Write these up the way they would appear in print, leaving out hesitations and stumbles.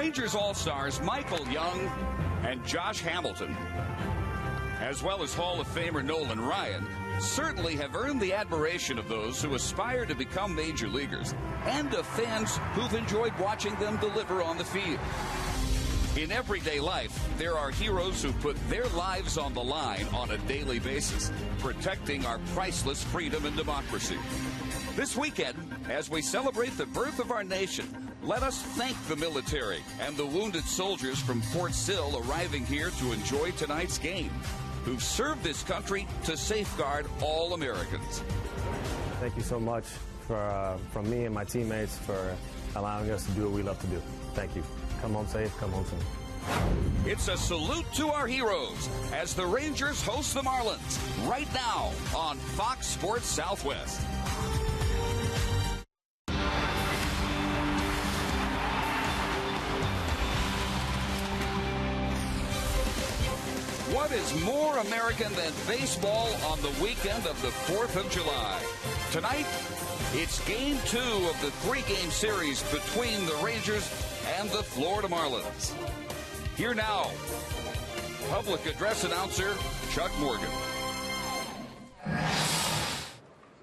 Rangers All-Stars Michael Young and Josh Hamilton, as well as Hall of Famer Nolan Ryan, certainly have earned the admiration of those who aspire to become major leaguers and of fans who've enjoyed watching them deliver on the field. In everyday life, there are heroes who put their lives on the line on a daily basis, protecting our priceless freedom and democracy. This weekend, as we celebrate the birth of our nation, let us thank the military and the wounded soldiers from Fort Sill arriving here to enjoy tonight's game, who've served this country to safeguard all Americans. Thank you so much from me and my teammates for allowing us to do what we love to do. Thank you. Come home safe, come home soon. It's a salute to our heroes as the Rangers host the Marlins right now on Fox Sports Southwest. What is more American than baseball on the weekend of the 4th of July? Tonight, it's Game 2 of the 3-game series between the Rangers and the Florida Marlins. Here now, public address announcer Chuck Morgan.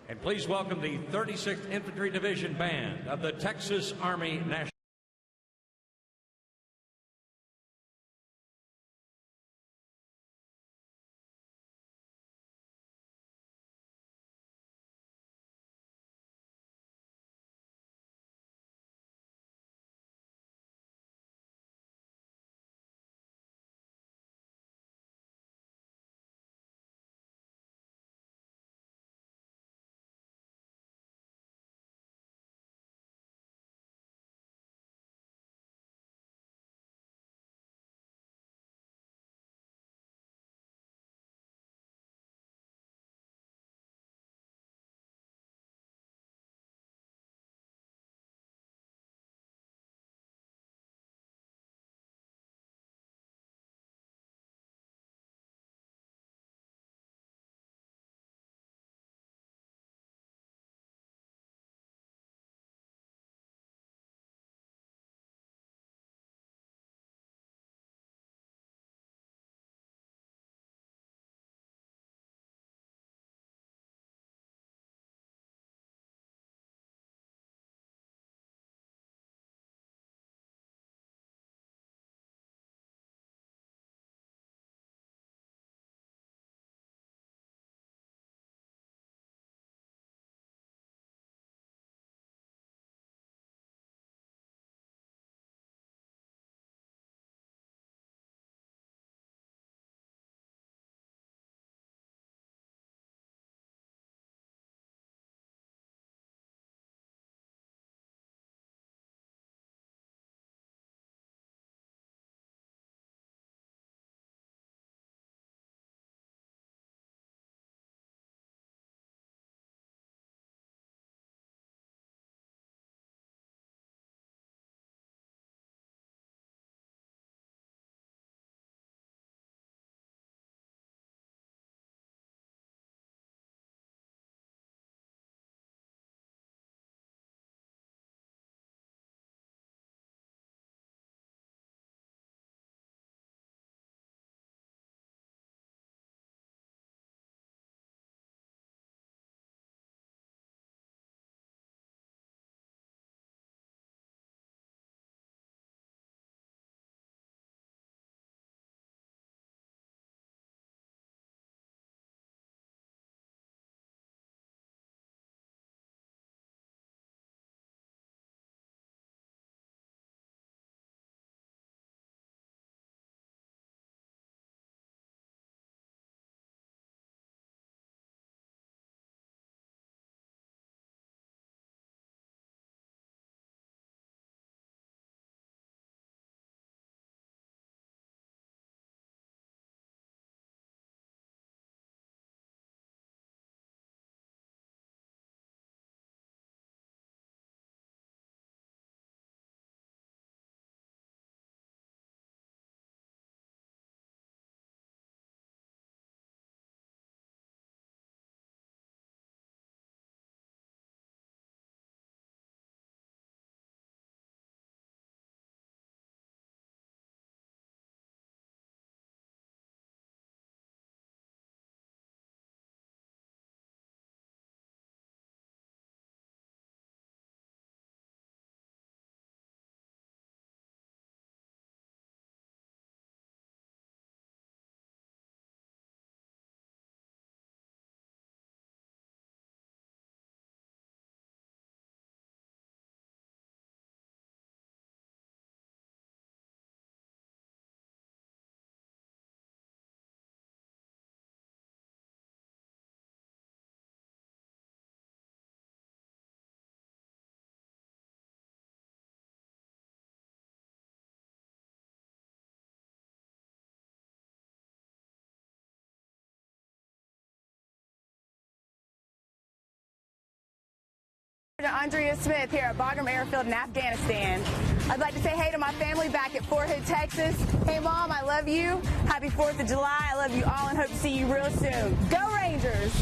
And please welcome the 36th Infantry Division Band of the Texas Army National Andrea Smith here at Bagram Airfield in Afghanistan. I'd like to say hey to my family back at Fort Hood, Texas. Hey, Mom, I love you. Happy 4th of July. I love you all and hope to see you real soon. Go Rangers!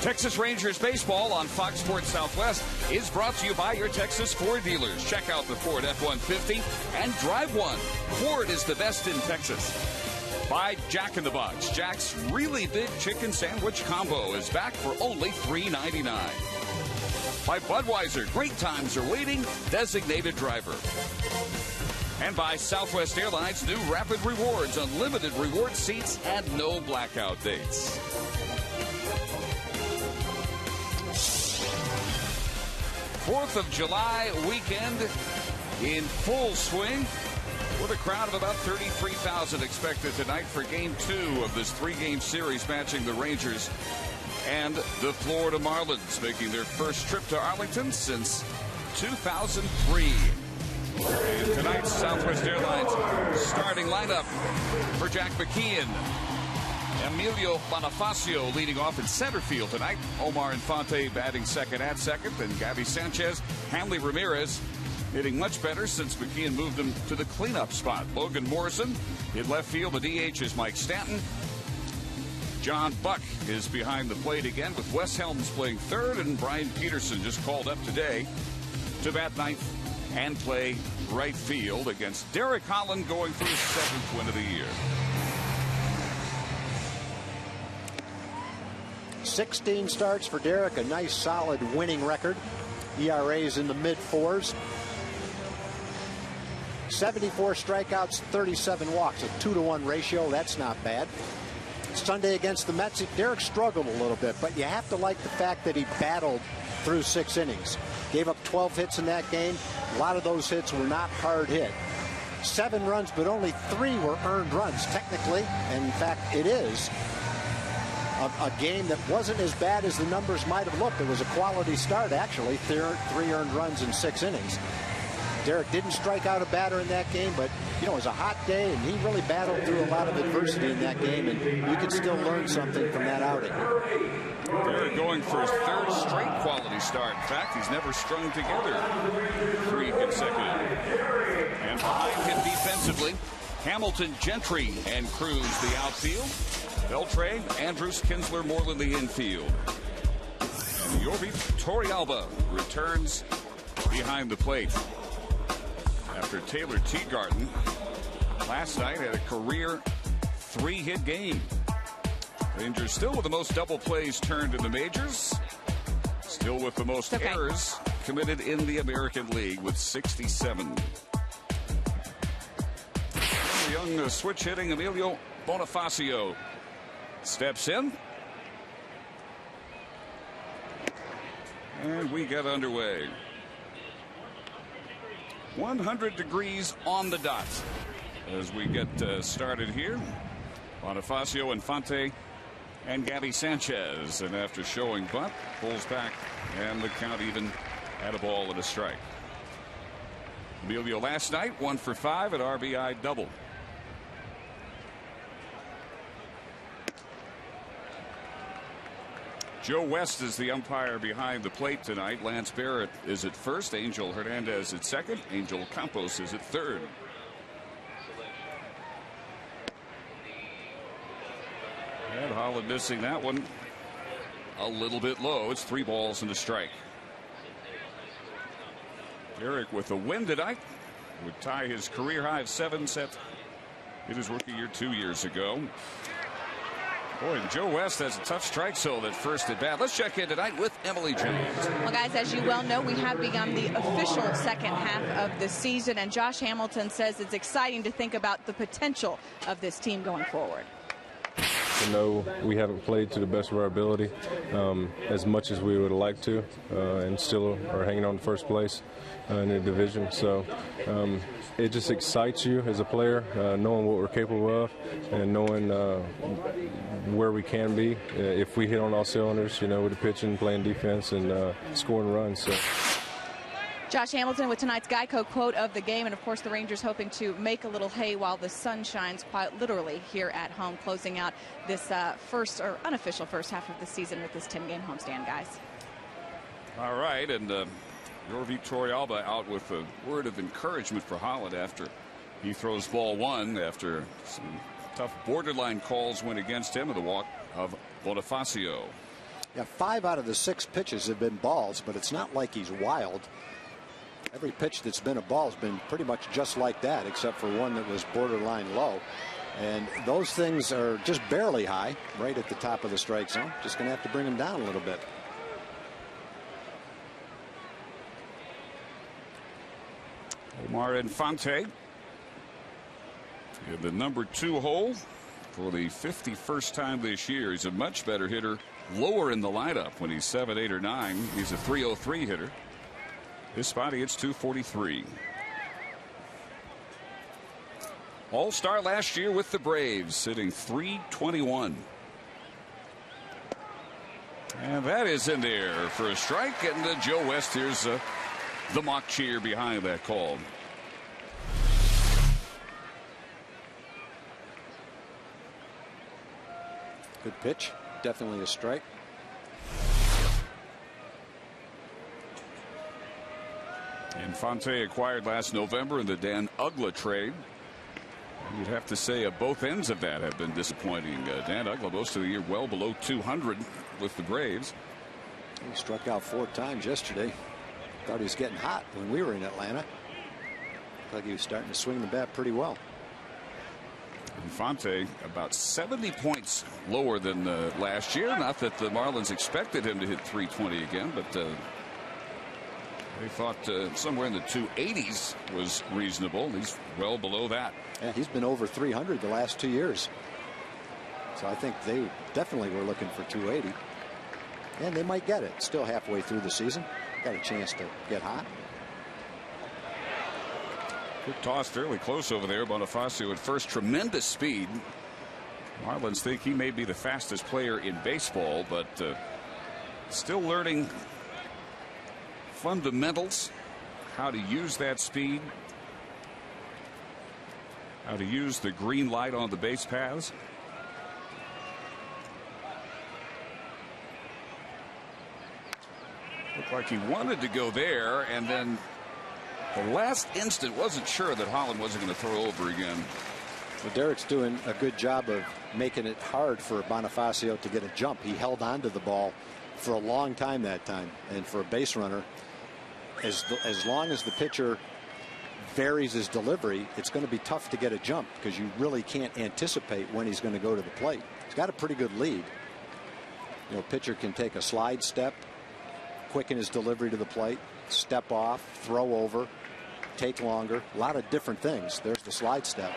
Texas Rangers baseball on Fox Sports Southwest is brought to you by your Texas Ford dealers. Check out the Ford F-150 and drive one. Ford is the best in Texas. By Jack in the Box. Jack's really big chicken sandwich combo is back for only $3.99. By Budweiser, great times are waiting, designated driver. And by Southwest Airlines, new Rapid Rewards, unlimited reward seats, and no blackout dates. Fourth of July weekend in full swing with a crowd of about 33,000 expected tonight for Game 2 of this 3-game series matching the Rangers and the Florida Marlins, making their first trip to Arlington since 2003. And tonight's Southwest Airlines starting lineup for Jack McKeon. Emilio Bonifacio leading off in center field tonight. Omar Infante batting second at second. And Gabby Sanchez, Hanley Ramirez hitting much better since McKeon moved him to the cleanup spot. Logan Morrison in left field. The DH is Mike Stanton. John Buck is behind the plate again with Wes Helms playing third. And Brian Peterson just called up today to bat ninth and play right field against Derek Holland going for his 7th win of the year. 16 starts for Derek, a nice solid winning record. ERA's in the mid-4s. 74 strikeouts, 37 walks, a 2-to-1 ratio. That's not bad. Sunday against the Mets, Derek struggled a little bit, but you have to like the fact that he battled through 6 innings. Gave up 12 hits in that game. A lot of those hits were not hard hit. 7 runs, but only 3 were earned runs, technically. And in fact, it is a game that wasn't as bad as the numbers might have looked. It was a quality start, actually. 3 earned runs in 6 innings. Derek didn't strike out a batter in that game, but, you know, it was a hot day, and he really battled through a lot of adversity in that game, and you can still learn something from that outing. Derek going for his 3rd straight quality start. In fact, he's never strung together 3 consecutive. And behind him defensively, Hamilton, Gentry, and Cruz the outfield. Beltre, Andrews, Kinsler, Moreland the infield. And Yorvi Torrealba returns behind the plate. After Taylor Teagarden last night had a career 3-hit game. Rangers still with the most double plays turned in the majors. Still with the most errors committed in the American League with 67. The young switch hitting Emilio Bonifacio steps in. And we get underway. 100 degrees on the dot as we get started here. Bonifacio, Infante, and Gabby Sanchez. And after showing bunt, pulls back, and the count even at a ball and a strike. Emilio last night, 1 for 5 at RBI double. Joe West is the umpire behind the plate tonight. Lance Barrett is at first. Angel Hernandez at second. Angel Campos is at third. And Holland missing that one a little bit low. It's 3 balls and a strike. Derek with a win tonight would tie his career high of 7 set in his rookie year 2 years ago. Boy, Joe West has a tough strike zone at first at bat. Let's check in tonight with Emily Jones. Well, guys, as you well know, we have begun the official second half of the season, and Josh Hamilton says it's exciting to think about the potential of this team going forward. To know we haven't played to the best of our ability as much as we would like to, and still are hanging on to first place in the division. So it just excites you as a player, knowing what we're capable of and knowing where we can be if we hit on all cylinders, you know, with the pitching, playing defense, and scoring runs. So. Josh Hamilton with tonight's Geico quote of the game, and of course the Rangers hoping to make a little hay while the sun shines, quite literally, here at home, closing out this first or unofficial first half of the season with this 10-game homestand, guys. All right, and Jorge Torrealba out with a word of encouragement for Holland after he throws ball one after some tough borderline calls went against him in the walk of Bonifacio. Yeah, 5 out of the 6 pitches have been balls, but it's not like he's wild. Every pitch that's been a ball has been pretty much just like that, except for one that was borderline low. And those things are just barely high, right at the top of the strike zone. Just going to have to bring them down a little bit. Omar Infante in the number 2 hole for the 51st time this year. He's a much better hitter lower in the lineup. When he's 7, 8, or 9, he's a 303 hitter. This spot he hits 243. All-star last year with the Braves, hitting .321. And that is in there for a strike. And Joe West, here's the mock cheer behind that call. Good pitch. Definitely a strike. Infante acquired last November in the Dan Uggla trade. You'd have to say both ends of that have been disappointing. Dan Uggla most of the year well below 200 with the Braves. He struck out 4 times yesterday. Thought he was getting hot when we were in Atlanta. Looked like he was starting to swing the bat pretty well. Infante about 70 points lower than last year. Not that the Marlins expected him to hit .320 again, but they thought somewhere in the 280s was reasonable. He's well below that. Yeah, he's been over 300 the last 2 years. So I think they definitely were looking for 280. And they might get it. Still halfway through the season. Got a chance to get hot. Good toss, fairly close over there. Bonifacio at first, tremendous speed. Marlins think he may be the fastest player in baseball, but still learning fundamentals, how to use that speed, how to use the green light on the base paths. Looked like he wanted to go there, and then the last instant wasn't sure that Holland wasn't going to throw over again. Well, Derek's doing a good job of making it hard for Bonifacio to get a jump. He held on to the ball for a long time that time, and for a base runner, as long as the pitcher varies his delivery, it's going to be tough to get a jump because you really can't anticipate when he's going to go to the plate. He's got a pretty good lead. You know, pitcher can take a slide step, quicken his delivery to the plate, step off, throw over, take longer, a lot of different things. There's the slide step.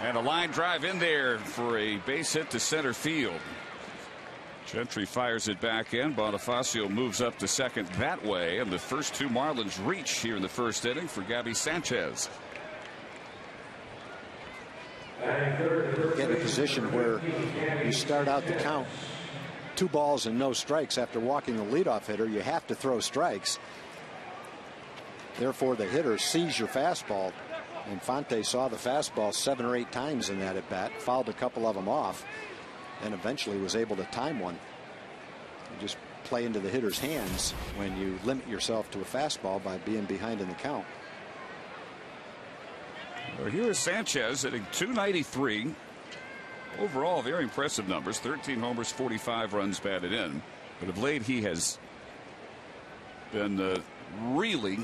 And a line drive in there for a base hit to center field. Gentry fires it back in. Bonifacio moves up to second that way, and the first 2 Marlins reach here in the first inning for Gabby Sanchez. Get in a position where you start out the count 2 balls and no strikes after walking the leadoff hitter. You have to throw strikes. Therefore, the hitter sees your fastball. Infante saw the fastball 7 or 8 times in that at bat, fouled a couple of them off, and eventually was able to time one. You just play into the hitter's hands when you limit yourself to a fastball by being behind in the count. Well, here is Sanchez hitting .293. Overall, very impressive numbers. 13 homers, 45 runs batted in. But of late, he has been really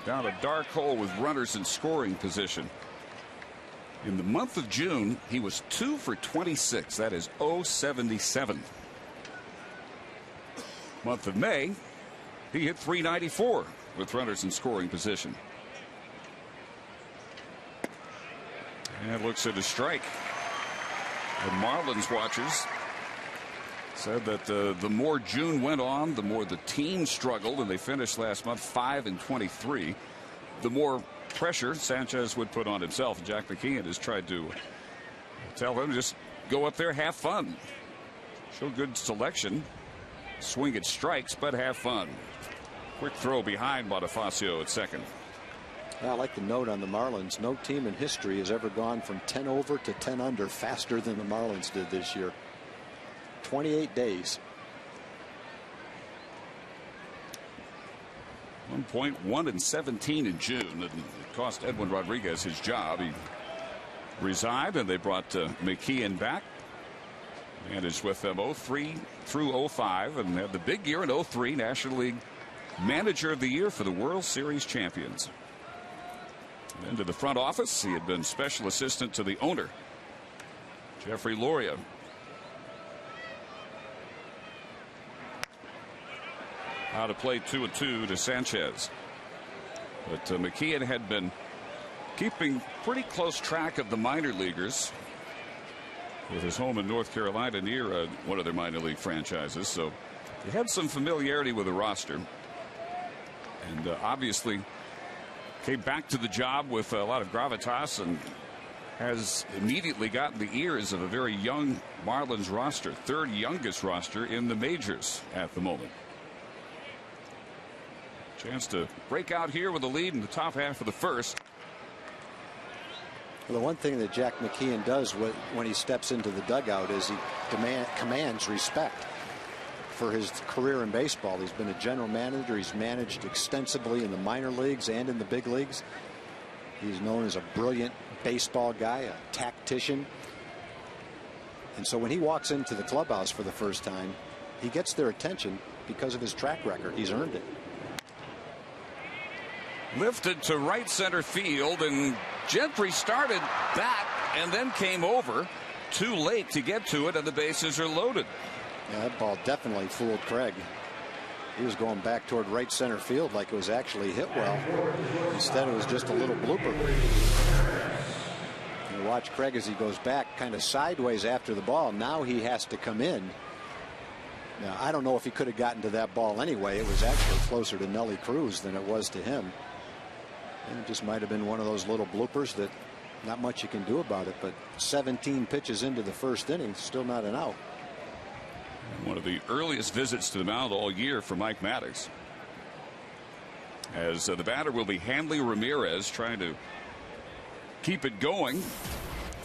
down a dark hole with runners in scoring position. In the month of June, he was 2 for 26. That is .077. Month of May, he hit .394 with runners in scoring position. And looks at a strike. The Marlins watchers said that the more June went on, the more the team struggled, and they finished last month 5 and 23. The more pressure Sanchez would put on himself. Jack McKeon has tried to tell him, just go up there, have fun, show good selection, swing at strikes, but have fun. Quick throw behind Bonifacio at second. I like the note on the Marlins. No team in history has ever gone from 10 over to 10 under faster than the Marlins did this year. 28 days. 1.1-17 in June. And it cost Edwin Rodriguez his job. He resigned, and they brought McKeon back. And is with them 03 through 05, and had the big year in 03, National League Manager of the Year for the World Series champions. Into the front office, he had been special assistant to the owner, Jeffrey Loria. Out of play 2-2 to Sanchez. But McKeon had been keeping pretty close track of the minor leaguers with his home in North Carolina near one of their minor league franchises. So he had some familiarity with the roster. And obviously came back to the job with a lot of gravitas and has immediately gotten the ears of a very young Marlins roster, third youngest roster in the majors at the moment. Chance to break out here with a lead in the top half of the first. Well, the one thing that Jack McKeon does when he steps into the dugout is he commands respect for his career in baseball. He's been a general manager. He's managed extensively in the minor leagues and in the big leagues. He's known as a brilliant baseball guy, a tactician. And so when he walks into the clubhouse for the first time, he gets their attention because of his track record. He's earned it. Lifted to right center field, and Gentry started that and then came over too late to get to it, and the bases are loaded. Yeah, that ball definitely fooled Craig. He was going back toward right center field like it was actually hit well. Instead, it was just a little blooper. You watch Craig as he goes back kind of sideways after the ball. Now he has to come in. Now, I don't know if he could have gotten to that ball anyway. It was actually closer to Nelly Cruz than it was to him. And it just might have been one of those little bloopers that not much you can do about it. But 17 pitches into the first inning, still not an out. One of the earliest visits to the mound all year for Mike Maddox. As the batter will be Hanley Ramirez, trying to keep it going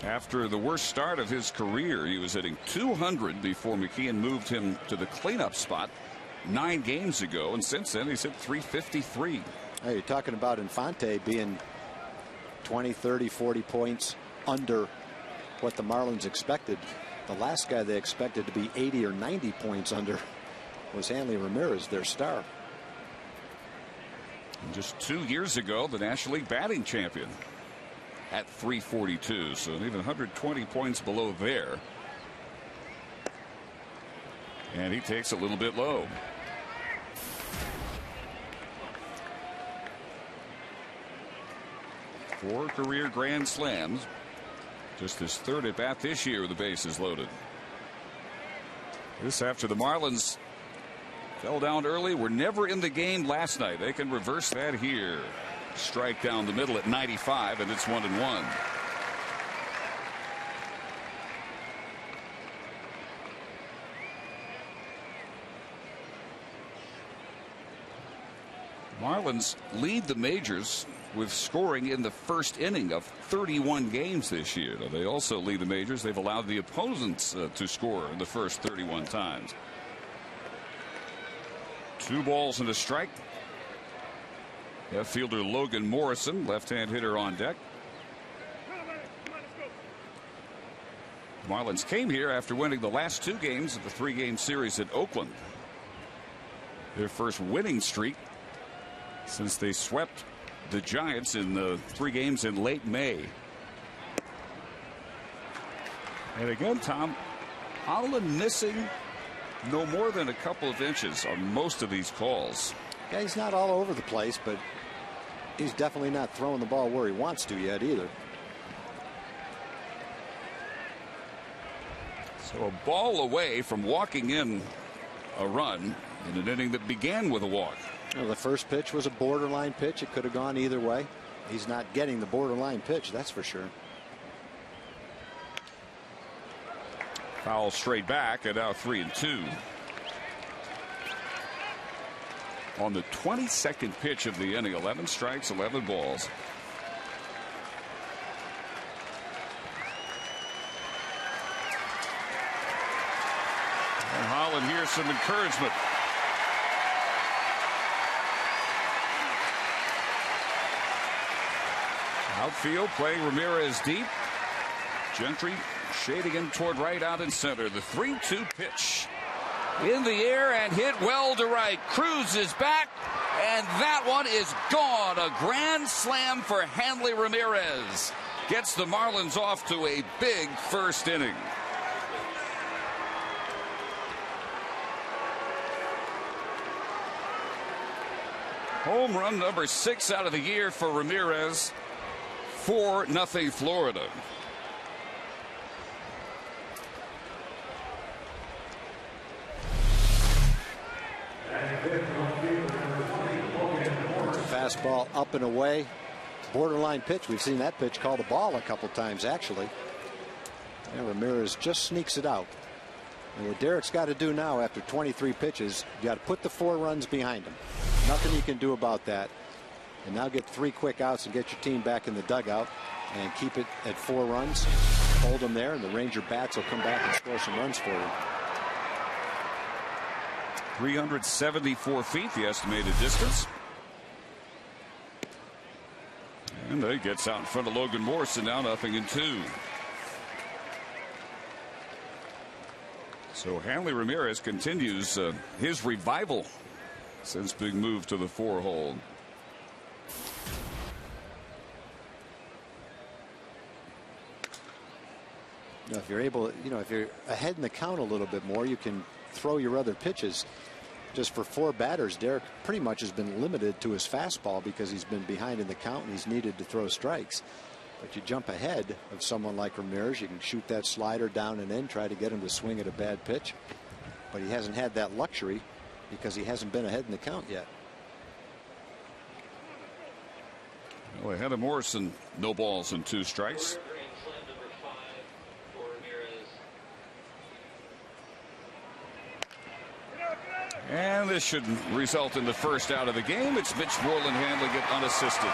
after the worst start of his career. He was hitting 200 before McKeon moved him to the cleanup spot 9 games ago, and since then he's hit 353. Hey, you're talking about Infante being 20, 30, 40 points under what the Marlins expected. The last guy they expected to be 80 or 90 points under was Hanley Ramirez, their star. And just 2 years ago, the National League batting champion at 342, so even 120 points below there. And he takes a little bit low. Four career grand slams. Just his third at bat this year with the bases loaded. This after the Marlins fell down early. Were never in the game last night. They can reverse that here. Strike down the middle at 95, and it's 1-1. Marlins lead the majors with scoring in the first inning of 31 games this year. They also lead the majors. They've allowed the opponents to score in the first 31 times. 2 balls and a strike. Left fielder Logan Morrison, left-hand hitter, on deck. Marlins came here after winning the last 2 games of the 3-game series at Oakland. Their first winning streak since they swept the Giants in the 3 games in late May. And again, Tom, Holland missing no more than a couple of inches on most of these calls. Yeah, he's not all over the place, but he's definitely not throwing the ball where he wants to yet either. So a ball away from walking in a run in an inning that began with a walk. Well, the first pitch was a borderline pitch. It could have gone either way. He's not getting the borderline pitch, that's for sure. Foul straight back, and now 3-2. On the 22nd pitch of the inning, 11 strikes, 11 balls. And Holland here's some encouragement. Outfield playing Ramirez deep. Gentry shading him toward right, out in center. The 3-2 pitch. In the air and hit well to right. Cruz is back, and that one is gone. A grand slam for Hanley Ramirez. Gets the Marlins off to a big first inning. Home run number 6 out of the year for Ramirez. 4-0 Florida. Fastball up and away. Borderline pitch. We've seen that pitch called a ball a couple times, actually. And Ramirez just sneaks it out. And what Derek's got to do now after 23 pitches, you got to put the 4 runs behind him. Nothing you can do about that. And now get 3 quick outs and get your team back in the dugout and keep it at 4 runs. Hold them there, and the Ranger bats will come back and score some runs for you. 374 feet, the estimated distance. And he gets out in front of Logan Morrison, now 0-2. So Hanley Ramirez continues his revival since being moved to the 4-hole. If you're able, if you're ahead in the count a little bit more, you can throw your other pitches. Just for 4 batters, Derek pretty much has been limited to his fastball because he's been behind in the count and he's needed to throw strikes. But you jump ahead of someone like Ramirez, you can shoot that slider down and in, try to get him to swing at a bad pitch. But he hasn't had that luxury because he hasn't been ahead in the count yet. Well, ahead of Morrison, no balls and 2 strikes. And this should result in the first out of the game. It's Mitch Moreland handling it unassisted.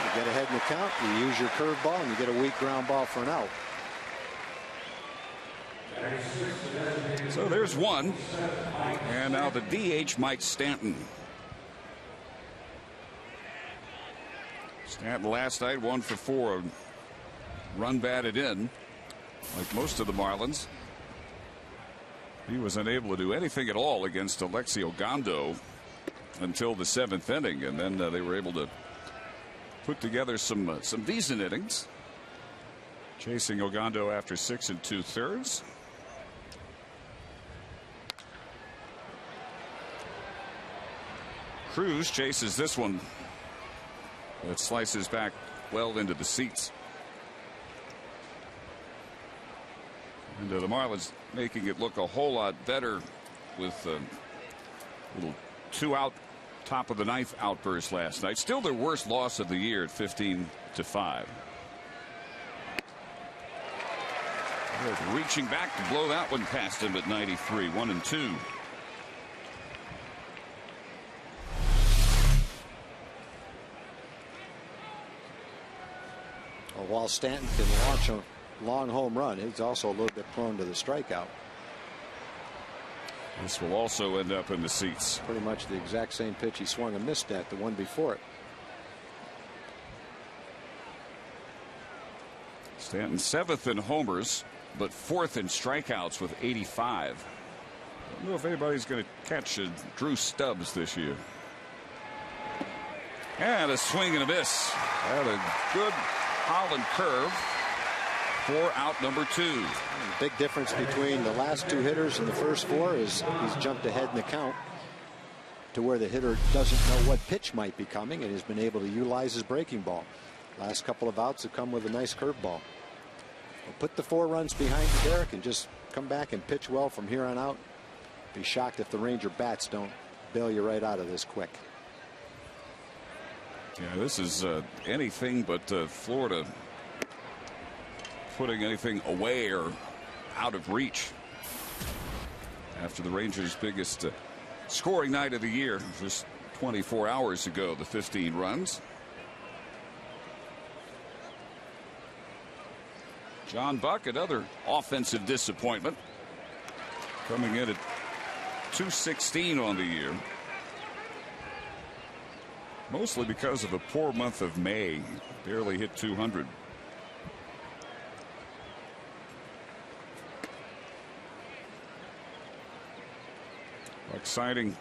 You get ahead in the count, you use your curveball, and you get a weak ground ball for an out. So there's one. And now the DH, Mike Stanton. Stanton last night 1 for 4. Run batted in, like most of the Marlins. He was unable to do anything at all against Alexi Ogando until the 7th inning, and then they were able to put together some decent innings, chasing Ogando after 6 2/3. Cruz chases this one. It slices back well into the seats. And the Marlins making it look a whole lot better with a little 2-out top of the 9th outburst last night. Still their worst loss of the year at 15-5. They're reaching back to blow that one past him at 93. 1-2. Well, while Stanton can launch a long home run, he's also a little bit prone to the strikeout. This will also end up in the seats. Pretty much the exact same pitch he swung and missed at the one before it. Stanton 7th in homers, but 4th in strikeouts with 85. I don't know if anybody's going to catch Drew Stubbs this year. And a swing and a miss. Had a good Holland curve for out number 2. The big difference between the last 2 hitters and the first 4 is he's jumped ahead in the count to where the hitter doesn't know what pitch might be coming and has been able to utilize his breaking ball. Last couple of outs have come with a nice curveball. Well, put the 4 runs behind you, Derek, and just come back and pitch well from here on out. Be shocked if the Ranger bats don't bail you right out of this quick. Yeah, this is anything but Florida putting anything away or out of reach after the Rangers' biggest scoring night of the year just 24 hours ago, the 15 runs. John Buck, another offensive disappointment, coming in at .216 on the year. mostly because of a poor month of May. Barely hit 200. Exciting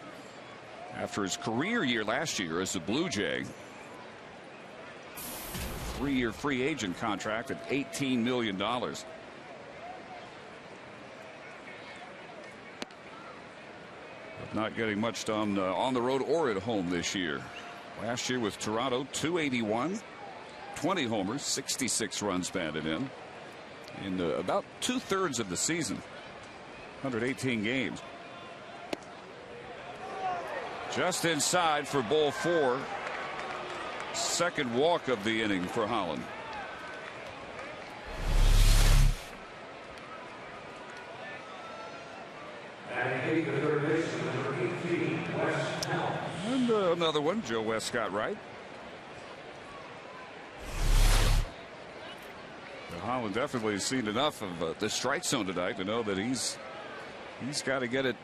after his career year last year as a Blue Jay. 3-year free agent contract at $18 million. But not getting much done on the road or at home this year. Last year with Toronto, 281, 20 homers, 66 runs batted in about 2/3 of the season, 118 games. Just inside for ball 4. Second walk of the inning for Holland. And another one, Joe West got right. Holland definitely has seen enough of the strike zone tonight to know that he's got to get it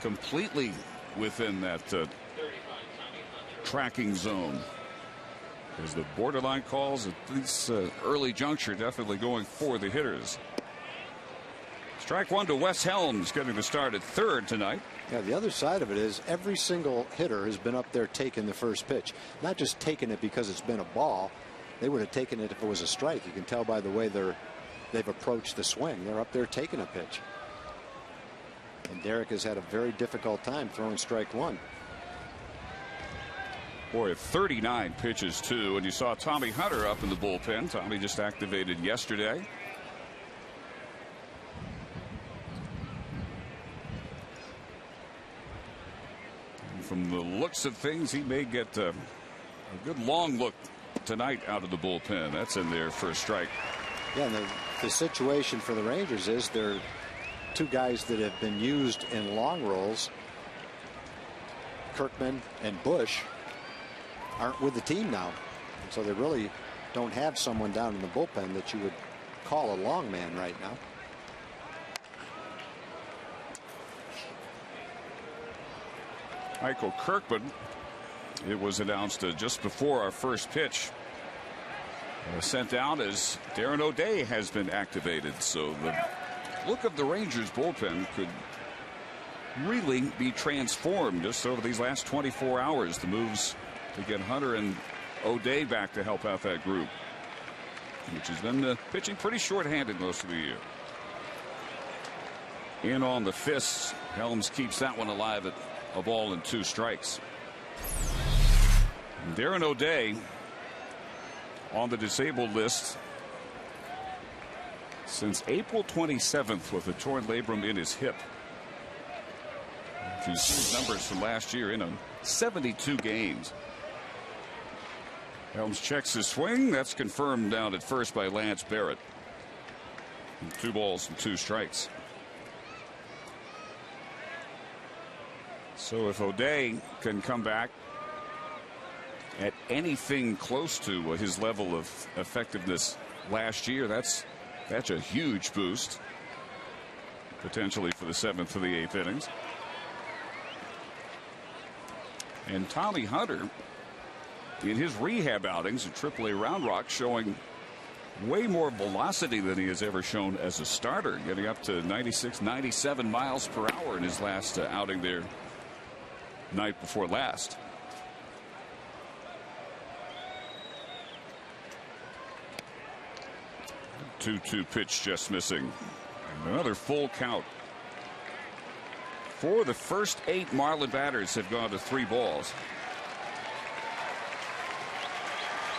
completely within that tracking zone. As the borderline calls at this early juncture definitely going for the hitters. Strike one to Wes Helms, getting the start at third tonight. Yeah, the other side of it is every single hitter has been up there taking the first pitch. Not just taking it because it's been a ball. They would have taken it if it was a strike. You can tell by the way they've approached the swing. They're up there taking a pitch. And Derek has had a very difficult time throwing strike one. Boy, 39 pitches too, and you saw Tommy Hunter up in the bullpen. Tommy just activated yesterday. And from the looks of things, he may get a good long look tonight out of the bullpen. That's in there for a strike. Yeah, and the situation for the Rangers is they're two guys that have been used in long rolls. Kirkman and Bush aren't with the team now, so they really don't have someone down in the bullpen that you would call a long man right now. Michael Kirkman, it was announced just before our first pitch, sent down as Darren O'Day has been activated. So the look of the Rangers bullpen could really be transformed just over these last 24 hours. The moves to get Hunter and O'Day back to help out that group, which has been pitching pretty short-handed most of the year. In on the fists. Helms keeps that one alive at a ball and 2 strikes. And Darren O'Day on the disabled list since April 27th with a torn labrum in his hip. If you see his numbers from last year in 72 games. Helms checks his swing. That's confirmed down at first by Lance Barrett. 2 balls and 2 strikes. So if O'Day can come back at anything close to his level of effectiveness last year, that's a huge boost potentially for the 7th or the 8th innings. And Tommy Hunter in his rehab outings at AAA Round Rock showing way more velocity than he has ever shown as a starter, getting up to 96, 97 miles per hour in his last outing there night before last. The 2-2 pitch just missing. Another full count. 4 of the first 8 Marlin batters have gone to 3 balls.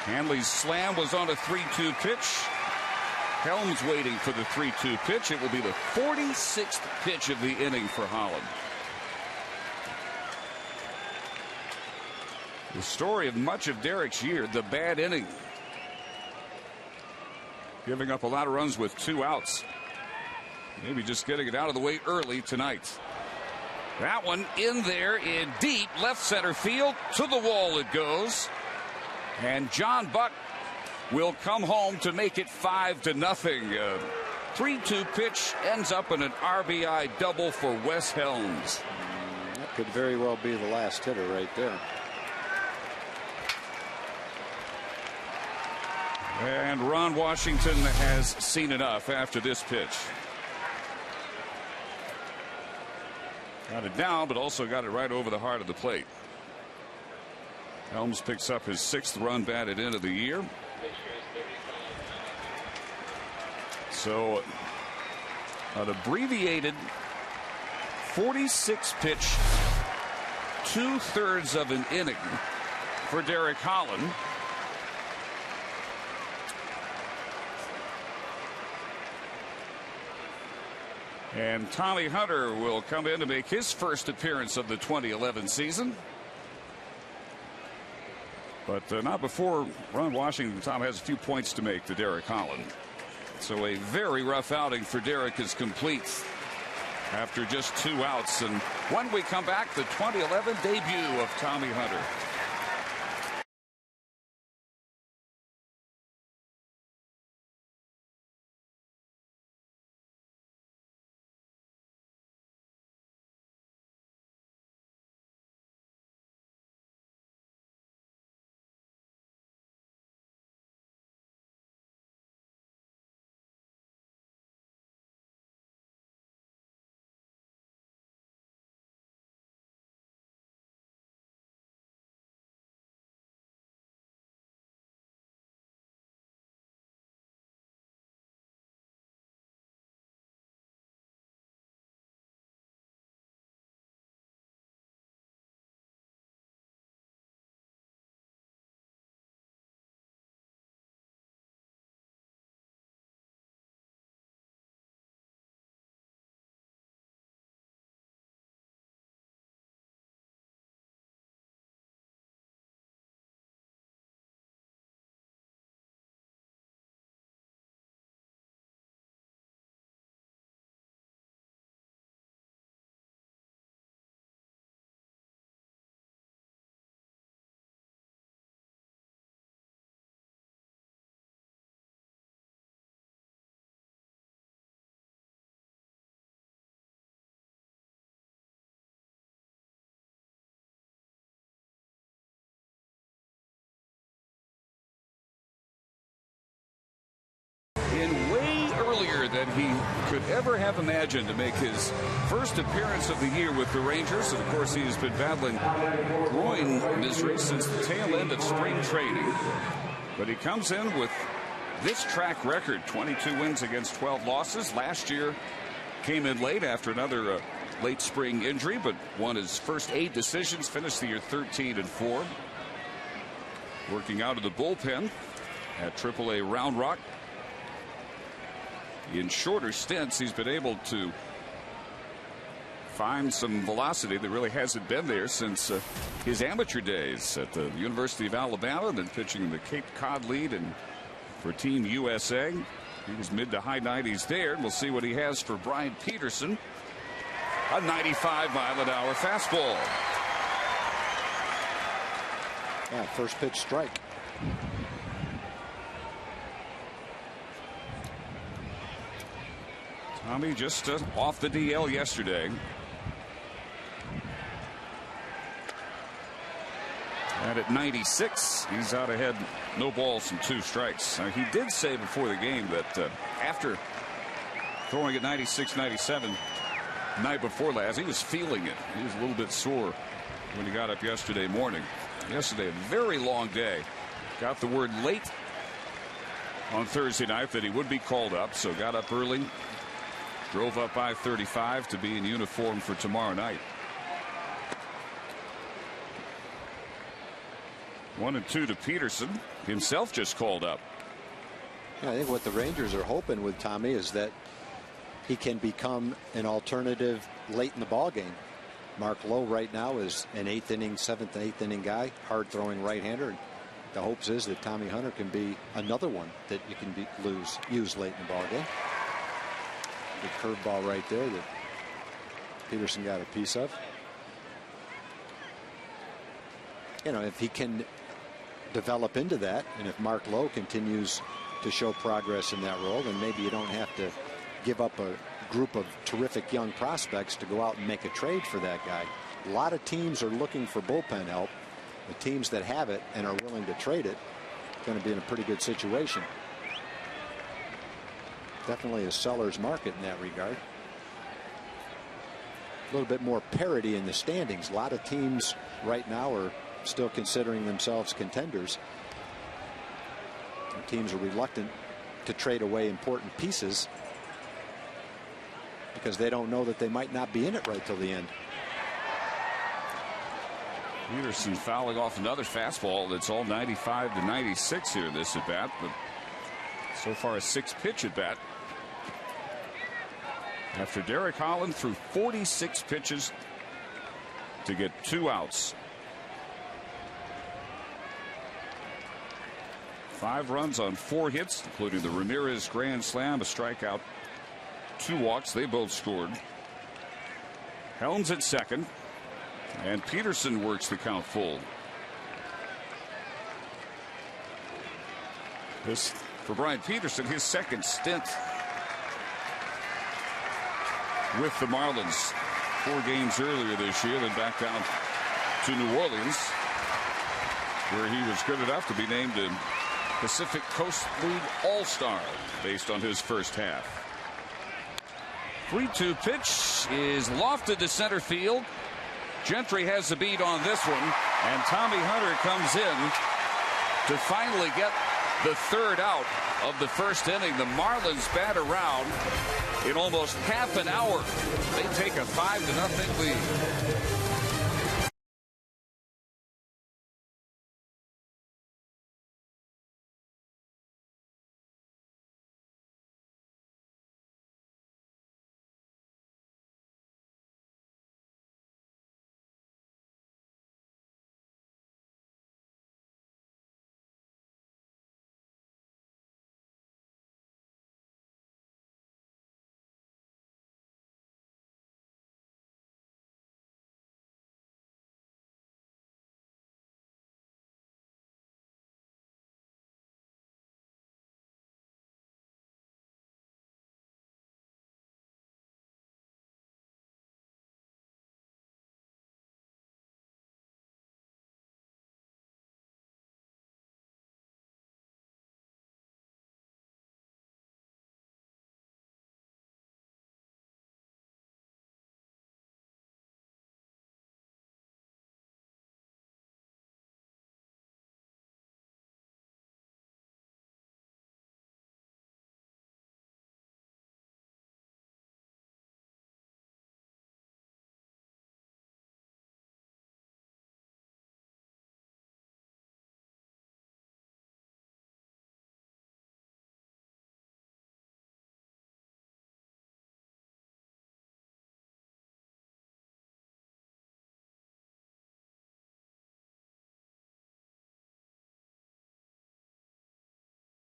Hanley's slam was on a 3-2 pitch. Helms waiting for the 3-2 pitch. It will be the 46th pitch of the inning for Holland. The story of much of Derek's year, the bad inning. Giving up a lot of runs with 2 outs. Maybe just getting it out of the way early tonight. That one in there in deep left center field. To the wall it goes. And John Buck will come home to make it 5-0. 3-2 pitch ends up in an RBI double for Wes Helms. That could very well be the last hitter right there. And Ron Washington has seen enough after this pitch. Got it down, but also got it right over the heart of the plate. Helms picks up his 6th run batted in of the year. So an abbreviated 46 pitch, 2/3 of an inning for Derek Holland. And Tommy Hunter will come in to make his first appearance of the 2011 season. But not before Ron Washington. Tom has a few points to make to Derek Holland. So a very rough outing for Derek is complete after just 2 outs. And when we come back, the 2011 debut of Tommy Hunter. In way earlier than he could ever have imagined to make his first appearance of the year with the Rangers. And of course, he has been battling groin misery since the tail end of spring training. But he comes in with this track record: 22 wins against 12 losses. Last year came in late after another late spring injury, but won his first 8 decisions, finished the year 13-4. Working out of the bullpen at AAA Round Rock. In shorter stints, he's been able to find some velocity that really hasn't been there since his amateur days at the University of Alabama, then pitching in the Cape Cod League and for Team USA. He was mid to high 90s there, and we'll see what he has for Brian Peterson. A 95-mile-an-hour fastball. Yeah, first pitch strike. Tommy just off the DL yesterday. And at 96, he's out ahead, no balls and 2 strikes. He did say before the game that after throwing at 96, 97 night before last, he was feeling it. He was a little bit sore when he got up yesterday morning. Yesterday, a very long day. Got the word late on Thursday night that he would be called up, so got up early. Drove up I-35 to be in uniform for tomorrow night. 1-2 to Peterson. Himself just called up. Yeah, I think what the Rangers are hoping with Tommy is that he can become an alternative late in the ball game. Mark Lowe right now is an 8th inning, 7th and 8th inning guy, hard throwing right-hander. The hopes is that Tommy Hunter can be another one that you can use late in the ball game. The curveball right there that Peterson got a piece of. You know, if he can develop into that, and if Mark Lowe continues to show progress in that role, then maybe you don't have to give up a group of terrific young prospects to go out and make a trade for that guy. A lot of teams are looking for bullpen help. The teams that have it and are willing to trade it going to be in a pretty good situation. Definitely a seller's market in that regard. A little bit more parity in the standings. A lot of teams right now are still considering themselves contenders. And teams are reluctant to trade away important pieces because they don't know that they might not be in it right till the end. Peterson fouling off another fastball that's all 95 to 96 here this at bat, but so far a 6-pitch at bat. After Derek Holland threw 46 pitches to get 2 outs. 5 runs on 4 hits, including the Ramirez grand slam, a strikeout, 2 walks. They both scored. Helms at second, and Peterson works the count full. This for Brian Peterson, his second stint with the Marlins. 4 games earlier this year, then back down to New Orleans, where he was good enough to be named a Pacific Coast League All-Star based on his first half. 3-2 pitch is lofted to center field. Gentry has the beat on this one, and Tommy Hunter comes in to finally get the 3rd out of the first inning. The Marlins bat around in almost half an hour. They take a 5-0 lead.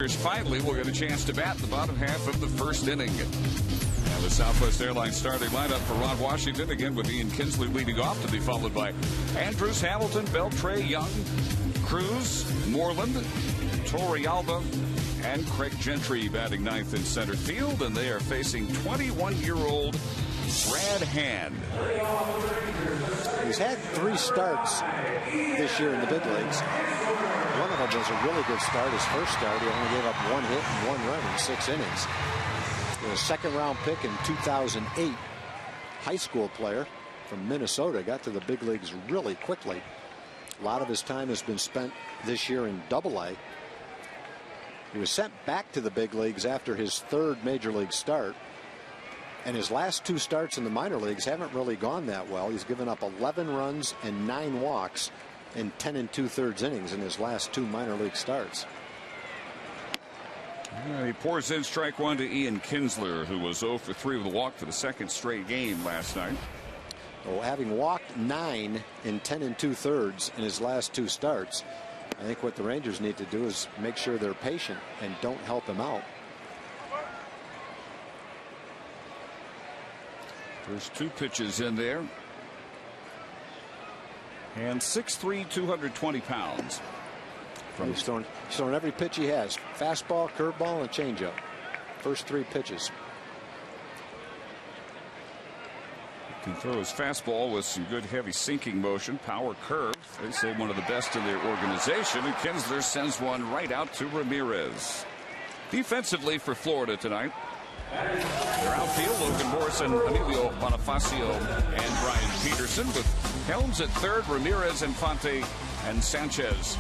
Finally, we'll get a chance to bat in the bottom half of the first inning. Now the Southwest Airlines starting lineup for Ron Washington, again with Ian Kinsley leading off, to be followed by Andrews, Hamilton, Beltre, Young, Cruz, Moreland, Torrealba, and Craig Gentry batting 9th in center field, and they are facing 21-year-old Brad Hand. He's had 3 starts this year in the big leagues. One of them was a really good start. His first start, he only gave up 1 hit and 1 run in 6 innings. He was a 2nd-round pick in 2008. High school player from Minnesota. Got to the big leagues really quickly. A lot of his time has been spent this year in Double-A. He was sent back to the big leagues after his 3rd major league start. And his last 2 starts in the minor leagues haven't really gone that well. He's given up 11 runs and 9 walks in 10 2/3 innings in his last 2 minor league starts. He pours in strike 1 to Ian Kinsler, who was 0 for 3 with a walk for the 2nd straight game last night. Well, having walked 9 in 10 2/3 in his last 2 starts, I think what the Rangers need to do is make sure they're patient and don't help him out. First 2 pitches in there. And 6'3", 220 pounds. He's throwing every pitch he has. Fastball, curveball, and changeup. First 3 pitches. Can throw his fastball with some good heavy sinking motion, power curve. They say one of the best in their organization, and Kinsler sends one right out to Ramirez. Defensively for Florida tonight, their outfield, Logan Morrison, Emilio Bonifacio, and Brian Peterson, with Helms at third, Ramirez, Infante, and Sanchez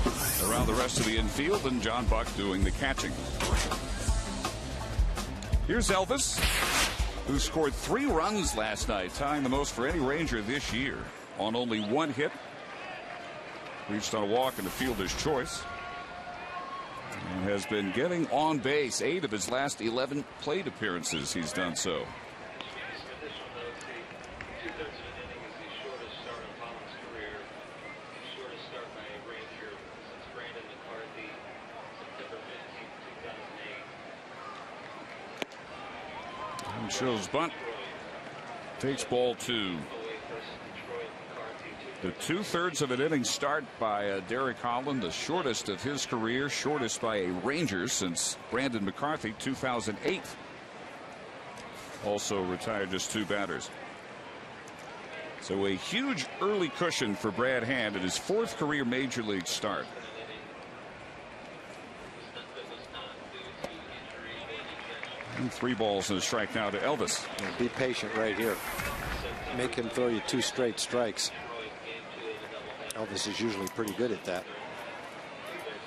around the rest of the infield, and John Buck doing the catching. Here's Elvis, who scored 3 runs last night, tying the most for any Ranger this year on only 1 hit. Reached on a walk in the fielder's choice. And has been getting on base. 8 of his last 11 plate appearances he's done so. And shows bunt. Takes ball 2. The 2/3 of an inning start by Derek Holland, the shortest of his career, shortest by a Ranger since Brandon McCarthy, 2008. Also retired just 2 batters. So a huge early cushion for Brad Hand at his 4th career major league start. And 3 balls and a strike now to Elvis. Be patient right here. Make him throw you 2 straight strikes. Elvis is usually pretty good at that.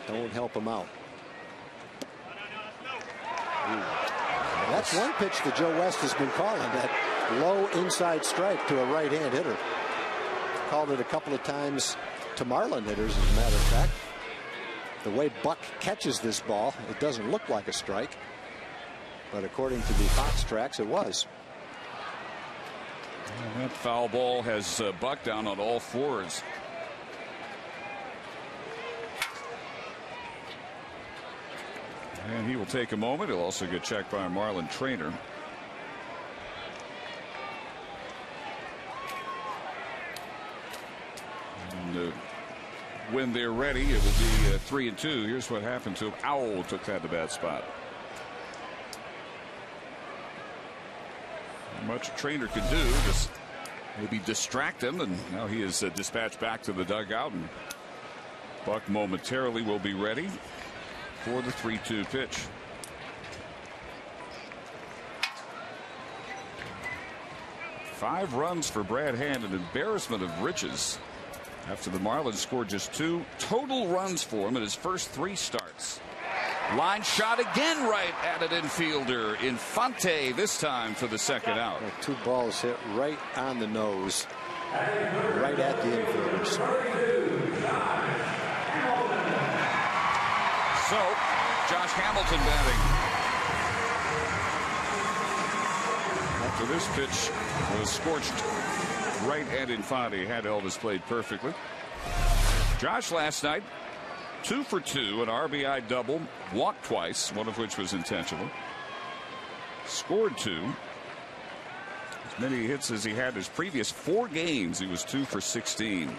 Don't help him out. Ooh. That's one pitch that Joe West has been calling, that low inside strike to a right-hand hitter. Called it a couple of times to Marlin hitters, as a matter of fact. The way Buck catches this ball, it doesn't look like a strike. But according to the Fox tracks, it was. And that foul ball has Buck down on all 4s. And he will take a moment. He'll also get checked by a Marlin trainer. And when they're ready, it will be 3-2. Here's what happened to him. Ow, took that to bad spot. Not much a trainer can do, just maybe distract him, and now he is dispatched back to the dugout, and Buck momentarily will be ready for the 3-2 pitch. Five runs for Brad Hand, an embarrassment of riches after the Marlins scored just 2 total runs for him in his first 3 starts. Line shot again right at an infielder. Infante this time for the 2nd out. 2 balls hit right on the nose, right at the infielders. So Josh Hamilton batting. After this pitch was scorched right at Infante, had Elvis played perfectly. Josh last night 2 for 2, an RBI double, walked twice, one of which was intentional. Scored 2. As many hits as he had his previous 4 games. He was 2 for 16.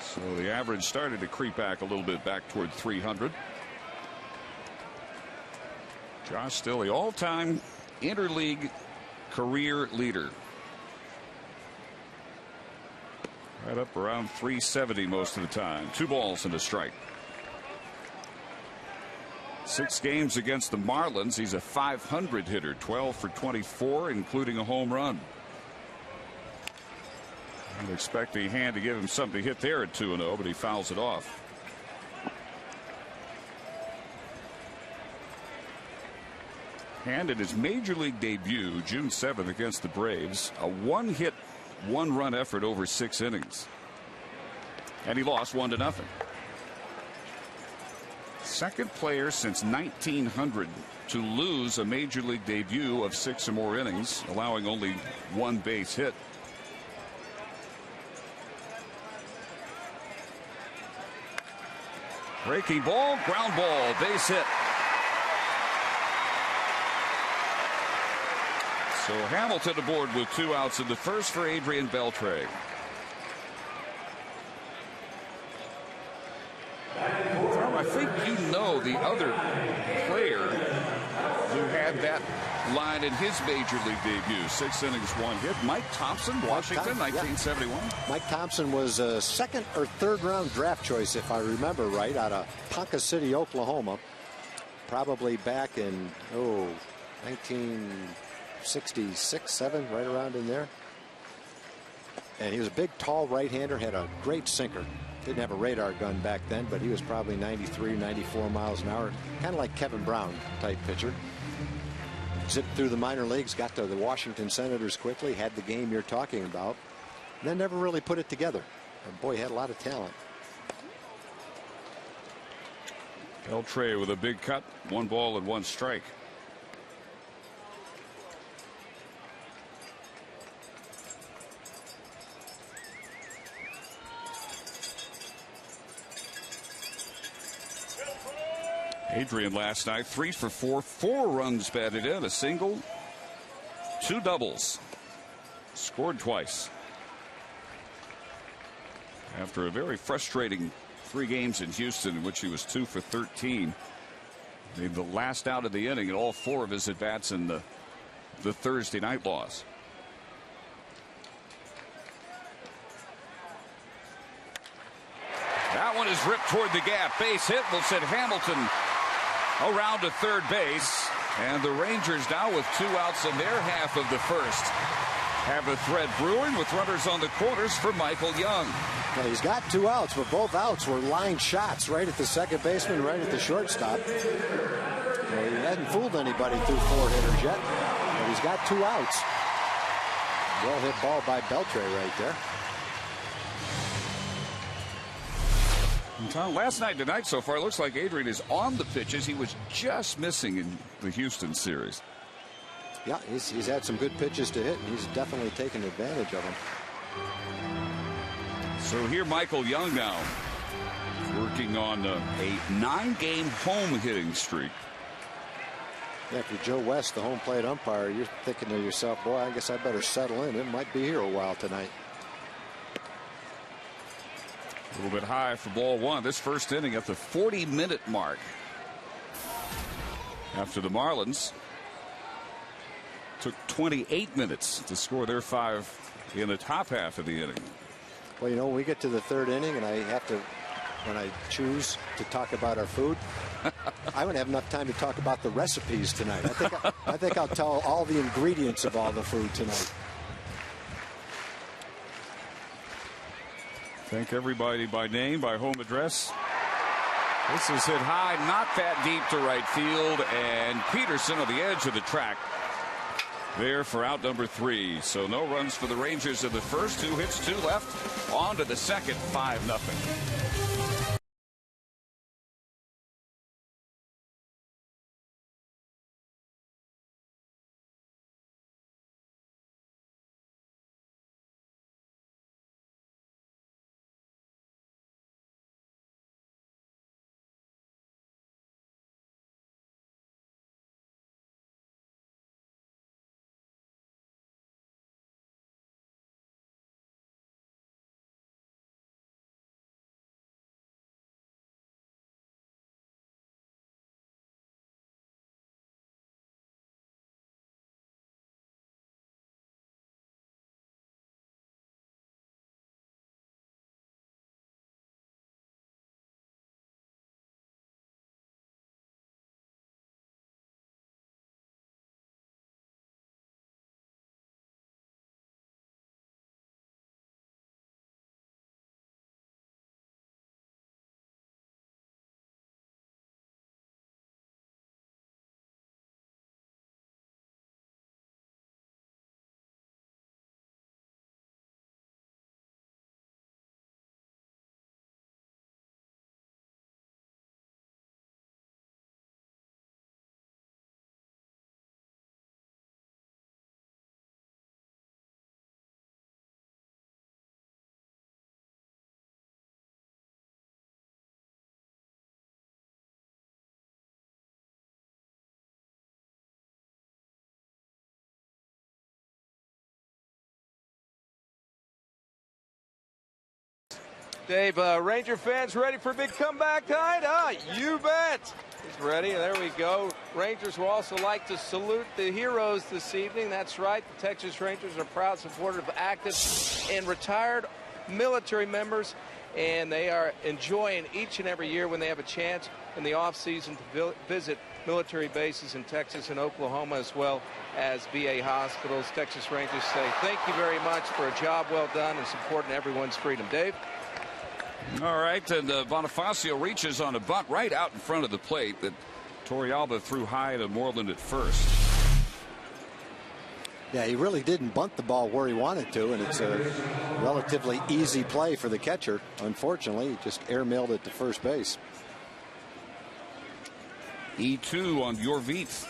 So the average started to creep back a little bit, back toward 300. Josh still the all-time interleague career leader. Right up around 370 most of the time. 2 balls and a strike. 6 games against the Marlins. He's a .500 hitter, 12 for 24, including a home run. I'd expect the Hand to give him something to hit there at 2-0, but he fouls it off. Hand in his major league debut June 7th against the Braves, a 1-hit 1-run effort over 6 innings, and he lost 1-0. Second player since 1900 to lose a major league debut of 6 or more innings, allowing only 1 base hit. Breaking ball, ground ball, base hit. So Hamilton aboard with 2 outs in the first for Adrian Beltre. Tom, I think you know the other player had that line in his major league debut. 6 innings, 1 hit. Mike Thompson, Washington, 1971. Mike Thompson was a second or third round draft choice, if I remember right, out of Ponca City, Oklahoma. Probably back in, 1966, 7, right around in there. And he was a big, tall right-hander, had a great sinker. Didn't have a radar gun back then, but he was probably 93, 94 miles an hour. Kind of like Kevin Brown type pitcher. Zipped through the minor leagues, got to the Washington Senators quickly, had the game you're talking about, then never really put it together. But boy, he had a lot of talent. Beltre with a big cut, 1 ball and 1 strike. Adrian last night 3 for 4, 4 runs batted in, a single, 2 doubles, scored twice. After a very frustrating 3 games in Houston in which he was 2 for 13. Made the last out of the inning in all 4 of his at-bats in the Thursday night loss. That one is ripped toward the gap. Base hit will send Hamilton around to third base. And the Rangers now with 2 outs in their half of the first have a thread brewing with runners on the corners for Michael Young. Well, he's got 2 outs, but both outs were line shots, right at the second baseman, right at the shortstop. Well, he hasn't fooled anybody through 4 hitters yet, but he's got 2 outs. Well hit ball by Beltre right there. Tom, last night tonight so far, it looks like Adrian is on the pitches. He was just missing in the Houston series. Yeah, he's had some good pitches to hit, and he's definitely taken advantage of them. So here Michael Young now working on a 9-game home hitting streak. Yeah, if you're Joe West, the home plate umpire, you're thinking to yourself, boy, I guess I better settle in. It might be here a while tonight. A little bit high for ball 1. This first inning at the 40-minute mark. After the Marlins took 28 minutes to score their 5 in the top half of the inning. Well, you know, when we get to the 3rd inning and I have to, when I choose to talk about our food, I wouldn't have enough time to talk about the recipes tonight. I think I'll tell all the ingredients of all the food tonight. Thank everybody by name, by home address. This is hit high, not that deep to right field, and Peterson on the edge of the track there for out number 3. So no runs for the Rangers in the first. 2 hits, 2 left. On to the second, 5-0. Dave, Ranger fans ready for a big comeback tonight? You bet. He's ready. There we go. Rangers will also like to salute the heroes this evening. That's right. The Texas Rangers are proud supporters of active and retired military members, and they are enjoying each and every year when they have a chance in the off-season to visit military bases in Texas and Oklahoma, as well as VA hospitals. Texas Rangers say thank you very much for a job well done and supporting everyone's freedom. Dave? All right, and Bonifacio reaches on a bunt right out in front of the plate that Torrealba threw high to Moreland at first. Yeah, he really didn't bunt the ball where he wanted to, and it's a relatively easy play for the catcher. Unfortunately, he just airmailed it to first base. E2 on Jorvit.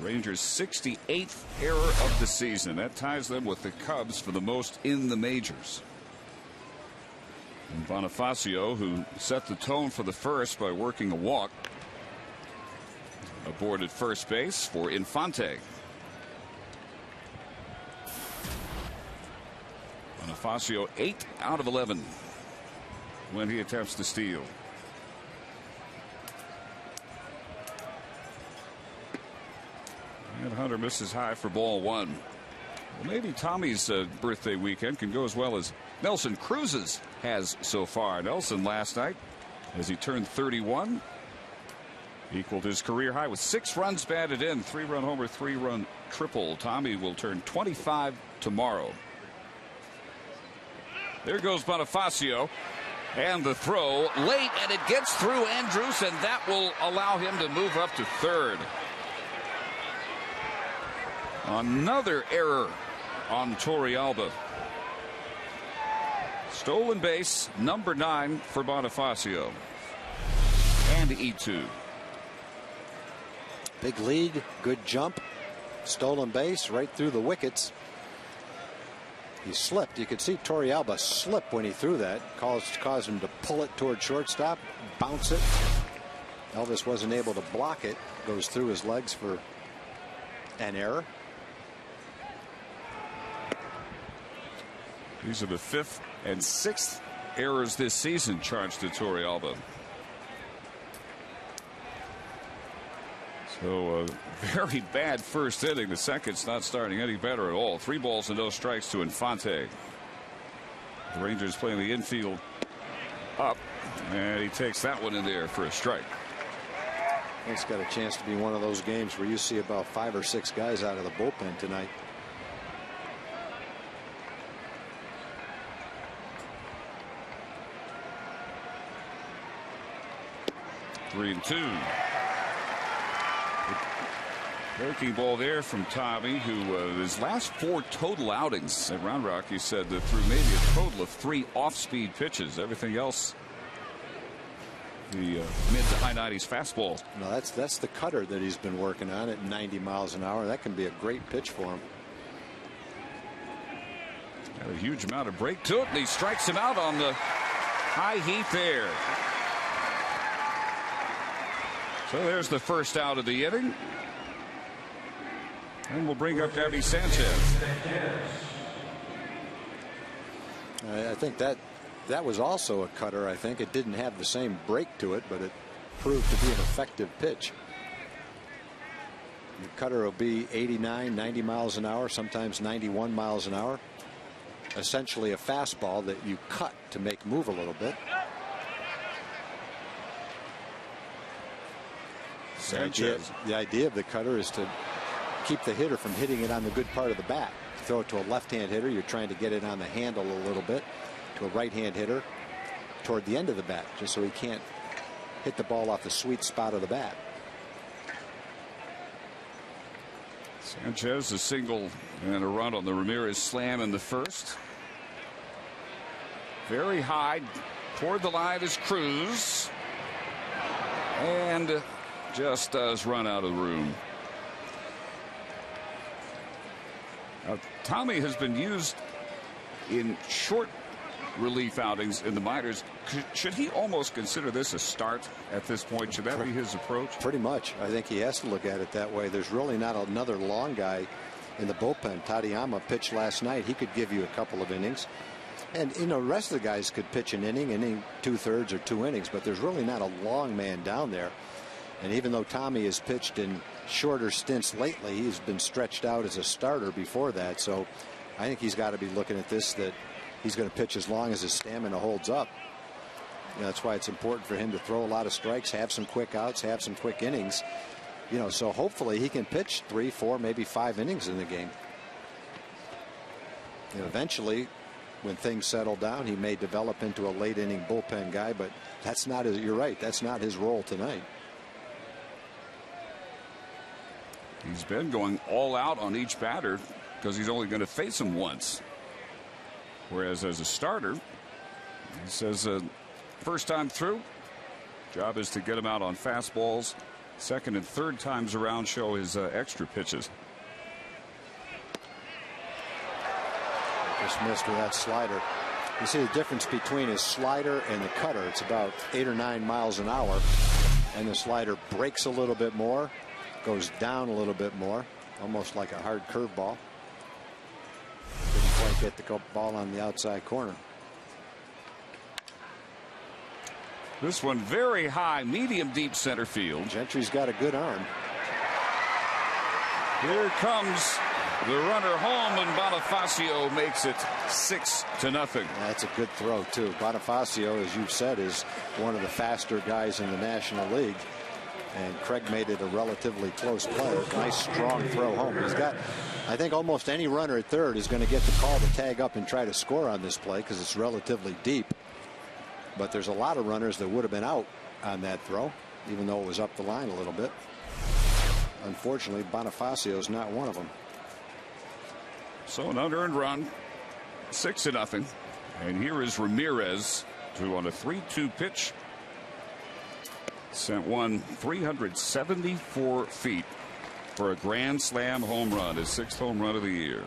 Rangers' 68th error of the season. That ties them with the Cubs for the most in the majors. And Bonifacio, who set the tone for the first by working a walk, aboard at first base for Infante. Bonifacio 8 out of 11 when he attempts to steal. And Hunter misses high for ball one. Well, maybe Tommy's birthday weekend can go as well as Nelson Cruz's has so far. Nelson last night, as he turned 31, equaled his career high with 6 runs batted in, 3-run homer, 3-run triple. Tommy will turn 25 tomorrow. There goes Bonifacio, and the throw late, and it gets through Andrus, and that will allow him to move up to third. Another error on Torrealba. Stolen base, number 9 for Bonifacio. And E2. Big lead, good jump. Stolen base right through the wickets. He slipped. You could see Torrealba slip when he threw that. Caused him to pull it toward shortstop, bounce it. Elvis wasn't able to block it. Goes through his legs for an error. These are the 5th and 6th errors this season charged to Torrealba. So a very bad first inning. The second's not starting any better at all. 3 balls and no strikes to Infante. The Rangers playing the infield up, and he takes that one in there for a strike. It's got a chance to be one of those games where you see about 5 or 6 guys out of the bullpen tonight. Three and 2. Breaking ball there from Tommy, who his last 4 total outings at Round Rock, he said that threw maybe a total of 3 off-speed pitches. Everything else, the mid to high 90s fastball. No, that's the cutter that he's been working on at 90 miles an hour. That can be a great pitch for him. Got a huge amount of break to it, and he strikes him out on the high heat there. So there's the first out of the inning. And we'll bring up Gabby Sanchez. I think that was also a cutter. I think it didn't have the same break to it, but it proved to be an effective pitch. The cutter will be 89, 90 miles an hour, sometimes 91 miles an hour. Essentially a fastball that you cut to make move a little bit. Sanchez. The idea of the cutter is to keep the hitter from hitting it on the good part of the bat. Throw it to a left-hand hitter, you're trying to get it on the handle a little bit. To a right-hand hitter toward the end of the bat, just so he can't hit the ball off the sweet spot of the bat. Sanchez a single and a run on the Ramirez slam in the first. Very high toward the line is Cruz, and just does run out of the room. Now, Tommy has been used in short relief outings in the minors. Should he almost consider this a start at this point? Should that be his approach? Pretty much. I think he has to look at it that way. There's really not another long guy in the bullpen. Tadayama pitched last night. He could give you a couple of innings. And, you know, the rest of the guys could pitch an inning, 2/3 or 2 innings, but there's really not a long man down there. And even though Tommy has pitched in shorter stints lately, he's been stretched out as a starter before that. So I think he's got to be looking at this, that he's going to pitch as long as his stamina holds up. You know, that's why it's important for him to throw a lot of strikes, have some quick outs, have some quick innings. You know, so hopefully he can pitch 3, 4, maybe 5 innings in the game. And eventually, when things settle down, he may develop into a late inning bullpen guy, but that's not his, you're right, that's not his role tonight. He's been going all out on each batter because he's only going to face him once. Whereas as a starter, he says first time through, job is to get him out on fastballs. Second and third times around show his extra pitches. Just missed with that slider. You see the difference between his slider and the cutter. It's about 8 or 9 miles an hour. And the slider breaks a little bit more, goes down a little bit more, almost like a hard curveball. Didn't quite get the ball on the outside corner. This one very high, medium deep center field. Gentry's got a good arm. Here comes the runner home, and Bonifacio makes it 6-0. That's a good throw too. Bonifacio, as you've said, is one of the faster guys in the National League. And Craig made it a relatively close play. Nice strong throw home. He's got, I think almost any runner at third is going to get the call to tag up and try to score on this play because it's relatively deep. But there's a lot of runners that would have been out on that throw, even though it was up the line a little bit. Unfortunately, Bonifacio is not one of them. So an unearned run, 6-0. And here is Ramirez, who on a 3-2 pitch sent one 374 feet for a grand slam home run, his 6th home run of the year.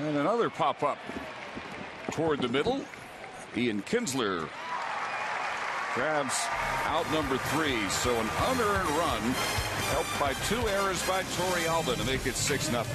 And another pop up toward the middle. Ian Kinsler grabs out number 3. So an unearned run helped by 2 errors by Torrealba to make it 6-0.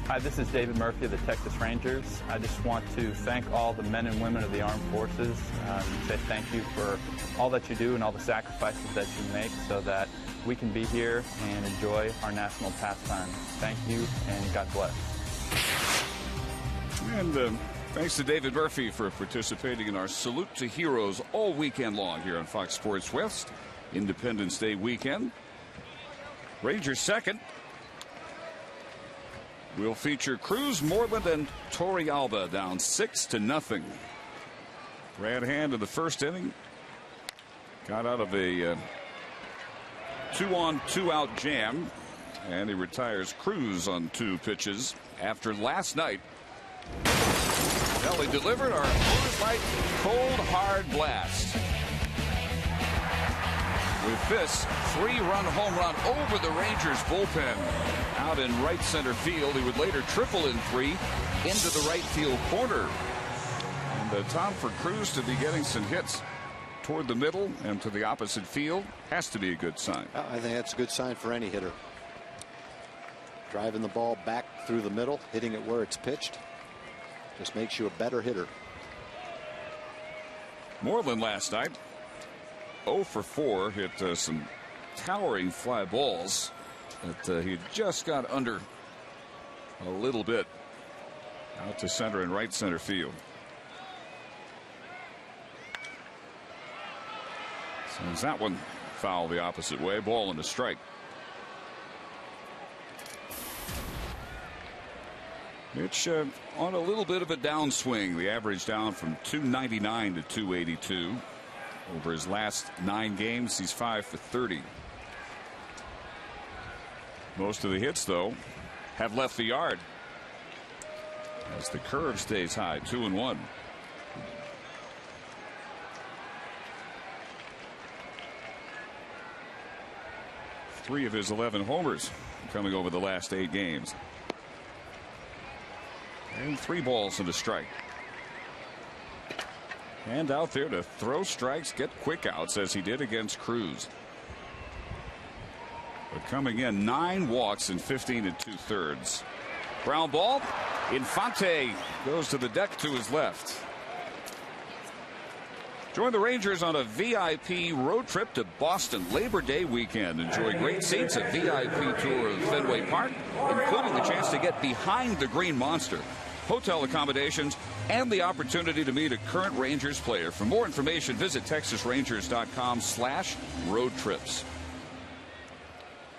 Hi, this is David Murphy of the Texas Rangers. I just want to thank all the men and women of the armed forces and say thank you for all that you do and all the sacrifices that you make so that we can be here and enjoy our national pastime. Thank you and God bless. And thanks to David Murphy for participating in our Salute to Heroes all weekend long here on Fox Sports West. Independence Day weekend. Rangers second. We'll feature Cruz, Moreland, and Torrealba down 6-0. Brad Hand in the first inning got out of a 2-on 2-out jam, and he retires Cruz on 2 pitches after last night. Well, he delivered our Coors Light cold hard blast. With this 3-run home run over the Rangers bullpen out in right center field, he would later triple in 3 into the right field corner. And Tom, for Cruz to be getting some hits toward the middle and to the opposite field has to be a good sign. I think that's a good sign for any hitter. Driving the ball back through the middle, hitting it where it's pitched, just makes you a better hitter. Moreland last night 0 for 4, hit some towering fly balls that he just got under a little bit out to center and right center field. Sends that one foul the opposite way. Ball and a strike. It's on a little bit of a downswing. The average down from 299 to 282. Over his last 9 games, he's 5 for 30. Most of the hits, though, have left the yard as the curve stays high. 2-1. Three of his 11 homers coming over the last 8 games. And 3 balls and a strike. And out there to throw strikes, get quick outs as he did against Cruz. But coming in, 9 walks in 15 2/3. Ground ball. Infante goes to the deck to his left. Join the Rangers on a VIP road trip to Boston Labor Day weekend. Enjoy great seats, a VIP tour of Fenway Park, including the chance to get behind the Green Monster, hotel accommodations, and the opportunity to meet a current Rangers player. For more information, visit texasrangers.com/road trips.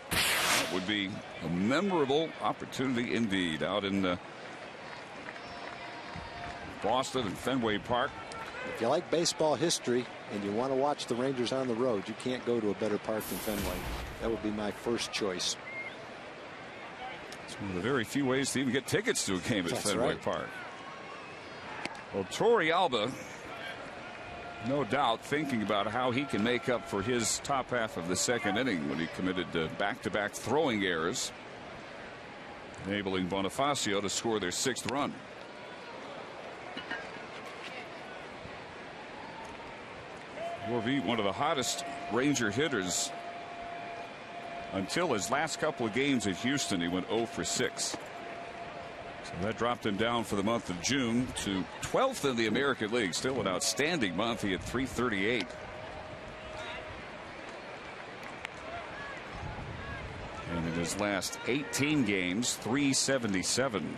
That would be a memorable opportunity indeed out in Boston and Fenway Park. If you like baseball history and you want to watch the Rangers on the road, you can't go to a better park than Fenway. That would be my first choice. It's one of the very few ways to even get tickets to a game at Fenway Park. Well, Torey Alba, no doubt thinking about how he can make up for his top half of the second inning when he committed back-to-back throwing errors, enabling Bonifacio to score their 6th run. Corvette, one of the hottest Ranger hitters until his last couple of games at Houston. He went 0 for 6. So that dropped him down for the month of June to 12th in the American League. Still an outstanding month. He had 338. And in his last 18 games, 377.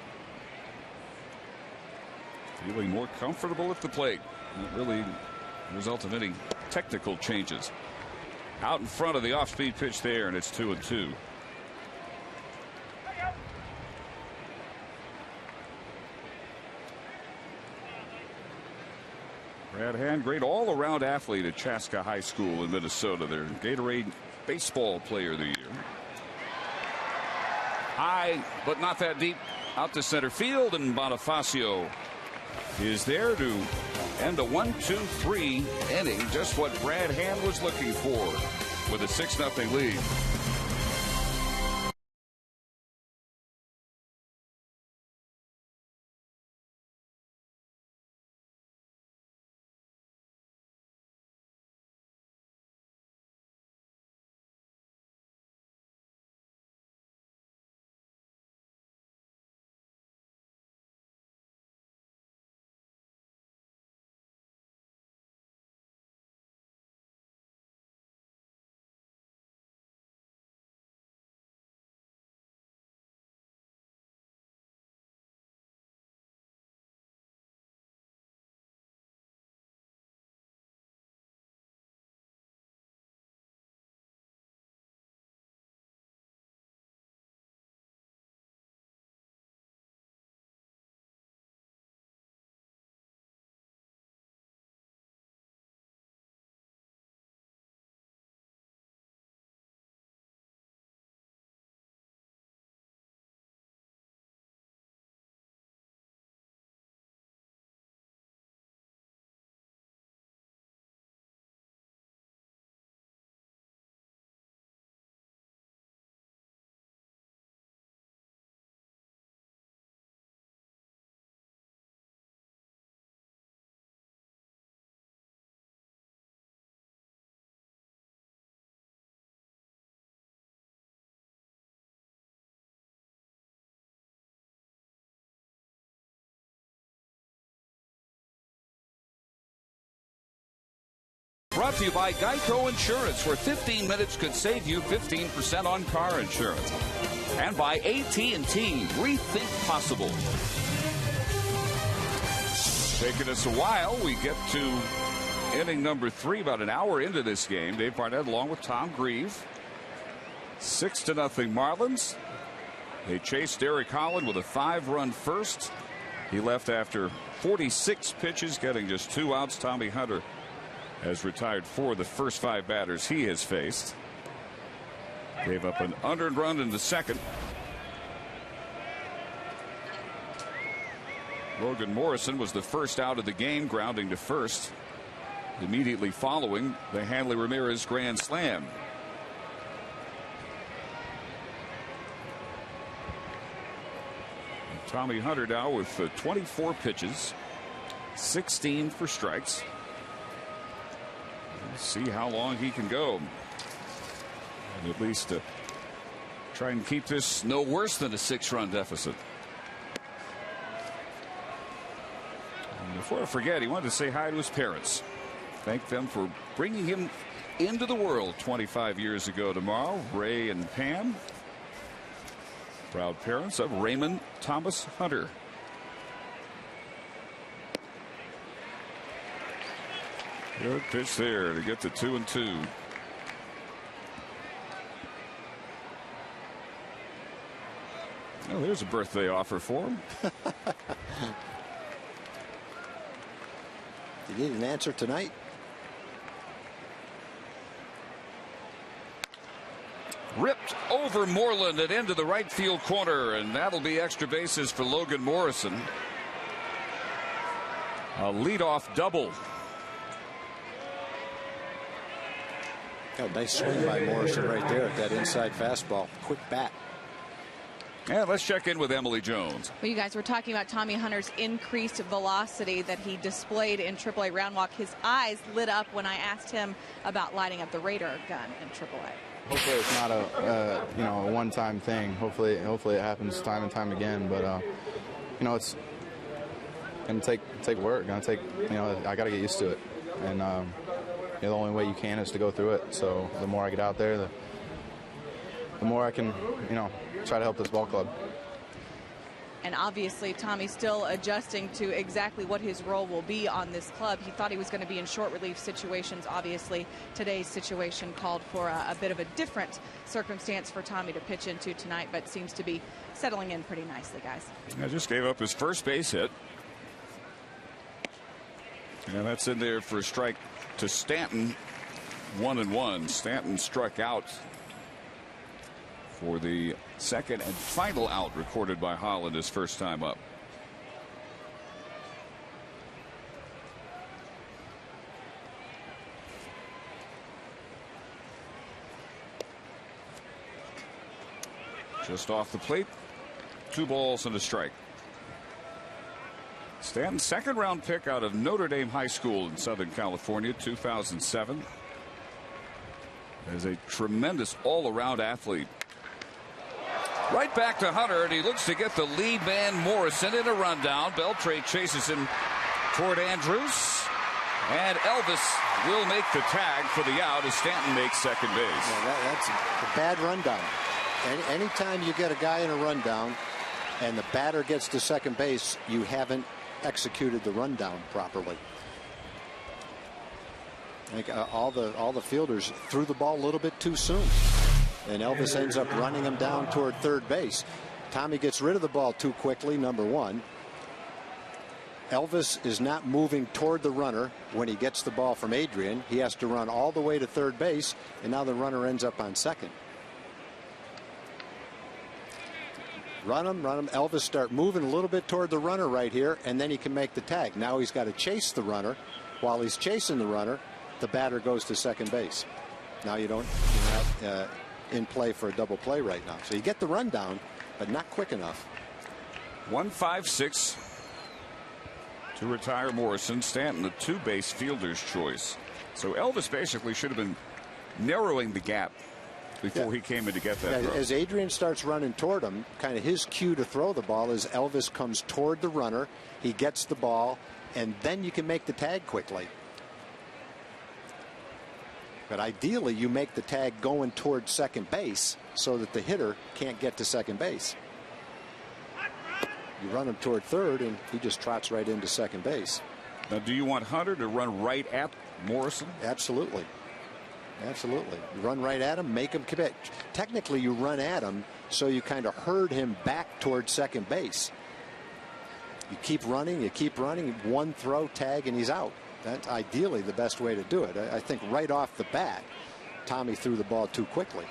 Feeling more comfortable at the plate. Not really the result of any technical changes. Out in front of the off-speed pitch there, and it's 2-2. Brad Hand, great all-around athlete at Chaska High School in Minnesota. Their Gatorade Baseball Player of the Year. High, but not that deep, out to center field, and Bonifacio is there to end a 1-2-3 inning. Just what Brad Hand was looking for with a 6-0 lead. Brought to you by Geico Insurance, where 15 minutes could save you 15% on car insurance. And by AT&T, rethink possible. Taking us a while, we get to inning number 3, about an hour into this game. Dave Barnett along with Tom Grieve. 6-0 Marlins. They chased Derek Holland with a 5-run first. He left after 46 pitches, getting just 2 outs. Tommy Hunter has retired 4 of the first 5 batters he has faced. Gave up an unearned run in the second. Logan Morrison was the first out of the game, grounding to first. Immediately following the Hanley Ramirez grand slam. Tommy Hunter now with 24 pitches, 16 for strikes. We'll see how long he can go. And at least try and keep this no worse than a 6-run deficit. And before I forget, he wanted to say hi to his parents. Thank them for bringing him into the world 25 years ago tomorrow. Ray and Pam, proud parents of Raymond Thomas Hunter. Good pitch there to get to 2-2. Oh, there's a birthday offer for him. You need an answer tonight? Ripped over Moreland and into the right field corner, and that'll be extra bases for Logan Morrison. A leadoff double. Oh, nice swing by Morrison right there at that inside fastball. Quick bat. And let's check in with Emily Jones. Well, you guys were talking about Tommy Hunter's increased velocity that he displayed in AAA round walk. His eyes lit up when I asked him about lighting up the radar gun in AAA. Hopefully it's not a one-time thing. Hopefully it happens time and time again. But it's gonna take work. I got to get used to it. And the only way you can is to go through it. So the more I get out there, the more I can try to help this ball club. And obviously, Tommy's still adjusting to exactly what his role will be on this club. He thought he was going to be in short relief situations. Obviously, today's situation called for a bit of a different circumstance for Tommy to pitch into tonight, but seems to be settling in pretty nicely, guys. I just gave up his first base hit. And that's in there for a strike to Stanton. 1-1. Stanton struck out for the second and final out recorded by Holland his first time up. Just off the plate, 2 balls and a strike. Stanton's second round pick out of Notre Dame High School in Southern California, 2007. Is a tremendous all-around athlete. Right back to Hunter, and he looks to get the lead man Morrison in a rundown. Beltre chases him toward Andrews, and Elvis will make the tag for the out as Stanton makes second base. Yeah, that's a bad rundown. Anytime you get a guy in a rundown and the batter gets to second base, you haven't executed the rundown properly. I think all the fielders threw the ball a little bit too soon. And Elvis ends up running him down toward third base. Tommy gets rid of the ball too quickly, number one. Elvis is not moving toward the runner when he gets the ball from Adrian. He has to run all the way to third base, and now the runner ends up on second. Run him. Elvis start moving a little bit toward the runner right here, and then he can make the tag. Now he's got to chase the runner. While he's chasing the runner, the batter goes to second base. Now you're not in play for a double play right now. So you get the rundown, but not quick enough. 1-5-6 to retire Morrison. Stanton, the 2-base fielder's choice. So Elvis basically should have been narrowing the gap before he came in to get that throw. As Adrian starts running toward him, kind of his cue to throw the ball is Elvis comes toward the runner. He gets the ball, and then you can make the tag quickly. But ideally, you make the tag going towards second base so that the hitter can't get to second base. You run him toward third, and he just trots right into second base. Now, do you want Hunter to run right at Morrison? Absolutely. Absolutely. You run right at him, make him commit. Technically, you run at him, so you kind of herd him back towards second base. You keep running, one throw, tag, and he's out. That's ideally the best way to do it. I think right off the bat, Tommy threw the ball too quickly.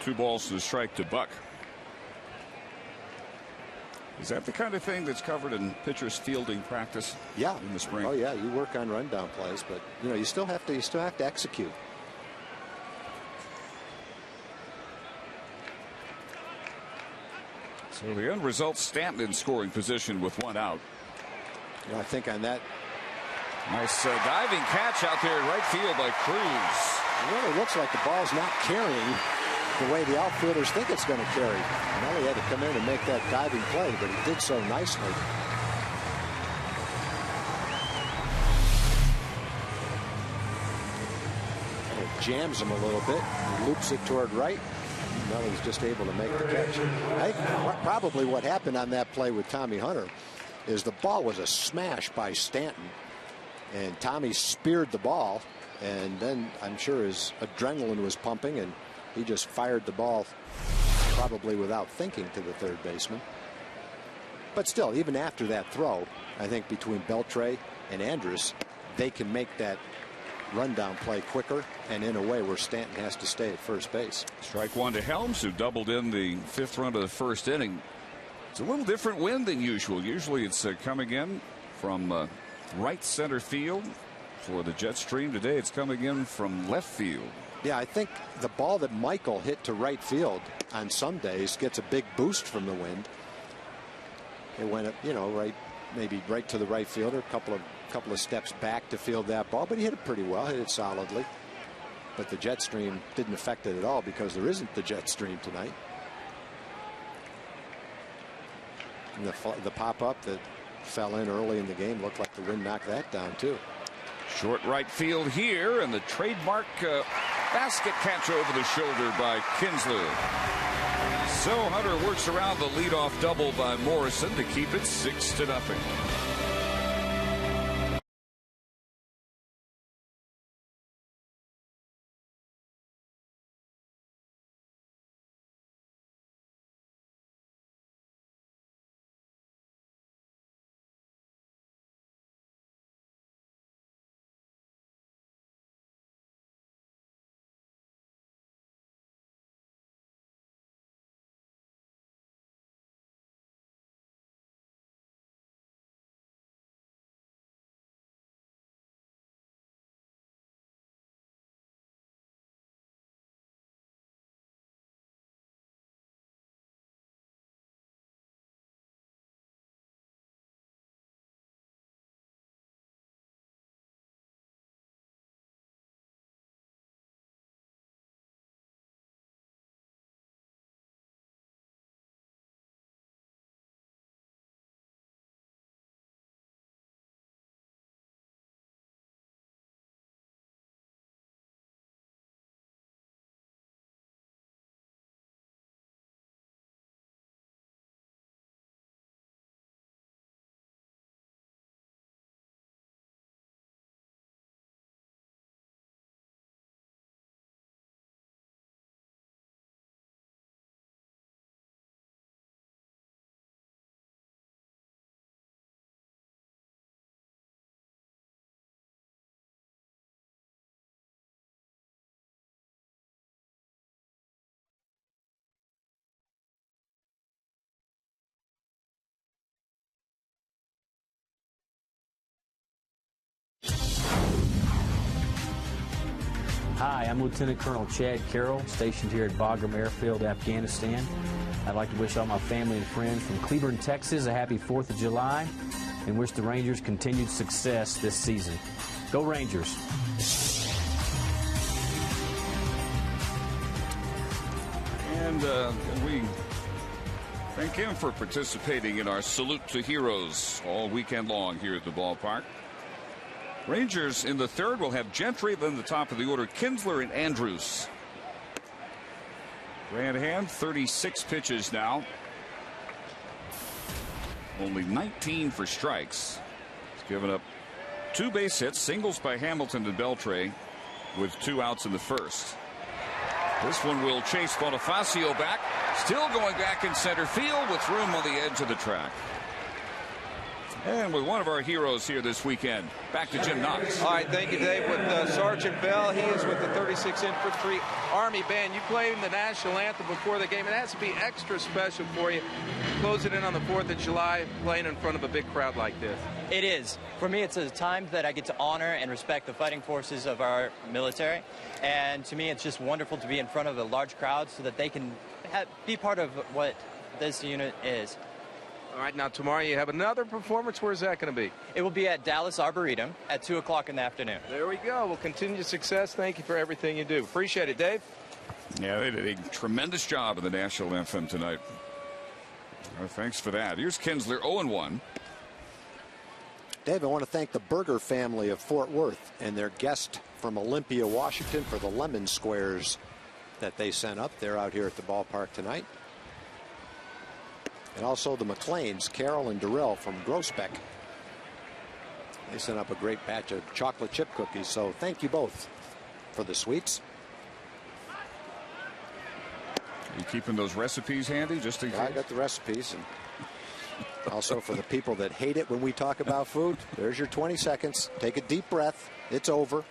2 balls to the strike to Buck. Is that the kind of thing that's covered in pitchers' fielding practice? Yeah. In the spring. Oh yeah, you work on rundown plays, but you still have to execute. So the end result, Stanton in scoring position with 1 out. I think on that nice diving catch out there in right field by Cruz. It really looks like the ball's not carrying the way the outfielders think it's going to carry. Nelly had to come in and make that diving play, but he did so nicely. And it jams him a little bit. He loops it toward right. Nelly's just able to make the catch. I think probably what happened on that play with Tommy Hunter is the ball was a smash by Stanton, and Tommy speared the ball, and then I'm sure his adrenaline was pumping, and he just fired the ball probably without thinking to the third baseman. But still, even after that throw, I think between Beltre and Andrus, they can make that rundown play quicker and in a way where Stanton has to stay at first base. Strike 1 to Helms, who doubled in the 5th run of the 1st inning. It's a little different wind than usual. Usually it's coming in from right center field. For the jet stream today, it's coming in from left field. Yeah, I think the ball that Michael hit to right field on some days gets a big boost from the wind. It went up, maybe right to the right fielder, a couple of steps back to field that ball, but he hit it pretty well, hit it solidly. But the jet stream didn't affect it at all because there isn't the jet stream tonight. And the pop-up that fell in early in the game looked like the wind knocked that down too. Short right field here, and the trademark basket catch over the shoulder by Kinsler. So Hunter works around the leadoff double by Morrison to keep it 6-0. Hi, I'm Lieutenant Colonel Chad Carroll, stationed here at Bagram Airfield, Afghanistan. I'd like to wish all my family and friends from Cleburne, Texas, a happy 4th of July and wish the Rangers continued success this season. Go Rangers! And we thank him for participating in our Salute to Heroes all weekend long here at the ballpark. Rangers in the third will have Gentry, then the top of the order, Kinsler and Andrews. Grandhand, 36 pitches now. Only 19 for strikes. He's given up 2 base hits, singles by Hamilton and Beltre, with 2 outs in the first. This one will chase Bonifacio back. Still going back in center field with room on the edge of the track. And with one of our heroes here this weekend, back to Jim Knox. All right, thank you, Dave. With Sergeant Bell, he is with the 36th Infantry Army Band. You played in the national anthem before the game. It has to be extra special for you, closing in on the 4th of July, playing in front of a big crowd like this. It is. For me, it's a time that I get to honor and respect the fighting forces of our military. And to me, it's just wonderful to be in front of a large crowd so that they can be part of what this unit is. All right, now tomorrow you have another performance. Where's that going to be? It will be at Dallas Arboretum at 2 o'clock in the afternoon. There we go. Well, continued success. Thank you for everything you do. Appreciate it, Dave. Yeah, they did a tremendous job in the national anthem tonight. Thanks for that. Here's Kinsler, 0-1. Dave, I want to thank the Berger family of Fort Worth and their guest from Olympia, Washington, for the lemon squares that they sent up. They're out here at the ballpark tonight. And also the McLeans, Carol and Darrell from Groesbeck. They sent up a great batch of chocolate chip cookies. So thank you both for the sweets. You keeping those recipes handy just in case? I got the recipes. And also for the people that hate it when we talk about food, there's your 20 seconds. Take a deep breath. It's over.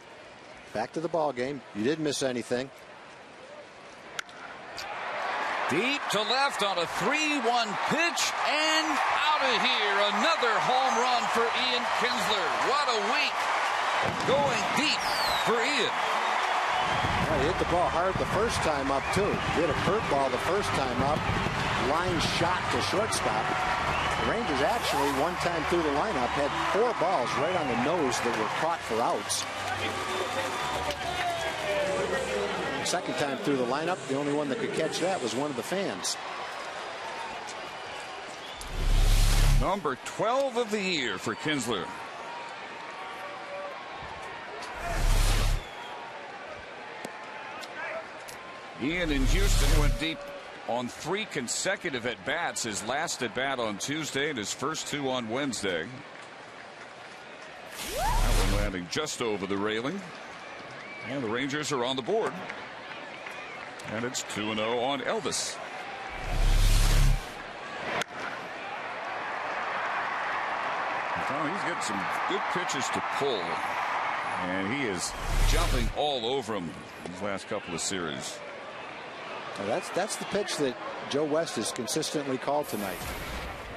Back to the ball game. You didn't miss anything. Deep to left on a 3-1 pitch and out of here. Another home run for Ian Kinsler. What a week. Going deep for Ian. Well, he hit the ball hard the first time up, too. He hit a curveball the first time up. Line shot to shortstop. The Rangers actually, one time through the lineup, had 4 balls right on the nose that were caught for outs. Second time through the lineup, the only one that could catch that was one of the fans. Number 12 of the year for Kinsler. Ian in Houston went deep on 3 consecutive at-bats. His last at-bat on Tuesday and his first 2 on Wednesday. That one landing just over the railing. And the Rangers are on the board. And it's 2-0 on Elvis. Oh, he's getting some good pitches to pull. And he is jumping all over him these last couple of series. Now that's the pitch that Joe West has consistently called tonight.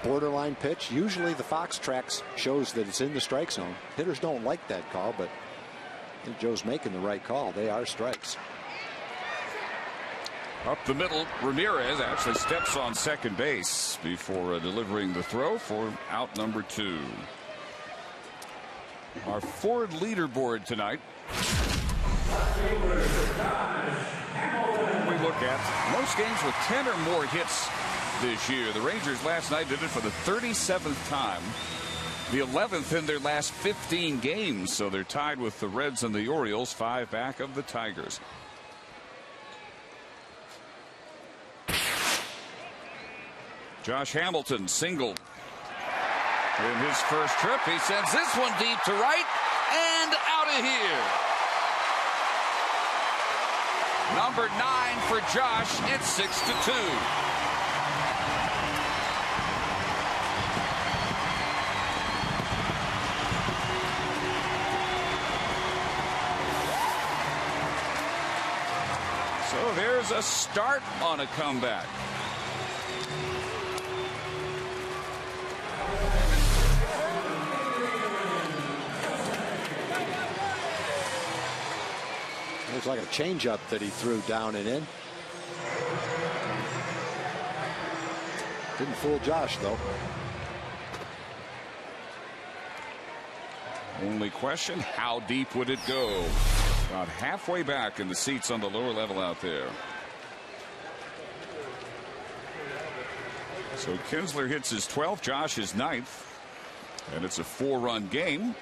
Borderline pitch. Usually the Fox tracks shows that it's in the strike zone. Hitters don't like that call, but I think Joe's making the right call. They are strikes. Up the middle, Ramirez actually steps on second base before delivering the throw for out number 2. Our Ford leaderboard tonight. We look at most games with 10 or more hits this year. The Rangers last night did it for the 37th time. The 11th in their last 15 games. So they're tied with the Reds and the Orioles, 5 back of the Tigers. Josh Hamilton singled in his first trip. He sends this one deep to right and out of here. Number 9 for Josh. It's 6-2. So there's a start on a comeback. Looks like a changeup that he threw down and in. Didn't fool Josh, though. Only question, how deep would it go? About halfway back in the seats on the lower level out there. So Kinsler hits his 12th, Josh his 9th. And it's a 4-run game.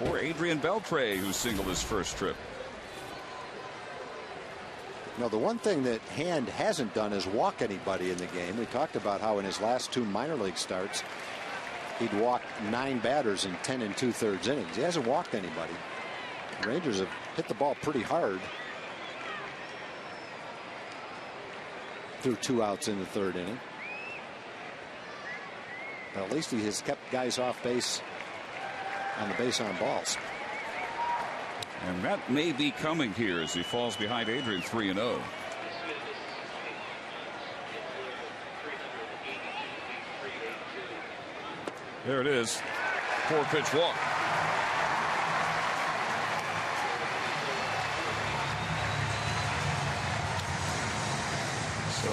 or Adrian Beltre, who singled his first trip. Now, the one thing that Hand hasn't done is walk anybody in the game. We talked about how in his last 2 minor league starts, he'd walked 9 batters in 10 2/3 innings. He hasn't walked anybody. The Rangers have hit the ball pretty hard through 2 outs in the 3rd inning. But at least he has kept guys off base on the base on balls. And that may be coming here as he falls behind Adrian 3-0. There it is. 4-pitch walk. So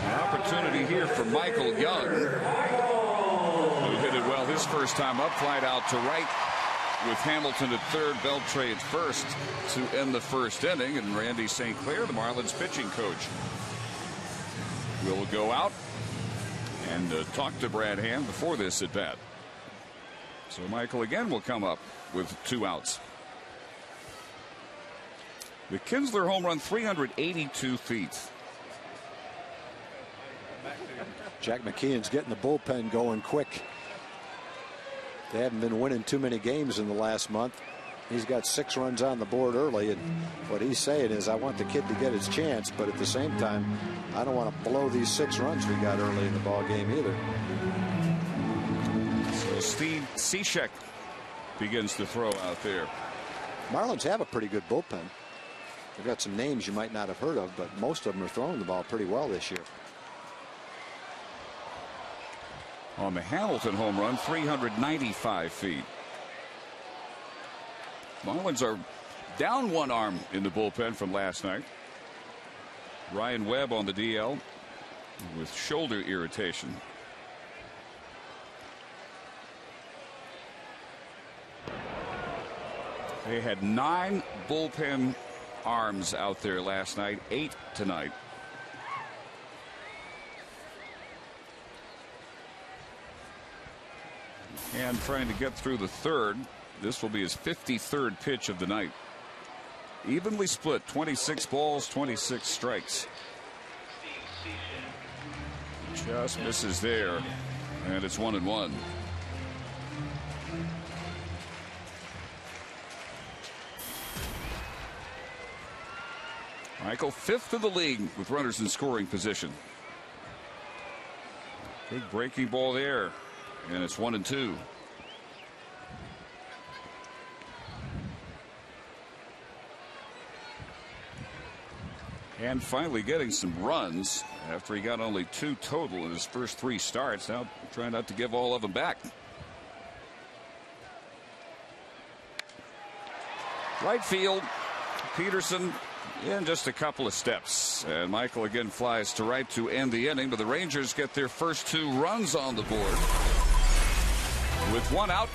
an opportunity here for Michael Young, who hit it well his first time up, flied out to right with Hamilton at third, Beltre at first to end the 1st inning. And Randy St. Clair, the Marlins pitching coach, will go out and talk to Brad Hand before this at bat. So Michael again will come up with 2 outs. The Kinsler home run, 382 feet. Jack McKeon's getting the bullpen going quick. They haven't been winning too many games in the last month. He's got 6 runs on the board early, and what he's saying is, I want the kid to get his chance, but at the same time, I don't want to blow these 6 runs we got early in the ball game either. So Steve Cishek begins to throw out there. Marlins have a pretty good bullpen. They've got some names you might not have heard of, but most of them are throwing the ball pretty well this year. On the Hamilton home run, 395 feet. Marlins are down 1 arm in the bullpen from last night. Ryan Webb on the DL with shoulder irritation. They had 9 bullpen arms out there last night, 8 tonight. And trying to get through the 3rd. This will be his 53rd pitch of the night. Evenly split, 26 balls, 26 strikes. Just misses there, and it's 1-1. Michael, 5th in the league with runners in scoring position. Big breaking ball there, and it's 1-2. And finally getting some runs after he got only 2 total in his first 3 starts. Now trying not to give all of them back. Right field, Peterson in just a couple of steps. And Michael again flies to right to end the inning, but the Rangers get their first 2 runs on the board. With 1 out,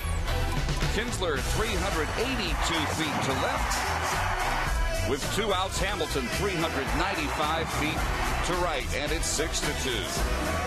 Kinsler 382 feet to left. With 2 outs, Hamilton 395 feet to right, and it's 6-2.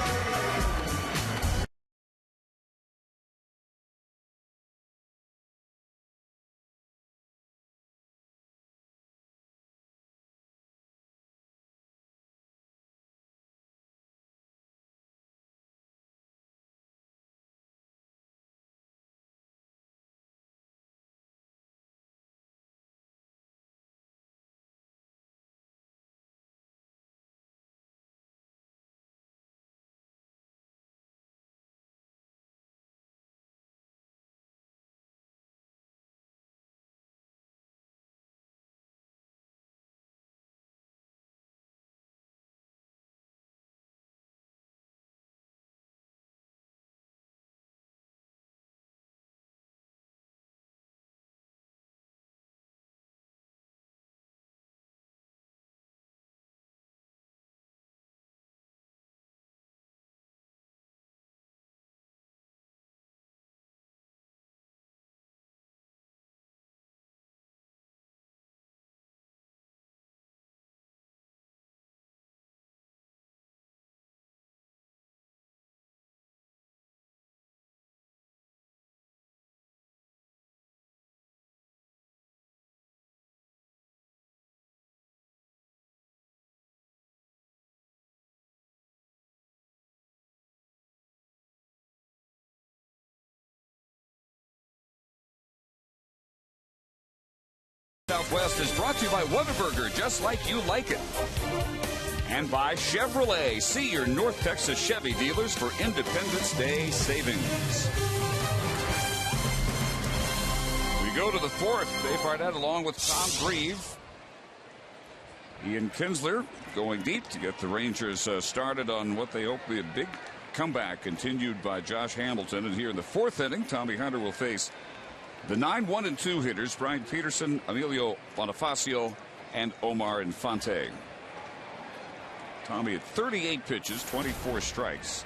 Southwest is brought to you by Whataburger, just like you like it. And by Chevrolet. See your North Texas Chevy dealers for Independence Day savings. We go to the fourth. Dave Barnett along with Tom Grieve. Ian Kinsler going deep to get the Rangers started on what they hope will be a big comeback, continued by Josh Hamilton. And here in the fourth inning, Tommy Hunter will face the 9-1-2 hitters, Brian Peterson, Emilio Bonifacio, and Omar Infante. Tommy at 38 pitches, 24 strikes,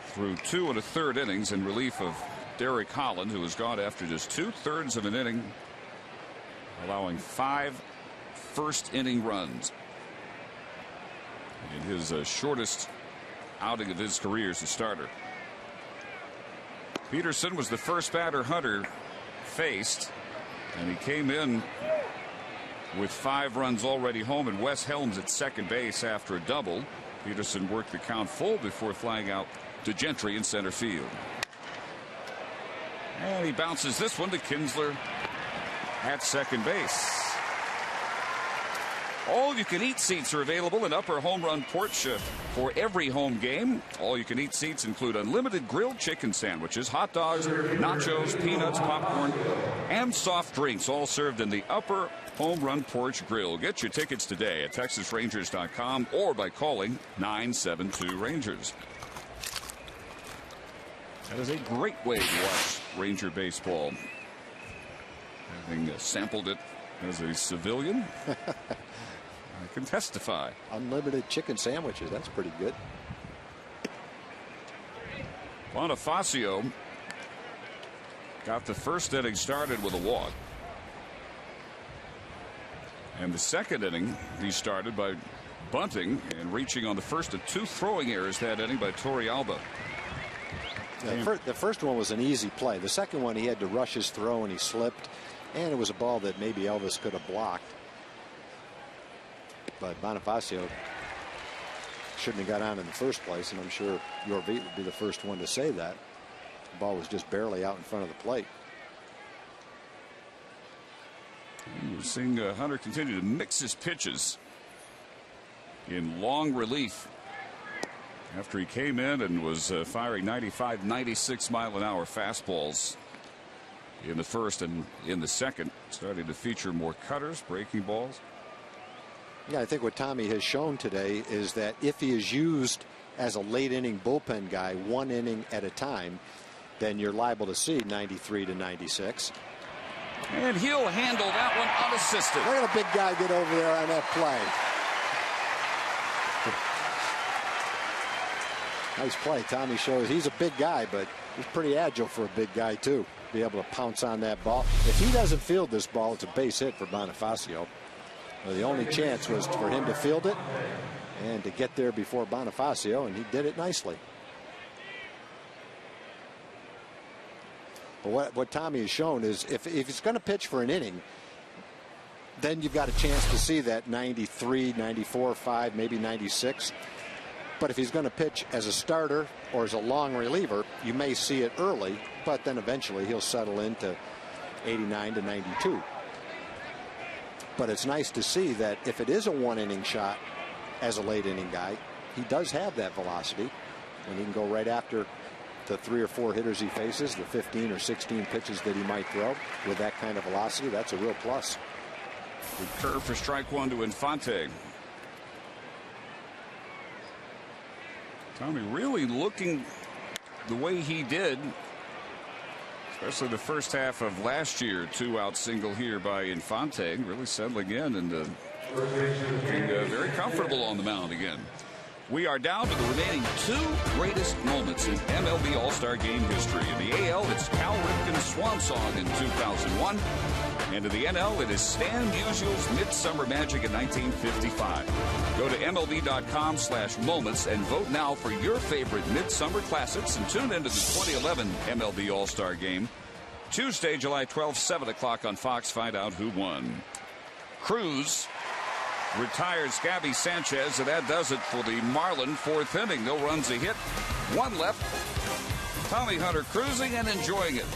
through 2 1/3 innings in relief of Derek Holland, who has gone after just 2/3 of an inning, allowing 5 first-inning runs in his shortest outing of his career as a starter. Peterson was the first batter Hunter faced, and he came in with 5 runs already home, and Wes Helms at second base after a double. Peterson worked the count full before flying out to Gentry in center field. And he bounces this one to Kinsler at second base. All-you-can-eat seats are available in Upper Home Run Porch for every home game. All-you-can-eat seats include unlimited grilled chicken sandwiches, hot dogs, nachos, peanuts, popcorn, and soft drinks, all served in the Upper Home Run Porch Grill. Get your tickets today at TexasRangers.com or by calling 972-RANGERS. That is a great way to watch Ranger baseball. Having sampled it as a civilian, I can testify. Unlimited chicken sandwiches. That's pretty good. Bonifacio got the first inning started with a walk. And the second inning, he started by bunting and reaching on the first of 2 throwing errors that inning by Torey Alba. The first one was an easy play. The second one, he had to rush his throw and he slipped. And it was a ball that maybe Elvis could have blocked. But Bonifacio shouldn't have got on in the first place, and I'm sure Yorvit would be the first one to say that. The ball was just barely out in front of the plate. We're seeing Hunter continue to mix his pitches in long relief after he came in and was firing 95, 96 mile-an-hour fastballs in the first and in the second, starting to feature more cutters, breaking balls. Yeah, I think what Tommy has shown today is that if he is used as a late inning bullpen guy 1 inning at a time, then you're liable to see 93 to 96. And he'll handle that one unassisted. Look at a big guy get over there on that play. Nice play. Tommy shows he's a big guy, but he's pretty agile for a big guy too. Be able to pounce on that ball. If he doesn't field this ball, it's a base hit for Bonifacio. Well, the only chance was for him to field it and to get there before Bonifacio, and he did it nicely. But what Tommy has shown is if he's going to pitch for an inning, then you've got a chance to see that 93, 94, 5, maybe 96. But if he's going to pitch as a starter or as a long reliever, you may see it early, but then eventually he'll settle into 89 to 92. But it's nice to see that if it is a 1 inning shot as a late inning guy, he does have that velocity, and he can go right after the 3 or 4 hitters he faces, the 15 or 16 pitches that he might throw with that kind of velocity. That's a real plus. Good curve for strike 1 to Infante. Tommy really looking the way he did, especially the first half of last year. 2-out single here by Infante, really settling in and looking very comfortable on the mound again. We are down to the remaining 2 greatest moments in MLB All-Star Game history. In the AL, it's Cal Ripken's Swan Song in 2001. And in the NL, it is Stan Musial's Midsummer Magic in 1955. Go to MLB.com/moments and vote now for your favorite midsummer classics, and tune into the 2011 MLB All-Star Game. Tuesday, July 12th, 7 o'clock on Fox. Find out who won. Cruz retires Gabby Sanchez, and that does it for the Marlin 4th inning. No runs, a hit, 1 left. Tommy Hunter cruising and enjoying it.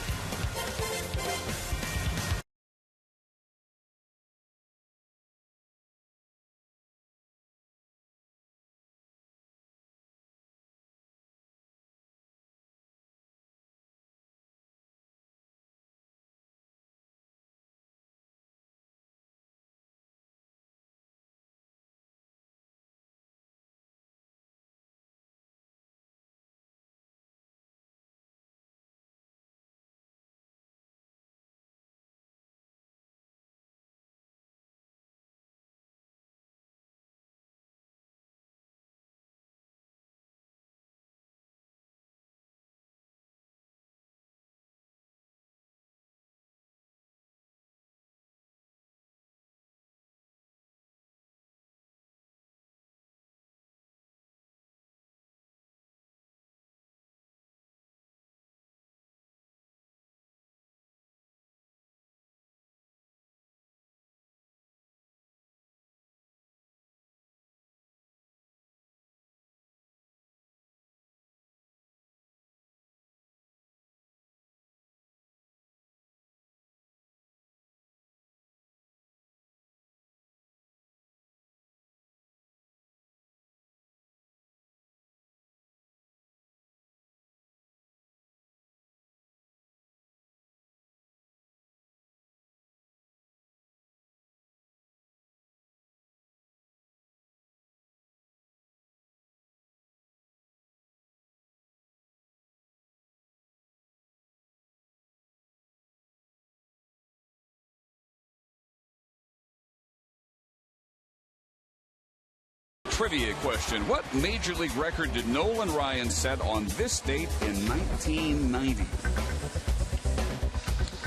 trivia question. What Major League record did Nolan Ryan set on this date in 1990?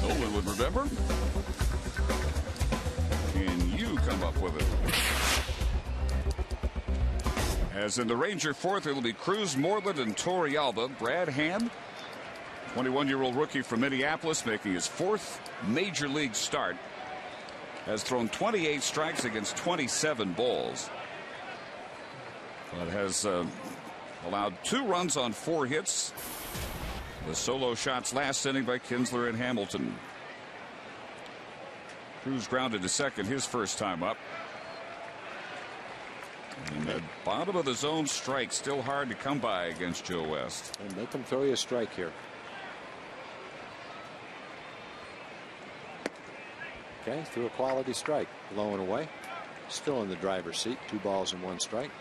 Nolan would remember. Can you come up with it? As in the Ranger fourth, it'll be Cruz, Moreland, and Torrealba. Brad Hand, 21-year-old rookie from Minneapolis, making his fourth Major League start, has thrown 28 strikes against 27 balls, but has allowed 2 runs on 4 hits. The solo shots last inning by Kinsler and Hamilton. Cruz grounded to second his first time up. And the bottom of the zone strike still hard to come by against Joe West. And make him throw you a strike here. Okay, threw a quality strike, low and away. Still in the driver's seat, 2 balls and 1 strike.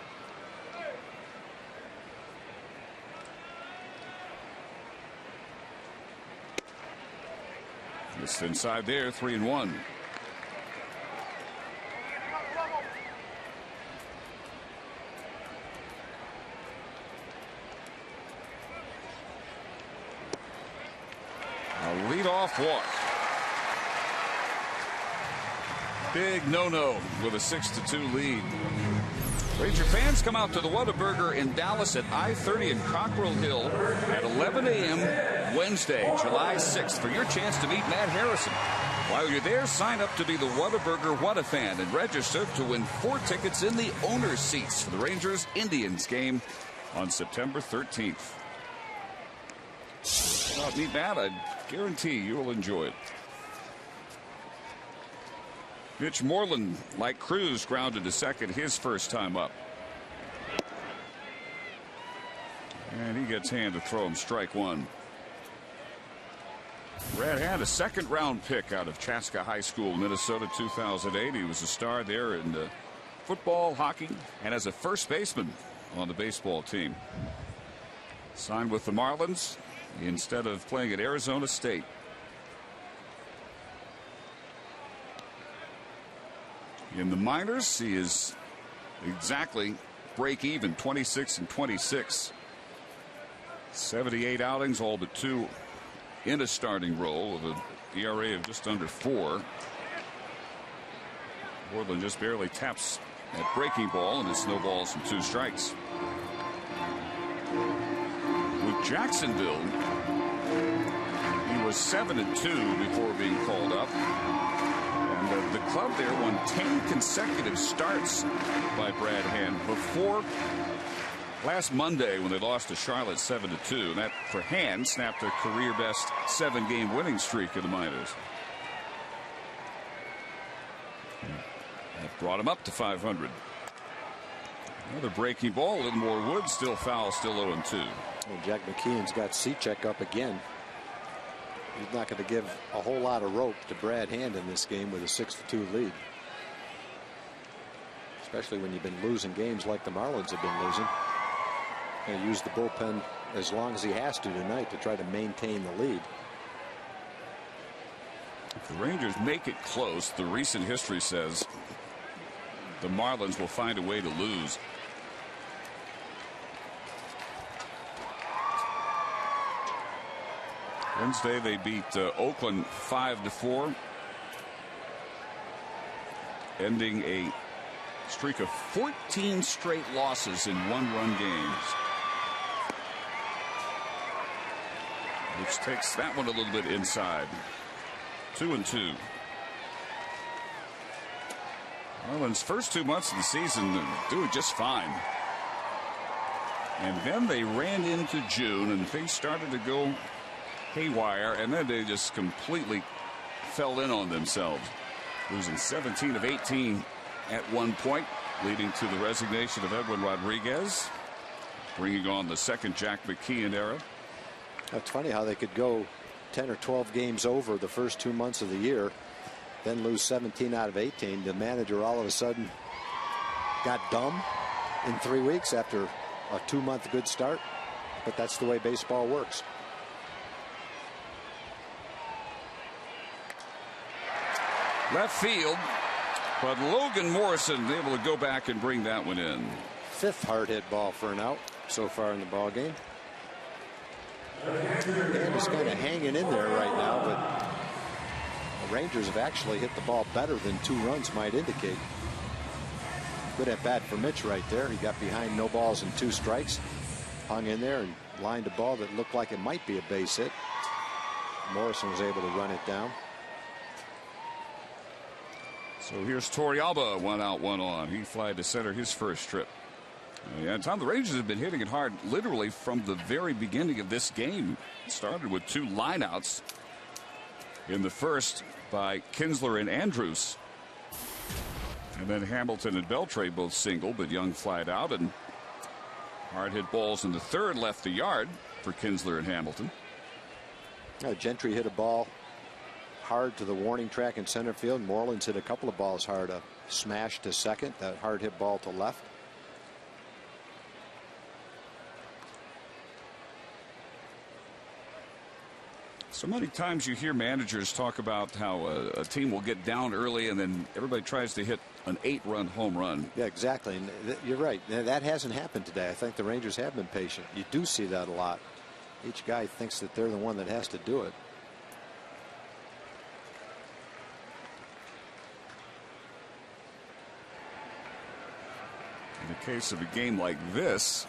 It's inside there, 3-1. A leadoff walk. Big no-no with a 6-2 lead. Ranger fans come out to the Whataburger in Dallas at I-30 and Cockrell Hill at 11 a.m. Wednesday, July 6th for your chance to meet Matt Harrison. While you're there, sign up to be the Whataburger Whata-fan and register to win 4 tickets in the owner's seats for the Rangers-Indians game on September 13th. Well, meet Matt, I guarantee you will enjoy it. Mitch Moreland, like Cruz, grounded to second his first time up. And he gets Hand to throw him strike 1. Brad Hand, a second-round pick out of Chaska High School, Minnesota, 2008. He was a star there in football, hockey, and as a first baseman on the baseball team. Signed with the Marlins instead of playing at Arizona State. In the minors, he is exactly break even, 26-26. 78 outings, all but 2 in a starting role with an ERA of just under 4. Moreland just barely taps that breaking ball, and it snowballs from 2 strikes. With Jacksonville, he was 7-2 before being called up. And the club there won 10 consecutive starts by Brad Hand before last Monday when they lost to Charlotte 7-2. And that, for Hand, snapped a career best 7-game winning streak in the minors. That brought him up to 500. Another breaking ball, a little more wood, still foul, still 0-2. Well, Jack McKeon's got C-check up again. He's not going to give a whole lot of rope to Brad Hand in this game with a 6-2 lead. Especially when you've been losing games like the Marlins have been losing. Going to use the bullpen as long as he has to tonight to try to maintain the lead. If the Rangers make it close, the recent history says the Marlins will find a way to lose. Wednesday they beat Oakland 5-4, ending a streak of 14 straight losses in 1-run games, which takes that one a little bit inside. 2-2. Marlins' first 2 months of the season doing just fine, and then they ran into June and things started to go haywire, and then they just completely fell in on themselves, losing 17 of 18 at one point, leading to the resignation of Edwin Rodriguez, bringing on the second Jack McKeon era. It's funny how they could go 10 or 12 games over the first 2 months of the year, then lose 17 out of 18. The manager all of a sudden got dumb in 3 weeks after a 2-month good start, but that's the way baseball works. Left field, but Logan Morrison able to go back and bring that one in. fifth hard hit ball for an out so far in the ball game. And he's kind of hanging in there right now, but the Rangers have actually hit the ball better than 2 runs might indicate. Good at bat for Mitch right there. He got behind no balls and 2 strikes, hung in there and lined a ball that looked like it might be a base hit. Morrison was able to run it down. So here's Torrealba, 1 out, 1 on. He flied to center his first trip. Yeah, Tom, the Rangers have been hitting it hard literally from the very beginning of this game. It started with 2 lineouts in the first by Kinsler and Andrews. And then Hamilton and Beltre both single, but Young flied out, and hard hit balls in the third left the yard for Kinsler and Hamilton. Gentry hit a ball hard to the warning track in center field. Moreland's hit a couple of balls hard. A smash to second, that hard hit ball to left. So many times you hear managers talk about how a team will get down early and then everybody tries to hit an 8-run home run. Yeah, exactly. And you're right. That hasn't happened today. I think the Rangers have been patient. You do see that a lot. Each guy thinks that they're the one that has to do it. In the case of a game like this,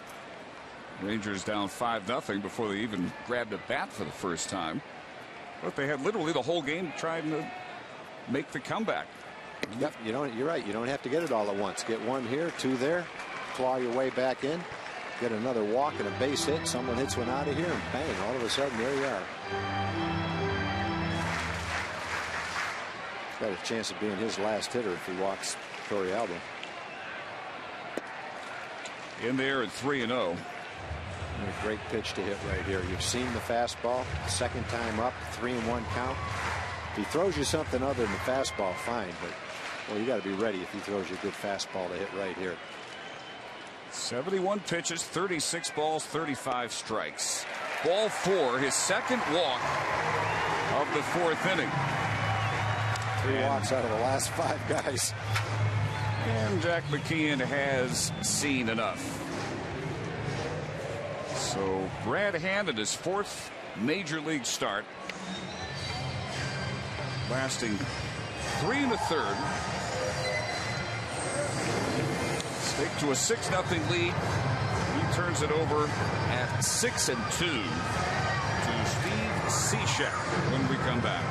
Rangers down 5-0 before they even grabbed a bat for the first time. But they had literally the whole game trying to make the comeback. Yep, you're right. You don't have to get it all at once. Get 1 here, 2 there, claw your way back in, get another walk and a base hit. Someone hits one out of here, and bang! All of a sudden, there you are. Got a chance of being his last hitter if he walks Torrealba. In there at 3-0. A great pitch to hit right here. You've seen the fastball, second time up, 3-1 count. If he throws you something other than the fastball, fine, but well, you got to be ready if he throws you a good fastball to hit right here. 71 pitches, 36 balls, 35 strikes. Ball 4, his second walk of the 4th inning. 3 walks out of the last 5 guys. And Jack McKeon has seen enough. So Brad Hand at his 4th major league start, lasting 3 1/3. Stake to a 6-0 lead. He turns it over at 6-2 to Steve Cishek when we come back.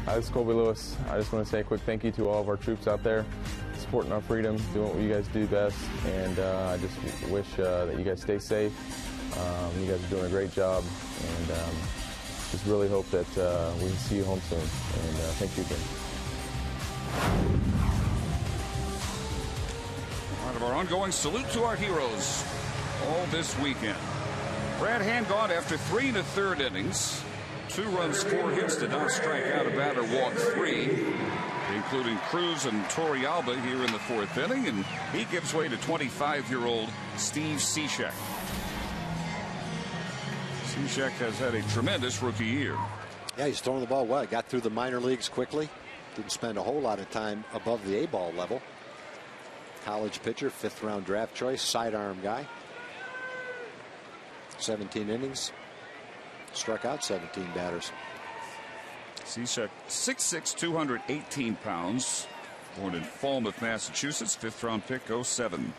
Hi, this is Colby Lewis. I just want to say a quick thank you to all of our troops out there supporting our freedom, doing what you guys do best, and I just wish that you guys stay safe. You guys are doing a great job, and just really hope that we can see you home soon, and thank you again. Part of our ongoing salute to our heroes all this weekend. Brad Hand gone after 3 1/3 innings. 2 runs, 4 hits, did not strike out a batter, walked 3. including Cruz and Torrealba here in the 4th inning, and he gives way to 25-year-old Steve Cishek. Cishek has had a tremendous rookie year. Yeah, he's throwing the ball well. Got through the minor leagues quickly. Didn't spend a whole lot of time above the A-ball level. College pitcher, 5th-round draft choice, sidearm guy. 17 innings. Struck out 17 batters. Cishek, 6'6", 218 pounds. Born in Falmouth, Massachusetts. 5th-round pick, 07.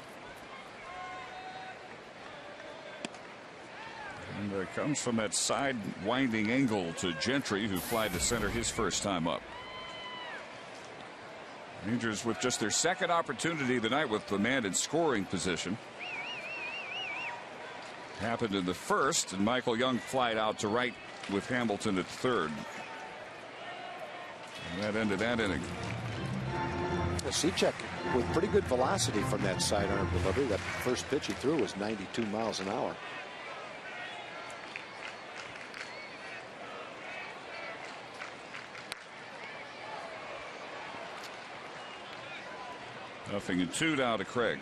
And comes from that side winding angle to Gentry, who fly to center his first time up. Rangers with just their 2nd opportunity tonight with the man in scoring position. Happened in the 1st, and Michael Young flied out to right with Hamilton at 3rd. And that ended that inning. Cishek with pretty good velocity from that sidearm delivery. That first pitch he threw was 92 miles an hour. Nothing and 2 now to Craig.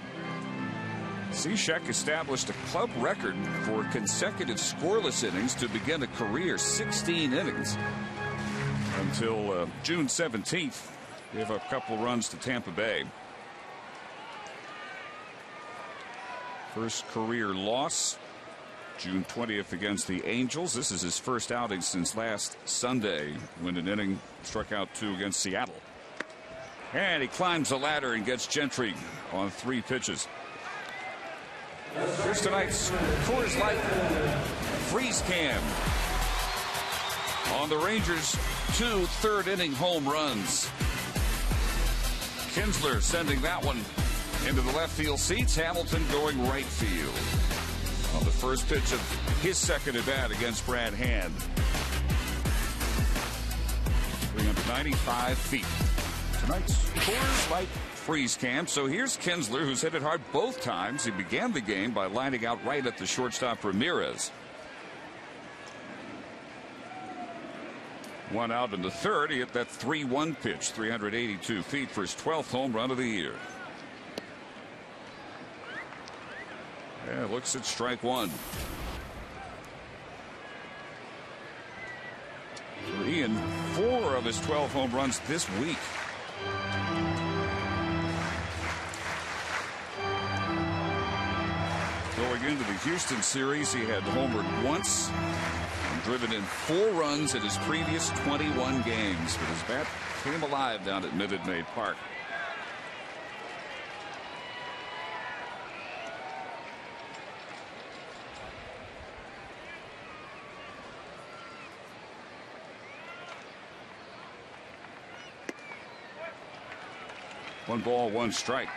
Cishek established a club record for consecutive scoreless innings to begin a career 16 innings until June 17th. Gave up a couple runs to Tampa Bay. First career loss June 20th against the Angels. This is his first outing since last Sunday when an inning struck out 2 against Seattle. And he climbs the ladder and gets Gentry on 3 pitches. Here's tonight's Coors Light Freeze Cam. On the Rangers' 2 third-inning home runs. Kinsler sending that one into the left field seats. Hamilton going right field on the first pitch of his 2nd at bat against Brad Hand. 395 feet. Tonight's Coors Light Freeze Cam. So here's Kinsler, who's hit it hard both times. He began the game by lining out right at the shortstop Ramirez. 1 out in the 3rd. He hit that 3-1 pitch, 382 feet for his 12th home run of the year. Yeah, looks at strike 1. 3 and 4 of his 12 home runs this week. Going into the Houston series, he had homered once and driven in 4 runs in his previous 21 games, but his bat came alive down at Minute Maid Park. One ball, 1 strike.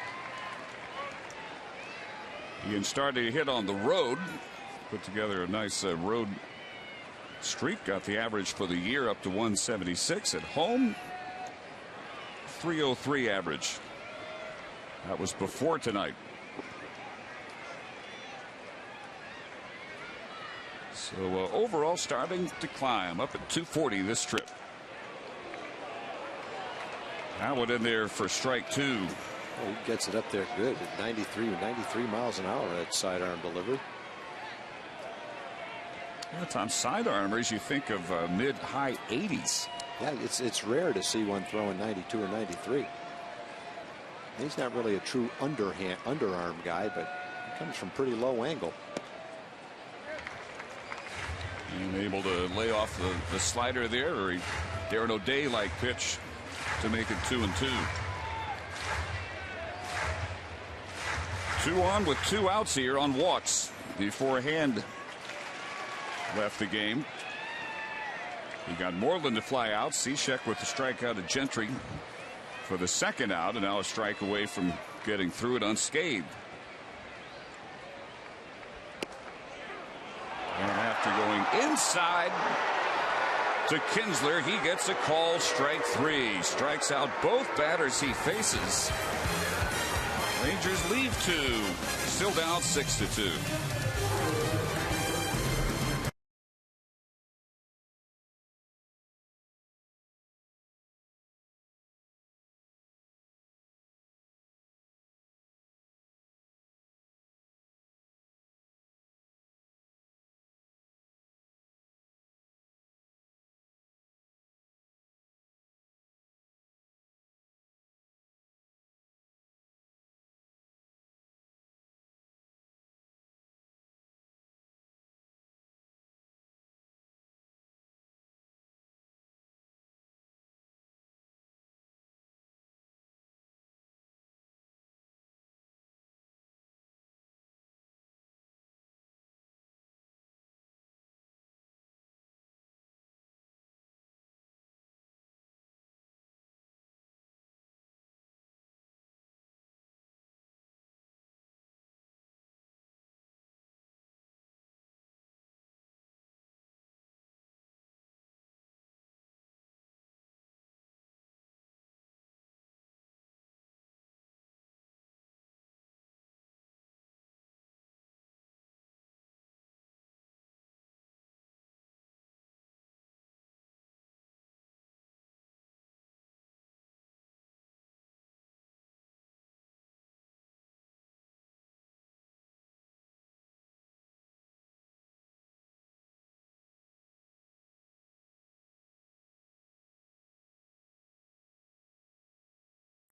Ian started to hit on the road. Put together a nice road streak. Got the average for the year up to 176. At home, 303 average. That was before tonight. So overall starting to climb up at 240 this trip. Howard in there for strike 2. Well, he gets it up there good at 93 miles an hour at sidearm delivery. Yeah, Tom, sidearmers, you think of mid-high 80s. Yeah, it's rare to see one throwing 92 or 93. He's not really a true underarm guy, but he comes from pretty low angle. And able to lay off the slider there, or Darren O'Day-like pitch to make it 2-2. 2 on with 2 outs here on walks before Hand left the game. He got Moreland to fly out. Cishek with the strikeout of Gentry for the 2nd out, and now a strike away from getting through it unscathed. And after going inside to Kinsler, he gets a call, strike 3. Strikes out both batters he faces. Rangers leave 2, still down 6-2.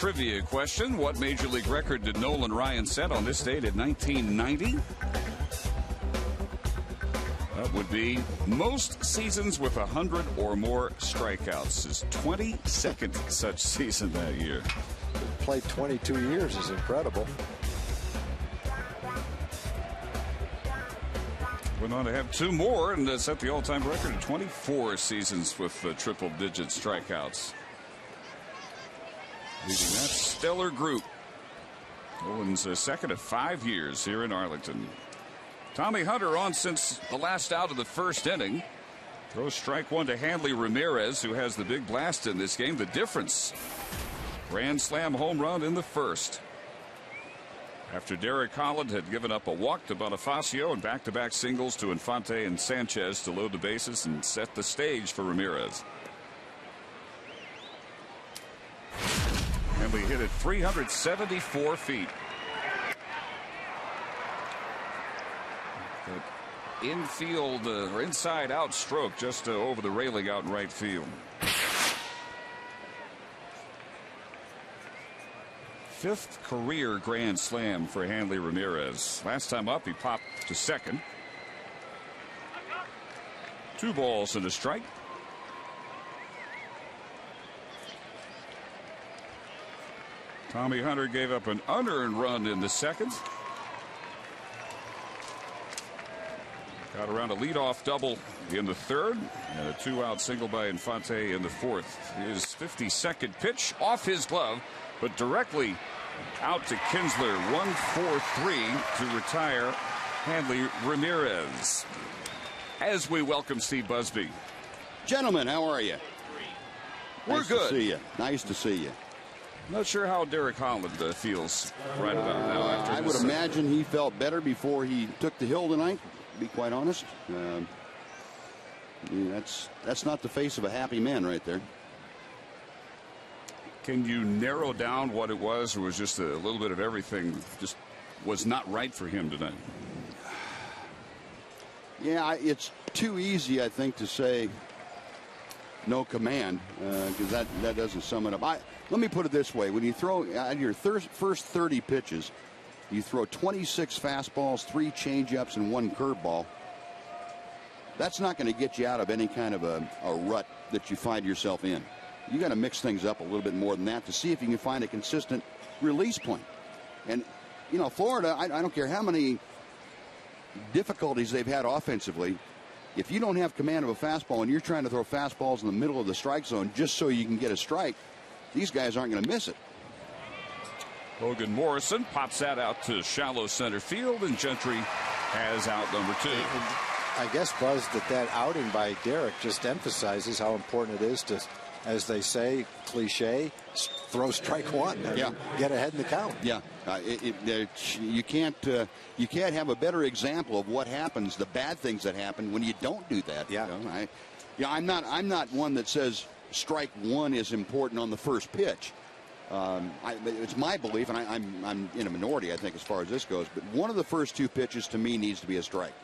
Trivia question. What Major League record did Nolan Ryan set on this date in 1990? That would be most seasons with 100 or more strikeouts. His 22nd such season that year. Played 22 years is incredible. Went on to have 2 more and set the all-time record of 24 seasons with triple-digit strikeouts. Leading that stellar group. Nolan's second of 5 years here in Arlington. Tommy Hunter on since the last out of the first inning. Throws strike 1 to Hanley Ramirez, who has the big blast in this game. The difference. Grand slam home run in the first. After Derek Holland had given up a walk to Bonifacio and back-to-back singles to Infante and Sanchez to load the bases and set the stage for Ramirez. And we hit it 374 feet. That infield or inside out stroke just over the railing out in right field. 5th career grand slam for Hanley Ramirez. Last time up, he popped to second. 2 balls and a strike. Tommy Hunter gave up an unearned run in the second. Got around a leadoff double in the third and a 2-out single by Infante in the fourth. His 52nd pitch off his glove, but directly out to Kinsler. 1-4-3 to retire Hanley Ramirez. As we welcome Steve Busby. Gentlemen, how are you? We're nice good. To see you. Nice to see you. Not sure how Derek Holland feels right about now. After I would imagine he felt better before he took the hill tonight, to be quite honest. That's not the face of a happy man right there. Can you narrow down what it was, or was just a little bit of everything just was not right for him tonight? Yeah, it's too easy, I think, to say no command, because that doesn't sum it up. Let me put it this way. When you throw out your first 30 pitches, you throw 26 fastballs, 3 changeups, and 1 curveball. That's not going to get you out of any kind of a rut that you find yourself in. You got to mix things up a little bit more than that to see if you can find a consistent release point. And, you know, Florida, I don't care how many difficulties they've had offensively. If you don't have command of a fastball and you're trying to throw fastballs in the middle of the strike zone just so you can get a strike, these guys aren't going to miss it. Logan Morrison pops that out to shallow center field, and Gentry has out number 2. I guess, Buzz, that outing by Derek just emphasizes how important it is to, as they say, cliche, throw strike 1 and get ahead in the count. Yeah, you can't have a better example of what happens, the bad things that happen when you don't do that. Yeah, you know, I'm not one that says strike 1 is important on the first pitch. It's my belief, and I'm in a minority, I think, as far as this goes. But one of the first 2 pitches to me needs to be a strike,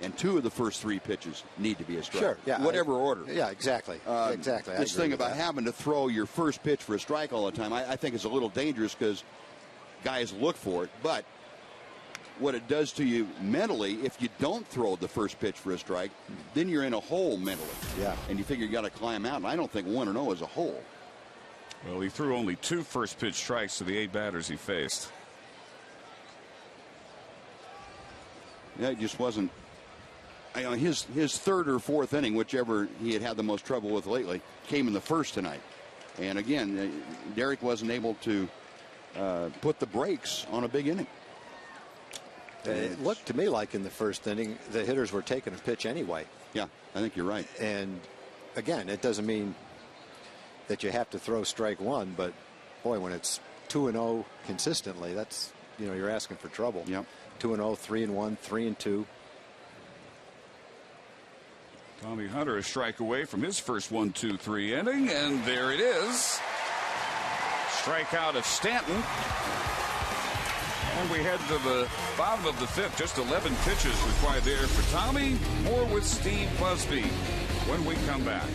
and 2 of the first 3 pitches need to be a strike. Sure, yeah, whatever order. Yeah, exactly. Exactly. This thing about having to throw your first pitch for a strike all the time, I think is a little dangerous because guys look for it. But what it does to you mentally, if you don't throw the first pitch for a strike, then you're in a hole mentally. Yeah. And you figure you got to climb out. And I don't think 1-0 is a hole. Well, he threw only 2 first pitch strikes to the 8 batters he faced. Yeah, it just wasn't. You know, his 3rd or 4th inning, whichever he had the most trouble with lately, came in the first tonight. And again, Derek wasn't able to put the brakes on a big inning. It looked to me like in the first inning, the hitters were taking a pitch anyway. Yeah, I think you're right. And again, it doesn't mean that you have to throw strike 1, but boy, when it's 2-0 consistently, that's, you know, you're asking for trouble. Yep. 2-0, 3-1, 3-2. Tommy Hunter a strike away from his first 1-2-3 inning, and there it is. Strikeout of Stanton. And we head to the bottom of the 5th. Just 11 pitches required there for Tommy. More with Steve Busby when we come back.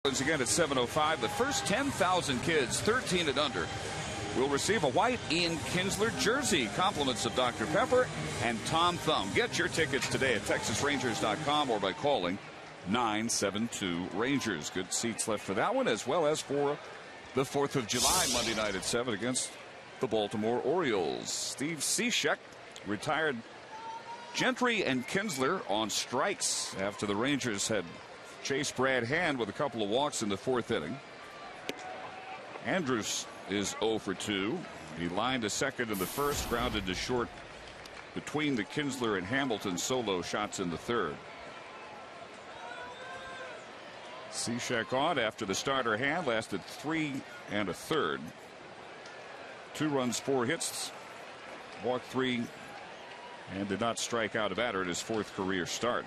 Once again at 7:05, the first 10,000 kids 13 and under will receive a white Ian Kinsler jersey. Compliments of Dr. Pepper and Tom Thumb. Get your tickets today at TexasRangers.com or by calling 972-RANGERS. Good seats left for that one, as well as for the 4th of July Monday night at 7 against the Baltimore Orioles. Steve Cishek retired Gentry and Kinsler on strikes after the Rangers had chased Brad Hand with a couple of walks in the 4th inning. Andrus is 0 for 2. He lined to second in the 1st, grounded to short between the Kinsler and Hamilton solo shots in the 3rd. Cishek on after the starter Hand lasted 3 1/3. 2 runs, 4 hits, walked 3, and did not strike out a batter at his 4th career start.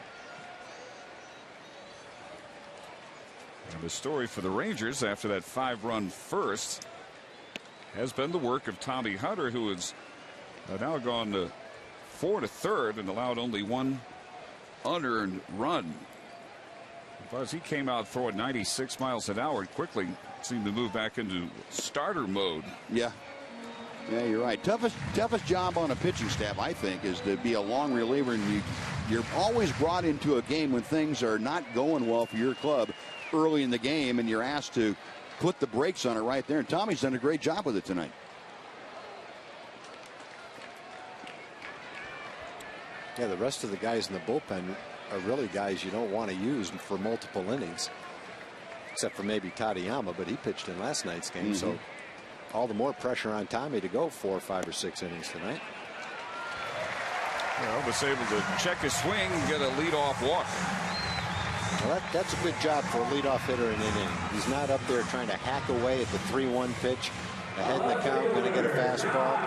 And the story for the Rangers after that 5-run first has been the work of Tommy Hunter, who has now gone to 4 1/3 and allowed only 1 unearned run. Because he came out throwing 96 miles an hour and quickly seemed to move back into starter mode. Yeah, you're right. Toughest job on a pitching staff, I think, is to be a long reliever, and you're always brought into a game when things are not going well for your club early in the game, and you're asked to put the brakes on it right there. And Tommy's done a great job with it tonight. Yeah, the rest of the guys in the bullpen are really guys you don't want to use for multiple innings, except for maybe Tadayama, but he pitched in last night's game. So all the more pressure on Tommy to go 4, 5, or 6 innings tonight. Well, was able to check his swing, get a leadoff walk. Well, that's a good job for a leadoff hitter in an inning. He's not up there trying to hack away at the 3-1 pitch, ahead in the count, going to get a fastball,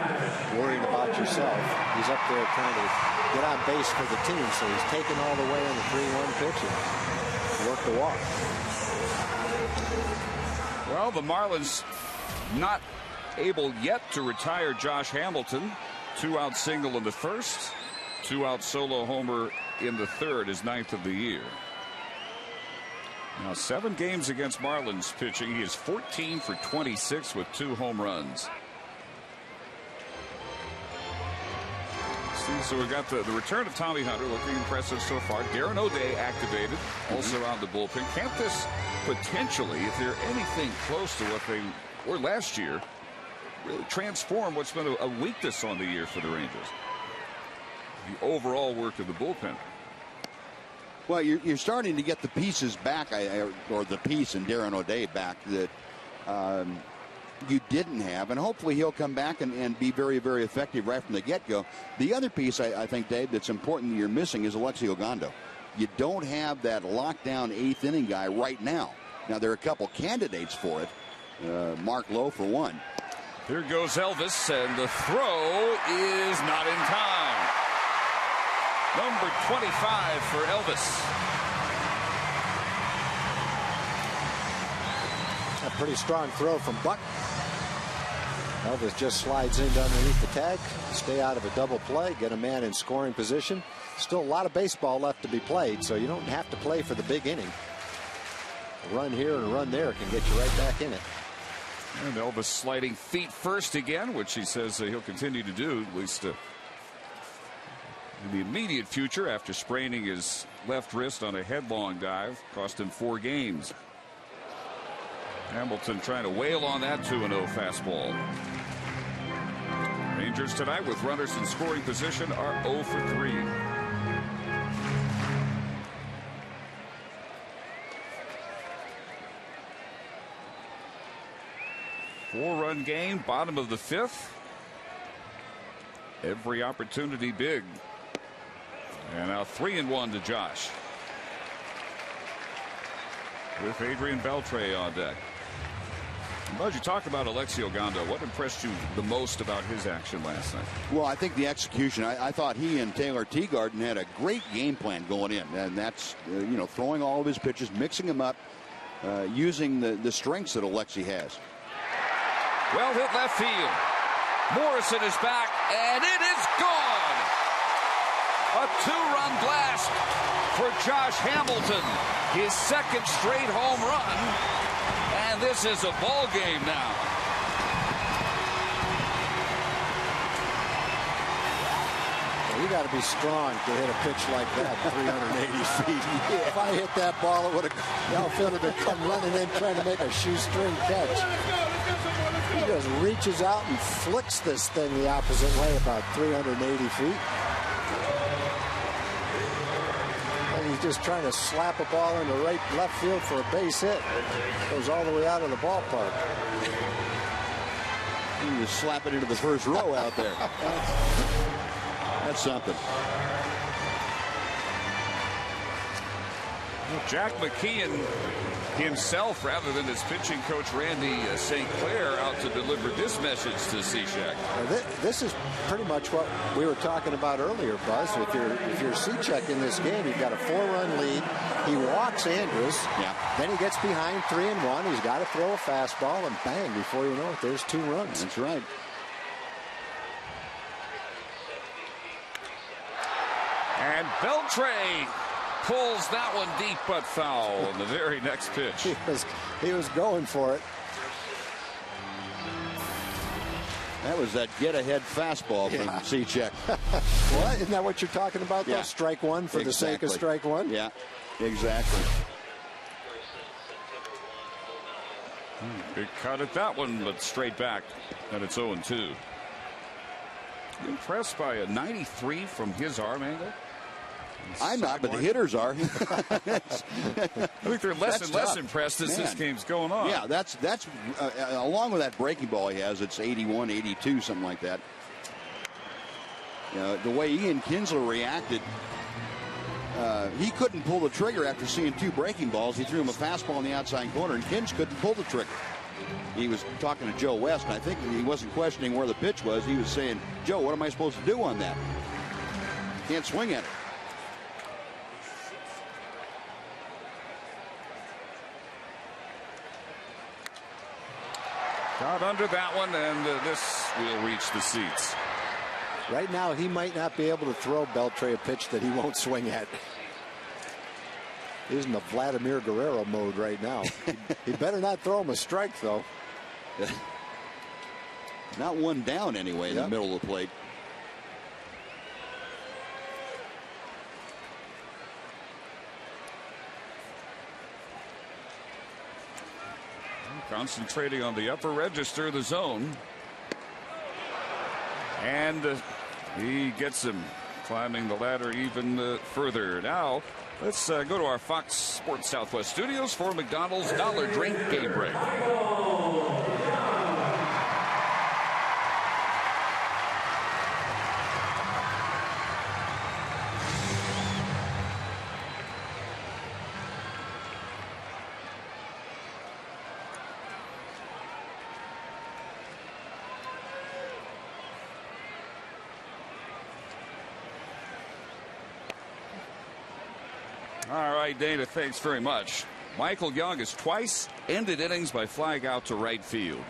worrying about yourself. He's up there trying to get on base for the team, so he's taken all the way on the 3-1 pitch and worked the walk. Well, the Marlins not able yet to retire Josh Hamilton. 2-out single in the 1st, 2-out solo homer in the 3rd, his 9th of the year. Now 7 games against Marlins pitching. He is 14 for 26 with 2 home runs. So we got the return of Tommy Hunter, looking impressive so far. Darren O'Day activated, also on the bullpen. Can't this potentially, if they're anything close to what they were last year, really transform what's been a weakness on the year for the Rangers? The overall work of the bullpen. Well, you're starting to get the pieces back, or the piece in Darren O'Day back that you didn't have, and hopefully he'll come back and be very, very effective right from the get-go. The other piece, I think, Dave, that's important that you're missing is Alexi Ogando. You don't have that lockdown 8th inning guy right now. Now, there are a couple candidates for it. Mark Lowe, for one. Here goes Elvis, and the throw is not in time. Number 25 for Elvis. A pretty strong throw from Buck. Elvis just slides in underneath the tag, stay out of a double play, get a man in scoring position. Still a lot of baseball left to be played, so you don't have to play for the big inning. A run here and a run there can get you right back in it. And Elvis sliding feet first again, which he says he'll continue to do, at least in the immediate future, after spraining his left wrist on a headlong dive. Cost him 4 games. Hamilton trying to wail on that 2-0 fastball. Rangers tonight with runners in scoring position are 0 for 3. Four-run game, bottom of the 5th. Every opportunity big. And now 3-1 to Josh, with Adrian Beltre on deck. Bud, you talked about Alexi Ogando. What impressed you the most about his action last night? Well, I think the execution. I thought he and Taylor Teagarden had a great game plan going in, and that's throwing all of his pitches, mixing them up, using the strengths that Alexi has. Well hit left field. Morrison is back, and it is gone. A 2-run blast for Josh Hamilton, his second straight home run, and this is a ball game now. You got to be strong to hit a pitch like that, 380 feet. Yeah. If I hit that ball, it would have, the outfielder would come running in trying to make a shoestring catch. He just reaches out and flicks this thing the opposite way about 380 feet. And he's just trying to slap a ball into left field for a base hit. Goes all the way out of the ballpark. You just slap it into the first row out there. That's something. Jack McKeon himself, rather than his pitching coach Randy St. Clair, out to deliver this message to Cishek. This is pretty much what we were talking about earlier, Buzz. If you're Cishek in this game, you've got a 4-run lead. He walks Andrus. Yeah. Then he gets behind 3-1. He's got to throw a fastball, and bang! Before you know it, there's 2 runs. That's right. And Beltre pulls that one deep but foul on the very next pitch. He was going for it. That was that get-ahead fastball from Cishek. What? Isn't that what you're talking about, though? Strike one for the sake of strike one? Yeah, exactly. Big cut at that one, but straight back, and it's 0-2. Impressed by a 93 from his arm angle? I'm not, but the hitters are. I think they're less and less impressed as this game's going on. Yeah, that's along with that breaking ball he has, it's 81, 82, something like that. You know, the way Ian Kinsler reacted, he couldn't pull the trigger after seeing 2 breaking balls. He threw him a fastball in the outside corner, and Kins couldn't pull the trigger. He was talking to Joe West, and I think he wasn't questioning where the pitch was. He was saying, Joe, what am I supposed to do on that? Can't swing at it. Got under that one, and this will reach the seats. Right now, he might not be able to throw Beltre a pitch that he won't swing at. He's in the Vladimir Guerrero mode right now. He better not throw him a strike, though. Not one down anyway in the middle of the plate. Concentrating on the upper register, the zone. And he gets him climbing the ladder even further. Now, let's go to our Fox Sports Southwest studios for McDonald's Dollar Drink Game Break. All right, Dana, thanks very much. Michael Young has twice ended innings by flying out to right field.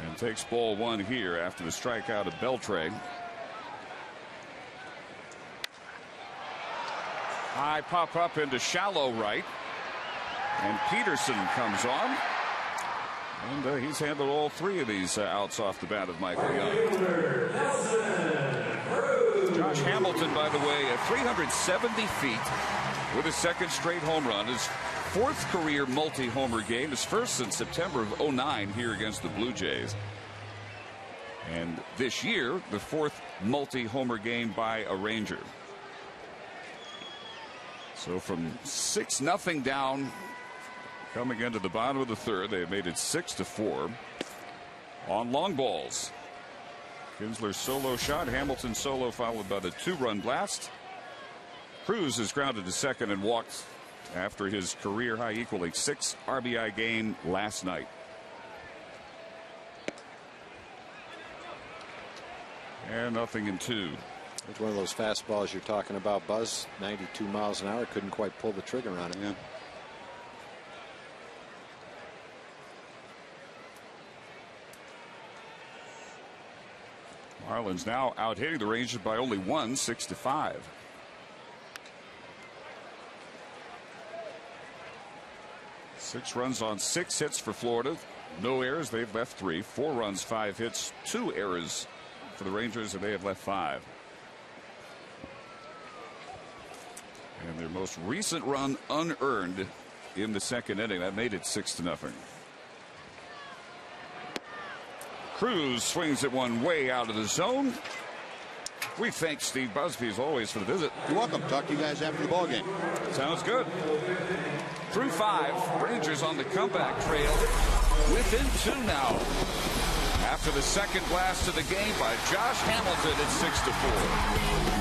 And takes ball 1 here after the strikeout of Beltre. High pop up into shallow right. And Peterson comes on. And he's handled all 3 of these outs off the bat of Michael Young. Josh Hamilton, by the way, at 370 feet with his second straight home run. His 4th career multi-homer game. His first since September of 2009 here against the Blue Jays. And this year, the 4th multi-homer game by a Ranger. So from 6-0 down, coming into the bottom of the 3rd, they have made it 6-4 on long balls. Kinsler's solo shot, Hamilton solo followed by the 2-run blast. Cruz is grounded to second and walked after his career high equaling 6 RBI game last night. And 0-2. It's one of those fastballs you're talking about, Buzz. 92 miles an hour. Couldn't quite pull the trigger on it. Yeah. Marlins now out hitting the Rangers by only 1, 6-5. 6 runs on 6 hits for Florida. No errors. They've left 3. 4 runs, 5 hits, 2 errors for the Rangers, and they have left 5. And their most recent run unearned in the 2nd inning. That made it 6-0. Cruz swings at one way out of the zone. We thank Steve Busby as always for the visit. You're welcome. Talk to you guys after the ball game. Sounds good. Through 5, Rangers on the comeback trail within 2 now. After the second blast of the game by Josh Hamilton at 6-4.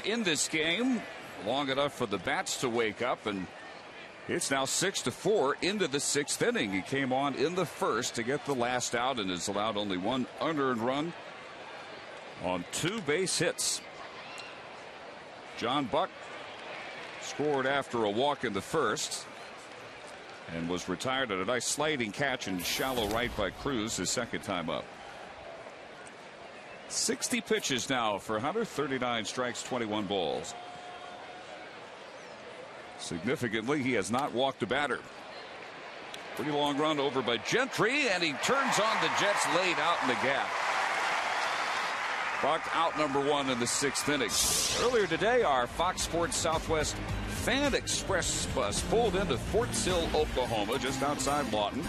In this game long enough for the bats to wake up, and it's now 6-4 into the 6th inning. He came on in the 1st to get the last out and has allowed only 1 unearned run on 2 base hits. John Buck scored after a walk in the 1st and was retired at a nice sliding catch in shallow right by Cruz his 2nd time up. 60 pitches now for Hunter, 39 strikes, 21 balls. Significantly, he has not walked a batter. Pretty long run over by Gentry, and he turns on the Jets laid out in the gap. Buck out number 1 in the 6th inning. Earlier today, our Fox Sports Southwest Fan Express bus pulled into Fort Sill, Oklahoma, just outside Lawton.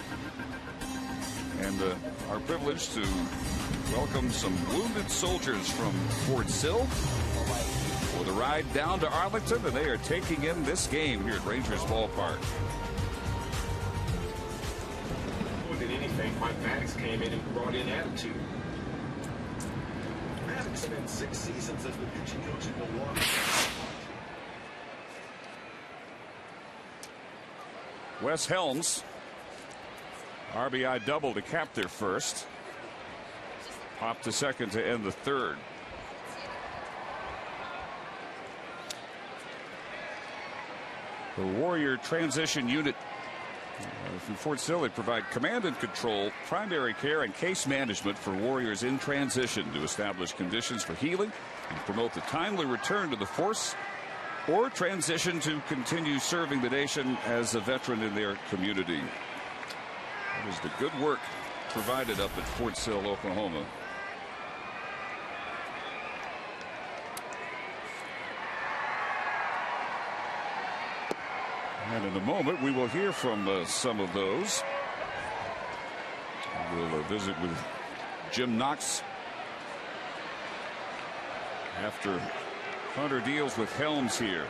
And our privilege to welcome some wounded soldiers from Fort Sill for the ride down to Arlington, and they are taking in this game here at Rangers Ballpark. More than anything, Mike Maddox came in and brought in attitude. Maddox spent 6 seasons as the pitching coach in Milwaukee. Wes Helms, RBI double to cap their 1st. Pop to 2nd to end the 3rd. The Warrior Transition Unit from Fort Sill, they provide command and control, primary care, and case management for warriors in transition to establish conditions for healing and promote the timely return to the force or transition to continue serving the nation as a veteran in their community. That is the good work provided up at Fort Sill, Oklahoma. And in a moment, we will hear from some of those. We'll visit with Jim Knox after Hunter deals with Helms here.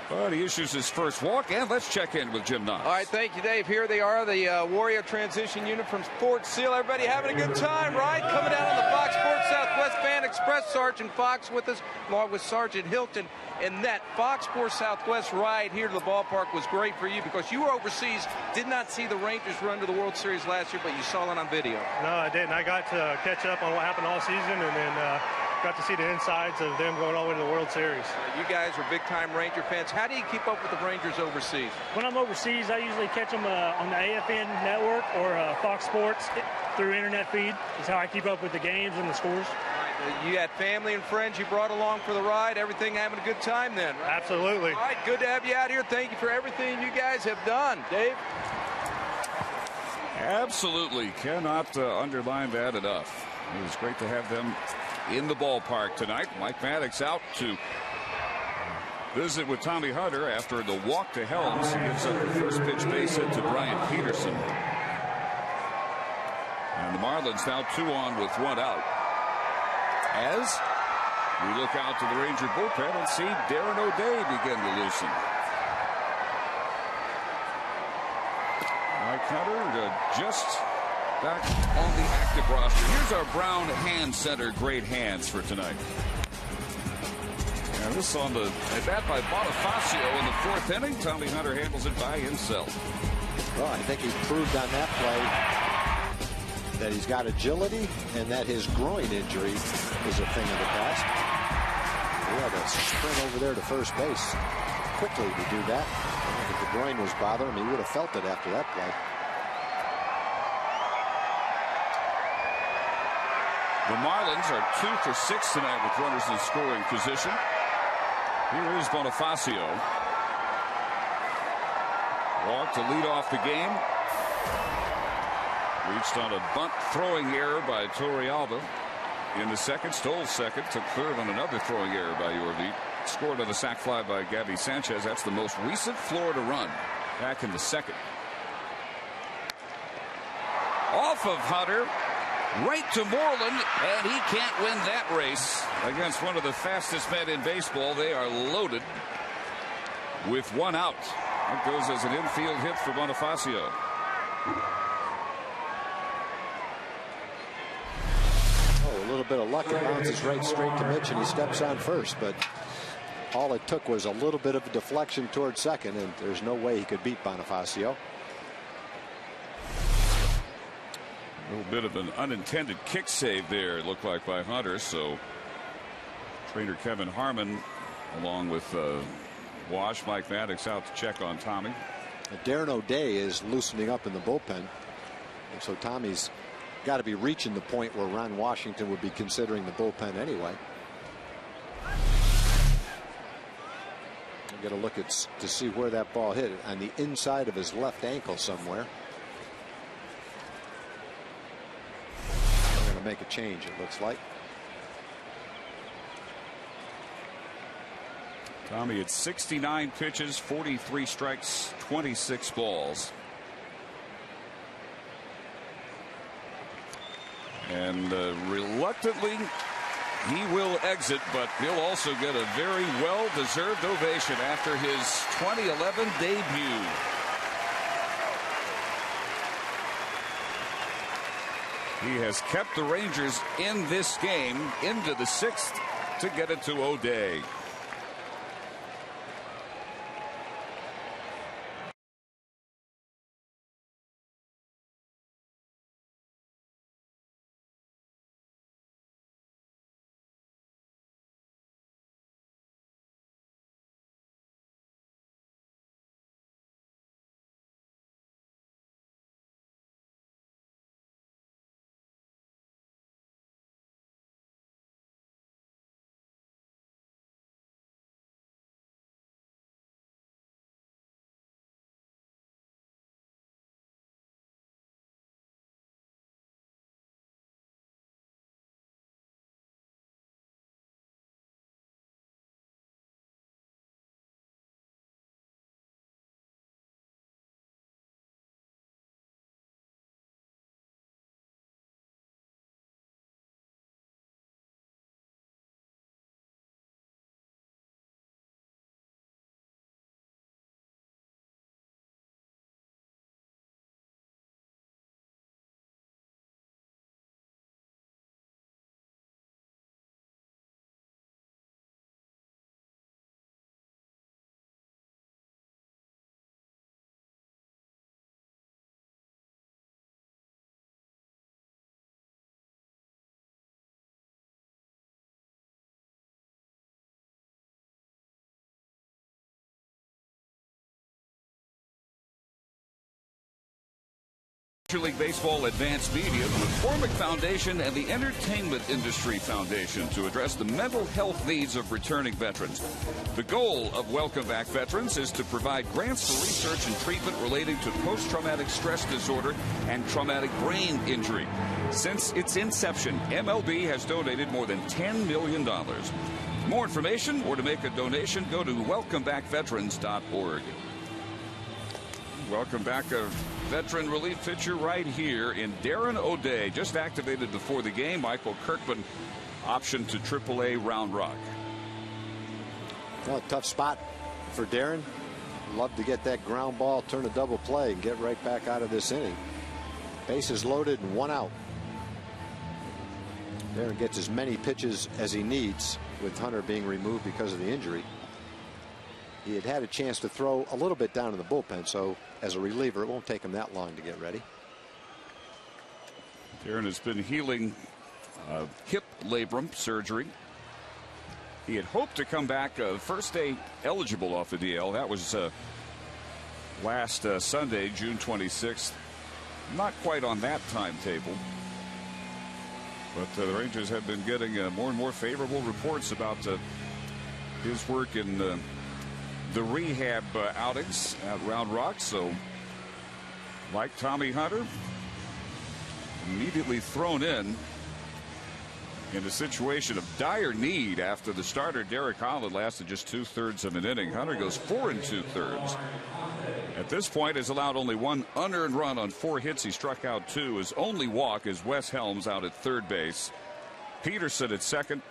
But he issues his first walk, and let's check in with Jim Knox. All right, thank you, Dave. Here they are, the Warrior Transition Unit from Fort Sill. Everybody having a good time, right? Coming down on the Fox Sports Southwest Fan Express. Sergeant Fox with us, along with Sergeant Hilton. And that Fox Sports Southwest ride here to the ballpark was great for you because you were overseas, did not see the Rangers run to the World Series last year, but you saw it on video. No, I didn't. I got to catch up on what happened all season, and then got to see the insides of them going all the way to the World Series. You guys are big-time Ranger fans. How do you keep up with the Rangers overseas? When I'm overseas, I usually catch them on the AFN network or Fox Sports through internet feed. Is how I keep up with the games and the scores. You had family and friends you brought along for the ride. Everything having a good time then, right? Absolutely. All right, good to have you out here. Thank you for everything you guys have done. Dave? Absolutely. Cannot underline that enough. It was great to have them in the ballpark tonight. Mike Maddox out to visit with Tommy Hunter after the walk to Helms. He gives up the first pitch base hit to Brian Peterson. And the Marlins now 2 on with 1 out. As we look out to the Ranger bullpen and see Darren O'Day begin to loosen. Mike Hunter just back on the active roster. Here's our Brown hand center great hands for tonight. And this on the at bat by Bonifacio in the 4th inning. Tommy Hunter handles it by himself. Well, I think he's proved on that play that he's got agility and that his groin injury is a thing of the past. He had to sprint over there to first base quickly to do that. If the groin was bothering him, he would have felt it after that play. The Marlins are 2 for 6 tonight with runners in scoring position. Here is Bonifacio. Walk to lead off the game. Reached on a bunt throwing error by Torrealba in the second. Stole second. Took third on another throwing error by Yorvit. Scored on a sac fly by Gabby Sanchez. That's the most recent Florida run back in the second. Off of Hunter. Right to Moreland, and he can't win that race against one of the fastest men in baseball. They are loaded with 1 out. That goes as an infield hit for Bonifacio. Oh, a little bit of luck. It bounces right straight to Mitch, and he steps on first. But all it took was a little bit of a deflection towards second, and there's no way he could beat Bonifacio. A little bit of an unintended kick save there, it looked like, by Hunter. So trainer Kevin Harmon, along with Wash, Mike Maddox out to check on Tommy. Darren O'Day is loosening up in the bullpen. And so Tommy's got to be reaching the point where Ron Washington would be considering the bullpen anyway. Get a look to see where that ball hit, on the inside of his left ankle somewhere. They're going to make a change, it looks like. Tommy at 69 pitches, 43 strikes, 26 balls. And reluctantly, he will exit, but he'll also get a very well-deserved ovation after his 2011 debut. He has kept the Rangers in this game into the 6th to get it to O'Day. Major League Baseball Advanced Media, the McCormick Foundation, and the Entertainment Industry Foundation to address the mental health needs of returning veterans. The goal of Welcome Back Veterans is to provide grants for research and treatment relating to post-traumatic stress disorder and traumatic brain injury. Since its inception, MLB has donated more than $10 million. For more information or to make a donation, go to welcomebackveterans.org. Welcome back a veteran relief pitcher right here in Darren O'Day, just activated before the game. Michael Kirkman optioned to AAA Round Rock. Well, tough spot for Darren. Love to get that ground ball, turn a double play, and get right back out of this inning. Bases loaded and 1 out. Darren gets as many pitches as he needs with Hunter being removed because of the injury. He had a chance to throw a little bit down in the bullpen, so as a reliever, it won't take him that long to get ready. Darren has been healing hip labrum surgery. He had hoped to come back first day eligible off the DL. That was last Sunday, June 26th. Not quite on that timetable. But the Rangers have been getting more and more favorable reports about his work in the rehab outings at Round Rock. So, like Tommy Hunter, immediately thrown in a situation of dire need after the starter Derek Holland lasted just 2/3 of an inning. Hunter goes 4 2/3. At this point has allowed only 1 unearned run on 4 hits. He struck out 2. His only walk is Wes Helms out at third base. Peterson at second.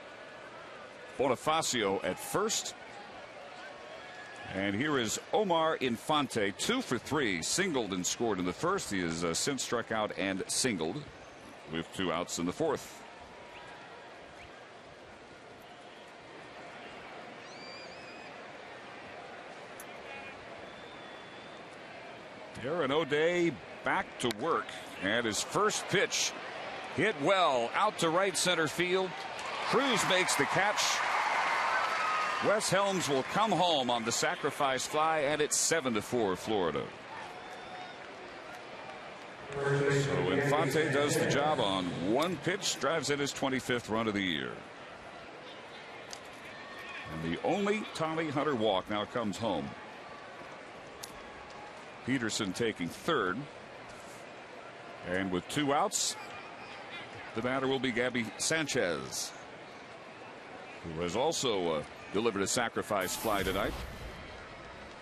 Bonifacio at first. And here is Omar Infante, 2 for 3, singled and scored in the first. He has since struck out and singled with 2 outs in the fourth. Darren O'Day back to work, and his first pitch hit well out to right center field. Cruz makes the catch. Wes Helms will come home on the sacrifice fly, and it's 7-4 Florida. So Infante does the job on 1 pitch, drives in his 25th run of the year. And the only Tommy Hunter walk now comes home. Peterson taking third. And with 2 outs, the batter will be Gabby Sanchez, who has also delivered a sacrifice fly tonight.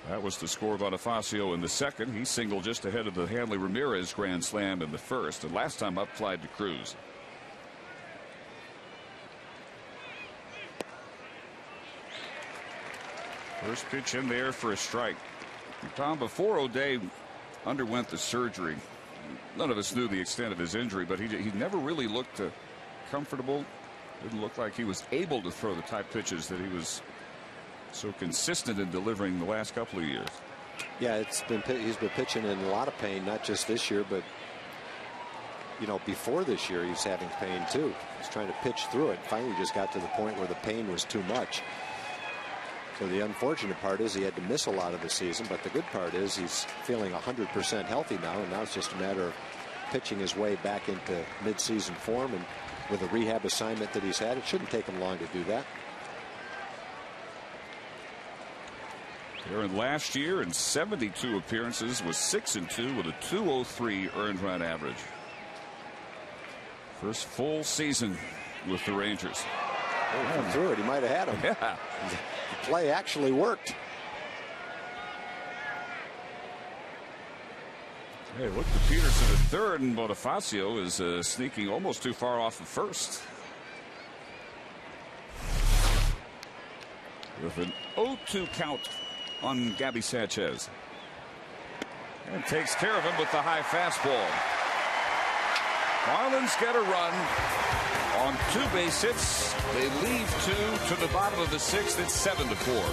That was to score Bonifacio in the second. He singled just ahead of the Hanley Ramirez grand slam in the first, and last time up flied to Cruz. First pitch in there for a strike. Tom, before O'Day underwent the surgery, none of us knew the extent of his injury, but he never really looked comfortable. Didn't look like he was able to throw the type pitches that he was so consistent in delivering the last couple of years. Yeah, he's been pitching in a lot of pain, not just this year, but before this year he's having pain too. He's trying to pitch through it. Finally just got to the point where the pain was too much. So the unfortunate part is he had to miss a lot of the season, but the good part is he's feeling 100% healthy now, and now it's just a matter of pitching his way back into midseason form, and with the rehab assignment that he's had, it shouldn't take him long to do that. Darren last year in 72 appearances was 6-2 with a .203 earned run average. First full season with the Rangers. Through it, he might have had him. Yeah. The play actually worked. Hey, look to Peterson at third, and Bonifacio is sneaking almost too far off of first. With an 0-2 count on Gabby Sanchez. And takes care of him with the high fastball. Marlins get a run on 2 base hits. They leave 2 to the bottom of the 6th. It's 7-4.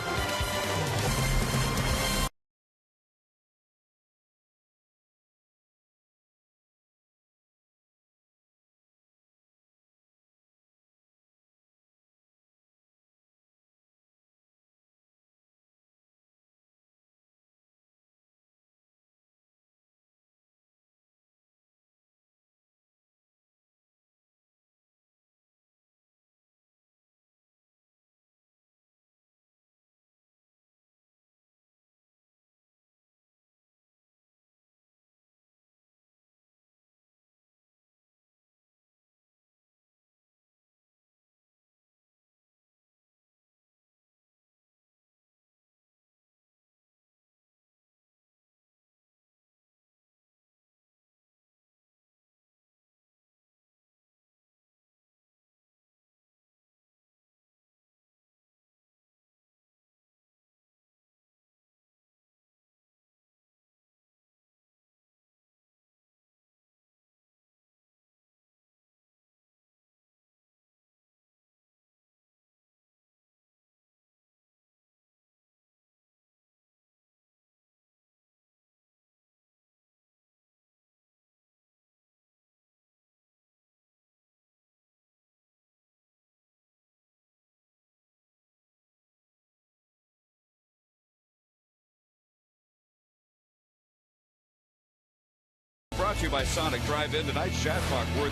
to you by Sonic Drive-In. Tonight's jackpot worth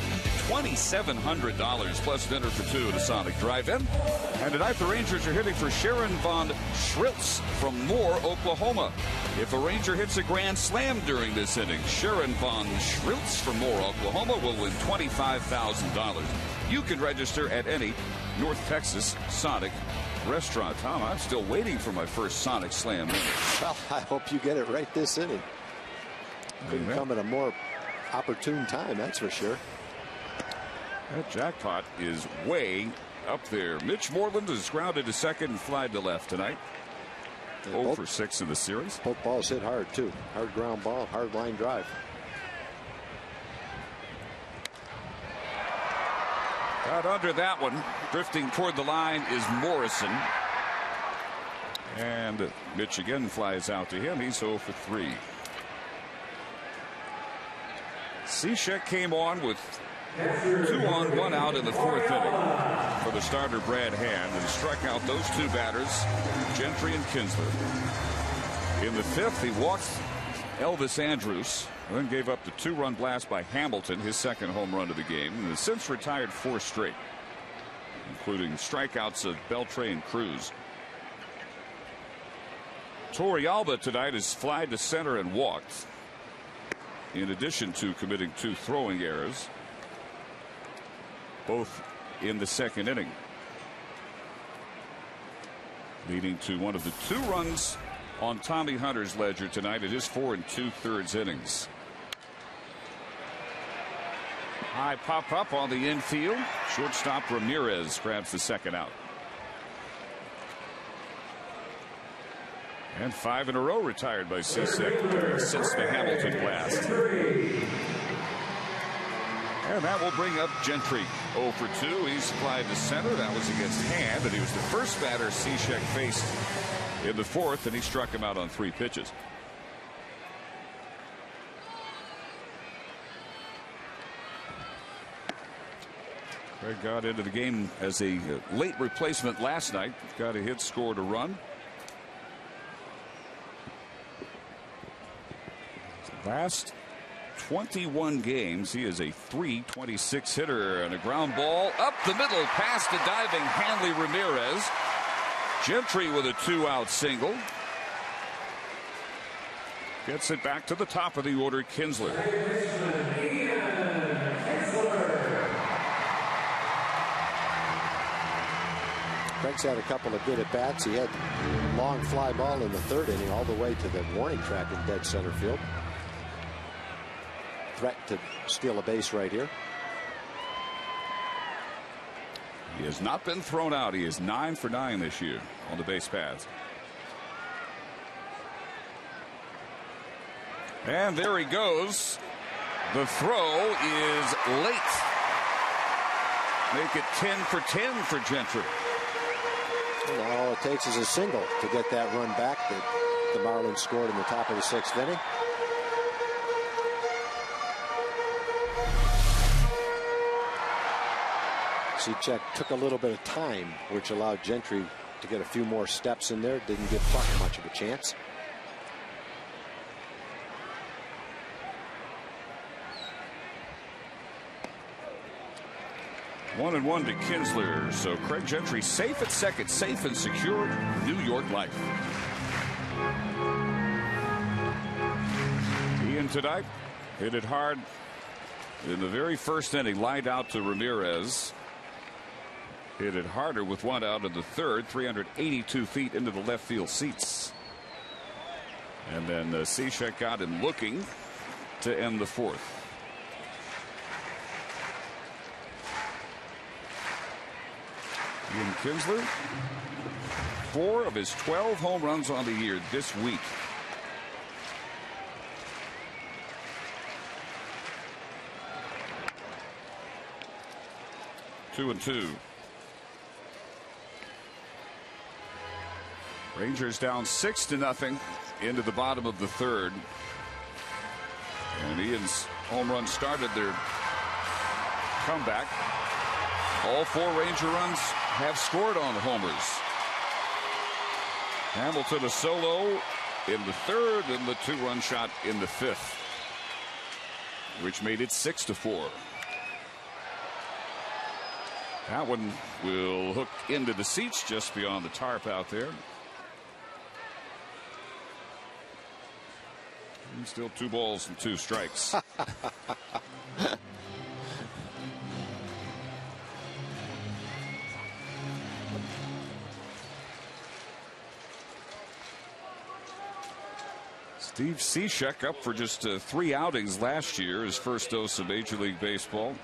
$2,700 plus dinner for two at a Sonic Drive-In. And tonight the Rangers are hitting for Sharon Von Schriltz from Moore, Oklahoma. If a Ranger hits a grand slam during this inning, Sharon Von Schriltz from Moore, Oklahoma will win $25,000. You can register at any North Texas Sonic restaurant. Tom, I'm still waiting for my first Sonic Slam. Well, I hope you get it right this inning. Couldn't come at a more opportune time, that's for sure. That jackpot is way up there. Mitch Moreland is grounded to second and flied to left tonight. 0 for 6 in the series. Both balls hit hard, too. Hard ground ball, hard line drive. Out under that one, drifting toward the line is Morrison. And Mitch again flies out to him. He's 0 for 3. Cishek came on with 2 on, 1 out in the 4th inning for the starter Brad Hand, and struck out those two batters, Gentry and Kinsler. In the 5th, he walked Elvis Andrus, and then gave up the 2-run blast by Hamilton, his second home run of the game, and has since retired 4 straight, including strikeouts of Beltre and Cruz. Torrealba tonight has flied to center and walked, in addition to committing 2 throwing errors, both in the 2nd inning, leading to one of the 2 runs on Tommy Hunter's ledger tonight at his 4 2/3 innings. High pop up on the infield. Shortstop Ramirez grabs the 2nd out. And 5 in a row retired by Cishek since the Hamilton blast. And that will bring up Gentry 0 for 2. He's flied to center. That was against Hand, and he was the first batter Cishek faced in the 4th, and he struck him out on 3 pitches. Craig got into the game as a late replacement last night. Got a hit, scored a run. Last 21 games, he is a .326 hitter, and a ground ball up the middle past the diving Hanley Ramirez. Gentry with a 2-out single. Gets it back to the top of the order, Kinsler. Craig's had a couple of good at-bats. He had long fly ball in the 3rd inning all the way to the warning track in dead center field. Threat to steal a base right here. He has not been thrown out. He is 9 for 9 this year on the base paths. And there he goes. The throw is late. Make it 10 for 10 for Gentry. Well, all it takes is a single to get that run back that the Marlins scored in the top of the 6th inning. Cishek took a little bit of time, which allowed Gentry to get a few more steps in there. Didn't give Buck much of a chance. 1-1 to Kinsler. So Craig Gentry safe at second, safe and secure. New York life. Ian tonight hit it hard in the very 1st inning. Lined out to Ramirez. Hit it harder with 1 out in the 3rd. 382 feet into the left field seats. And then Cishek got him looking to end the 4th. Ian Kinsler, 4 of his 12 home runs on the year this week. Two and 2. Rangers down 6-0 into the bottom of the 3rd. And Ian's home run started their comeback. All 4 Ranger runs have scored on homers. Hamilton a solo in the 3rd and the 2-run shot in the 5th. which made it 6-4. That one will hook into the seats just beyond the tarp out there. And still 2 balls and 2 strikes. Steve Cishek up for just 3 outings last year, his first dose of Major League Baseball.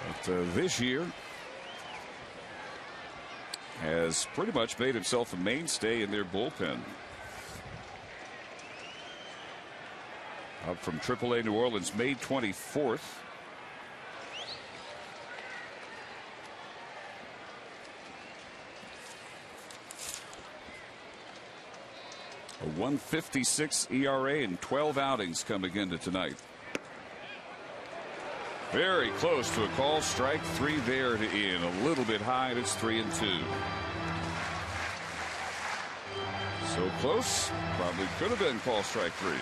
But this year has pretty much made himself a mainstay in their bullpen. Up from AAA New Orleans May 24th. A 1.56 ERA and 12 outings coming into tonight. Very close to a call. Strike 3 there to Ian. A little bit high, and it's 3-2. So close. Probably could have been call strike 3.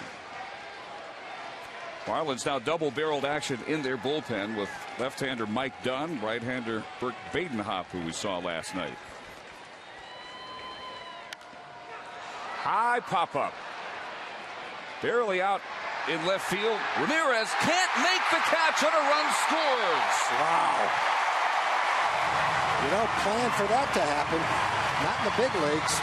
Marlins now double-barreled action in their bullpen with left-hander Mike Dunn, right-hander Bert Badenhop, who we saw last night. High pop-up. Barely out in left field. Ramirez can't make the catch, and a run scores. Wow. You don't plan for that to happen. Not in the big leagues.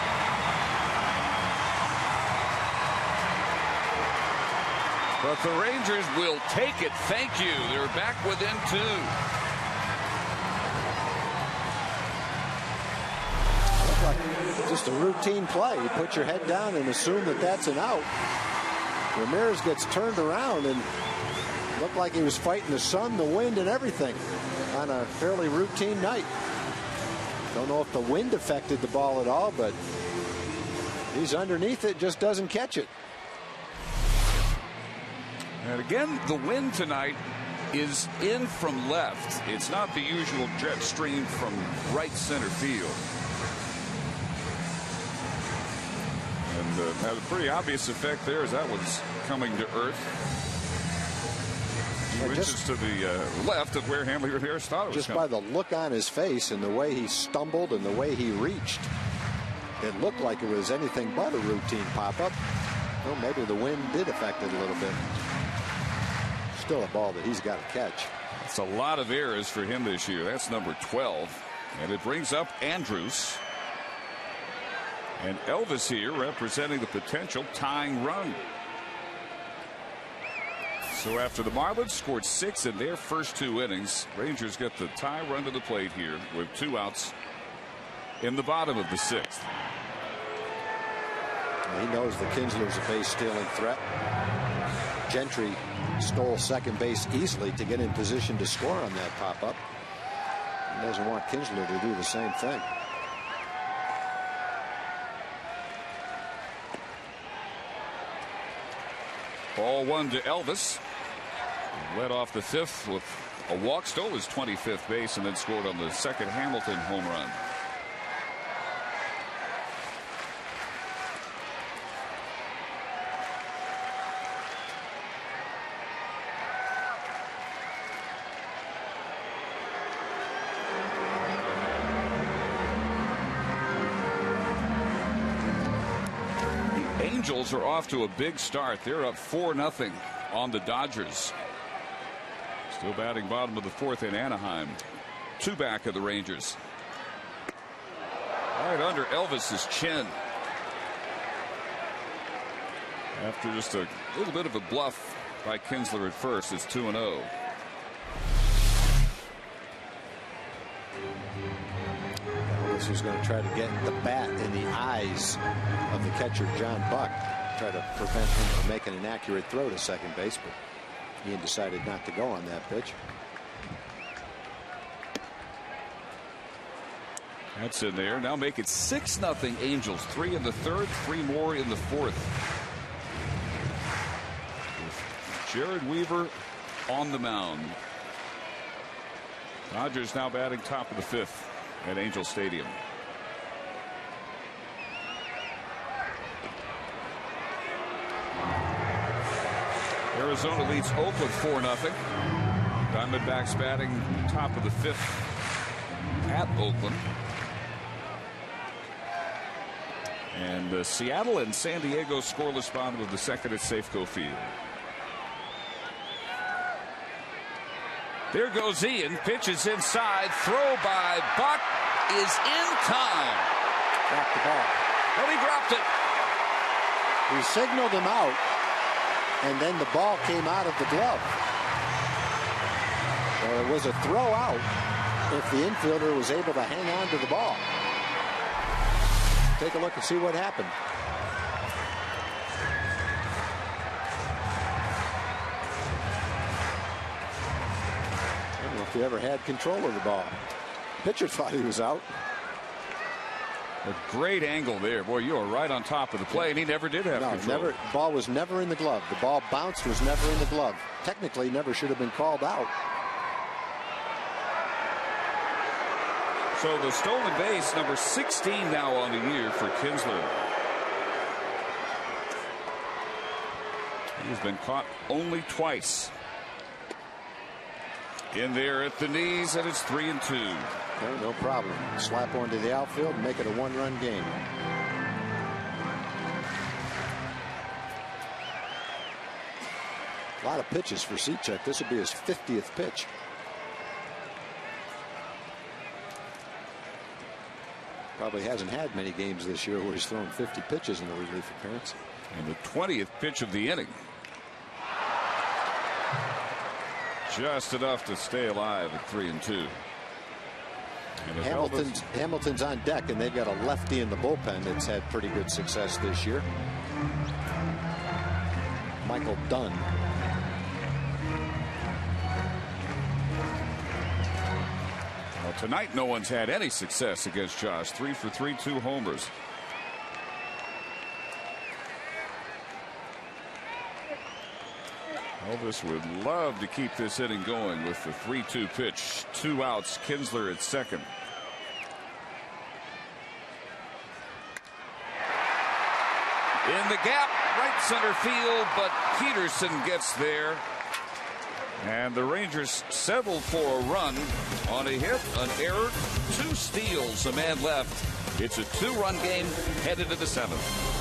But the Rangers will take it. Thank you. They're back within 2. Just a routine play. You put your head down and assume that that's an out. Ramirez gets turned around and looked like he was fighting the sun, the wind, and everything on a fairly routine night. Don't know if the wind affected the ball at all, but he's underneath it, just doesn't catch it. And again, the wind tonight is in from left. It's not the usual jet stream from right center field. And had a pretty obvious effect there as that was coming to earth. Just to the left of where Hanley Ramirez thought it was just coming. By the look on his face and the way he stumbled and the way he reached, it looked like it was anything but a routine pop-up. Well, maybe the wind did affect it a little bit. Still a ball that he's got to catch. It's a lot of errors for him this year. That's number 12. And it brings up Andrews. And Elvis here representing the potential tying run. So after the Marlins scored 6 in their first 2 innings, Rangers get the tie run to the plate here with 2 outs in the bottom of the 6th. He knows that Kinsler's a base stealing threat. Gentry stole second base easily to get in position to score on that pop-up. He doesn't want Kinsler to do the same thing. Ball 1 to Elvis. Led off the 5th with a walk, stole his 25th base, and then scored on the second Hamilton home run. Angels are off to a big start. They're up 4-0 on the Dodgers. Still batting bottom of the 4th in Anaheim. 2 back of the Rangers. Right under Elvis's chin. After just a little bit of a bluff by Kinsler at first, it's 2-0. Elvis was going to try to get the bat in the eyes of the catcher John Buck, try to prevent him from making an accurate throw to second base, but Ian decided not to go on that pitch. That's in there. Now make it 6-0 Angels. 3 in the 3rd, 3 more in the 4th. Jared Weaver on the mound. Dodgers now batting top of the 5th at Angel Stadium. Arizona leads Oakland 4-0. Diamondbacks batting top of the 5th at Oakland. And Seattle and San Diego scoreless bottom of the 2nd at Safeco Field. There goes Ian. Pitches inside. Throw by Buck is in time. Dropped the ball. And he dropped it. He signaled him out, and then the ball came out of the glove. So it was a throw out if the infielder was able to hang on to the ball. Take a look and see what happened. I don't know if he ever had control of the ball. Pitcher thought he was out. A great angle there. Boy, you are right on top of the play, and he never did have control. Never. Ball was never in the glove. The ball bounced, was never in the glove. Technically, never should have been called out. So the stolen base, number 16 now on the year for Kinsler. He's been caught only twice. In there at the knees, and it's 3-2. Okay, no problem. Slap one to the outfield and make it a one-run game. A lot of pitches for Cechek. This will be his 50th pitch. Probably hasn't had many games this year where he's thrown 50 pitches in a relief appearance. And the 20th pitch of the inning. Just enough to stay alive at 3-2. Hamilton's on deck, and they've got a lefty in the bullpen that's had pretty good success this year. Michael Dunn. Well, tonight no one's had any success against Josh. 3 for 3, 2 homers. Elvis would love to keep this inning going with the 3-2 pitch. 2 outs. Kinsler at second. In the gap, right center field, but Peterson gets there. And the Rangers settle for a run on a hit, an error, 2 steals, a man left. It's a 2-run game headed to the 7th.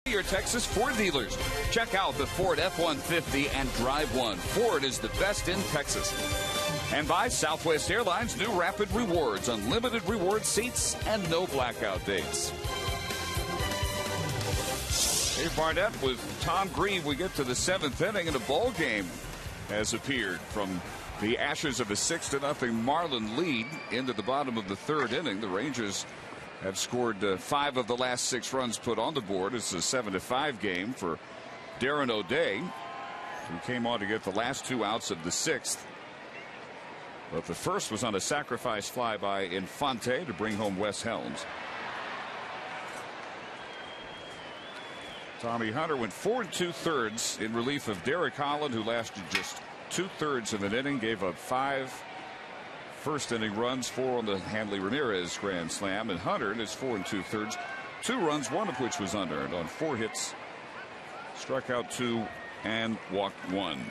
Your Texas Ford dealers. Check out the Ford F-150 and drive one. Ford is the best in Texas. And by Southwest Airlines, new Rapid Rewards, unlimited reward seats, and no blackout dates. Dave Barnett with Tom Grieve. We get to the 7th inning, and a ball game has appeared from the ashes of a 6-0 Marlin lead into the bottom of the 3rd inning. The Rangers have scored 5 of the last 6 runs put on the board. It's a 7-5 game for Darren O'Day, who came on to get the last 2 outs of the 6th. But the first was on a sacrifice fly by Infante to bring home Wes Helms. Tommy Hunter went 4 2/3 in relief of Derek Holland, who lasted just 2/3 of an inning, gave up 5 first inning runs, 4 on the Hanley Ramirez grand slam, and Hunter in his 4 2/3, 2 runs, 1 of which was unearned on 4 hits, struck out 2 and walked 1.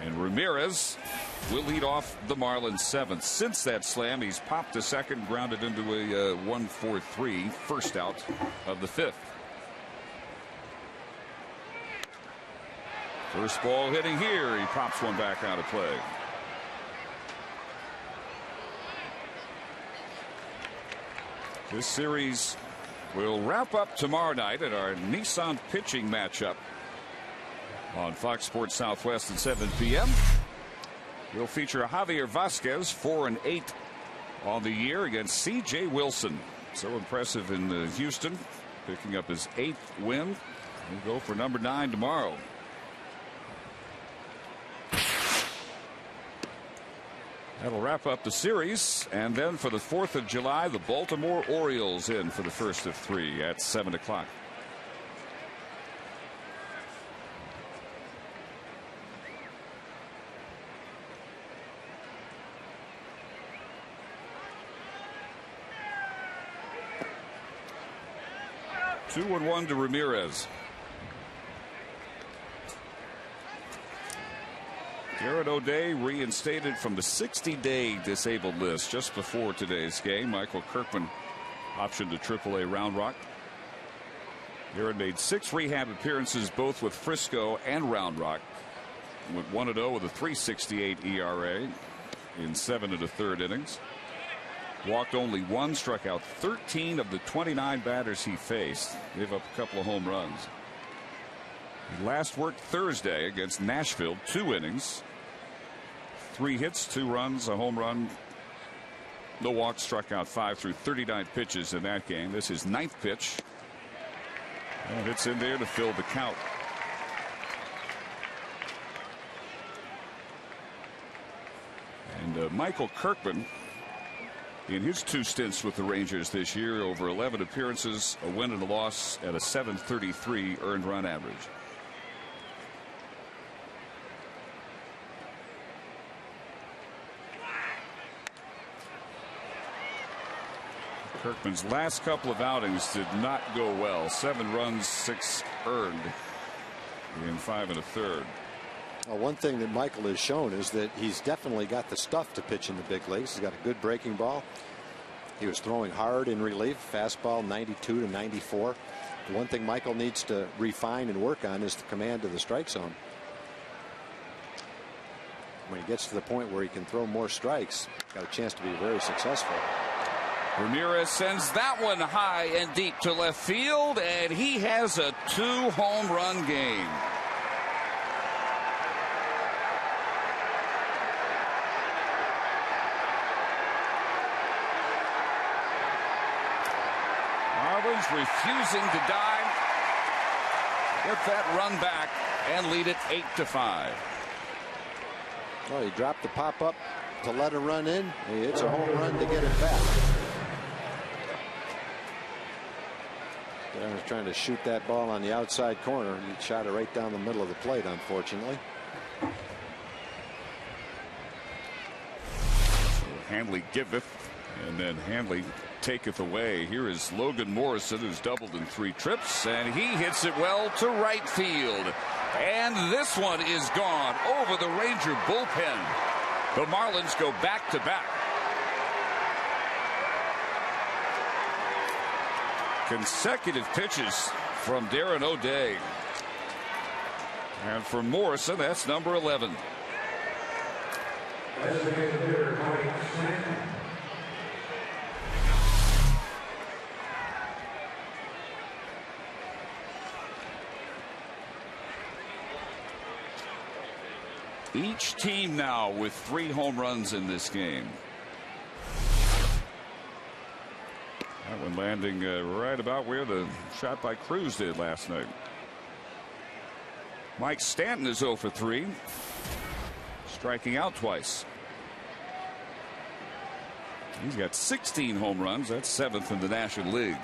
And Ramirez will lead off the Marlins 7th. Since that slam, he's popped to second, grounded into a 1-4-3, first out of the 5th. First ball hitting here. He pops one back out of play. This series will wrap up tomorrow night at our Nissan pitching matchup on Fox Sports Southwest at 7 p.m. We'll feature Javier Vasquez, 4-8 on the year against C.J. Wilson. So impressive in Houston, picking up his 8th win. We'll go for number 9 tomorrow. That'll wrap up the series, and then for the 4th of July, the Baltimore Orioles in for the first of 3 at 7 o'clock. Two and 1 to Ramirez. Jared O'Day reinstated from the 60-day disabled list just before today's game. Michael Kirkman optioned to AAA Round Rock. Jared made 6 rehab appearances, both with Frisco and Round Rock. Went 1-0 with a 3.68 ERA in 7 1/3 innings. Walked only 1, struck out 13 of the 29 batters he faced. Gave up a couple of home runs. He last worked Thursday against Nashville, 2 innings, 3 hits, 2 runs, a home run, no walks, struck out 5 through 39 pitches in that game. This is 9th pitch. And it's in there to fill the count. And Michael Kirkman, in his 2 stints with the Rangers this year, over 11 appearances, a win and a loss at a .733 earned run average. Kirkman's last couple of outings did not go well. 7 runs, 6 earned in 5 1/3. Well, one thing that Michael has shown is that he's definitely got the stuff to pitch in the big leagues. He's got a good breaking ball. He was throwing hard in relief. Fastball 92 to 94. The one thing Michael needs to refine and work on is the command of the strike zone. When he gets to the point where he can throw more strikes, got a chance to be very successful. Ramirez sends that one high and deep to left field, and he has a 2-home run game. Refusing to dive, get that run back and lead it 8-5. Well, he dropped the pop up to let a run in. It's a home run to get it back. I was trying to shoot that ball on the outside corner, and he shot it right down the middle of the plate, unfortunately. So Hanley giveth, and then Hanley taketh away. Here is Logan Morrison, who's doubled in 3 trips, and he hits it well to right field. And this one is gone over the Ranger bullpen. The Marlins go back-to-back. Consecutive pitches from Darren O'Day. And for Morrison, that's number 11. Each team now with 3 home runs in this game. That one landing right about where the shot by Cruz did last night. Mike Stanton is 0 for 3. striking out twice. He's got 16 home runs. That's 7th in the National League.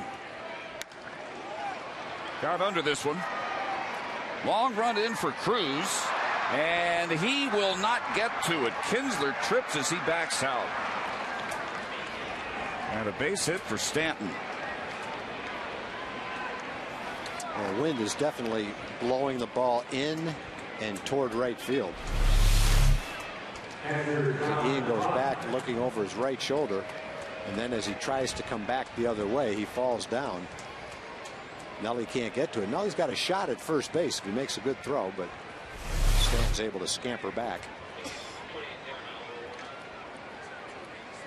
Got under this one. Long run in for Cruz, and he will not get to it. Kinsler trips as he backs out. And a base hit for Stanton. Well, the wind is definitely blowing the ball in and toward right field. Ian goes back looking over his right shoulder, and then as he tries to come back the other way, he falls down. Nelly can't get to it. Nelly's got a shot at first base if he makes a good throw, but Stanton's able to scamper back.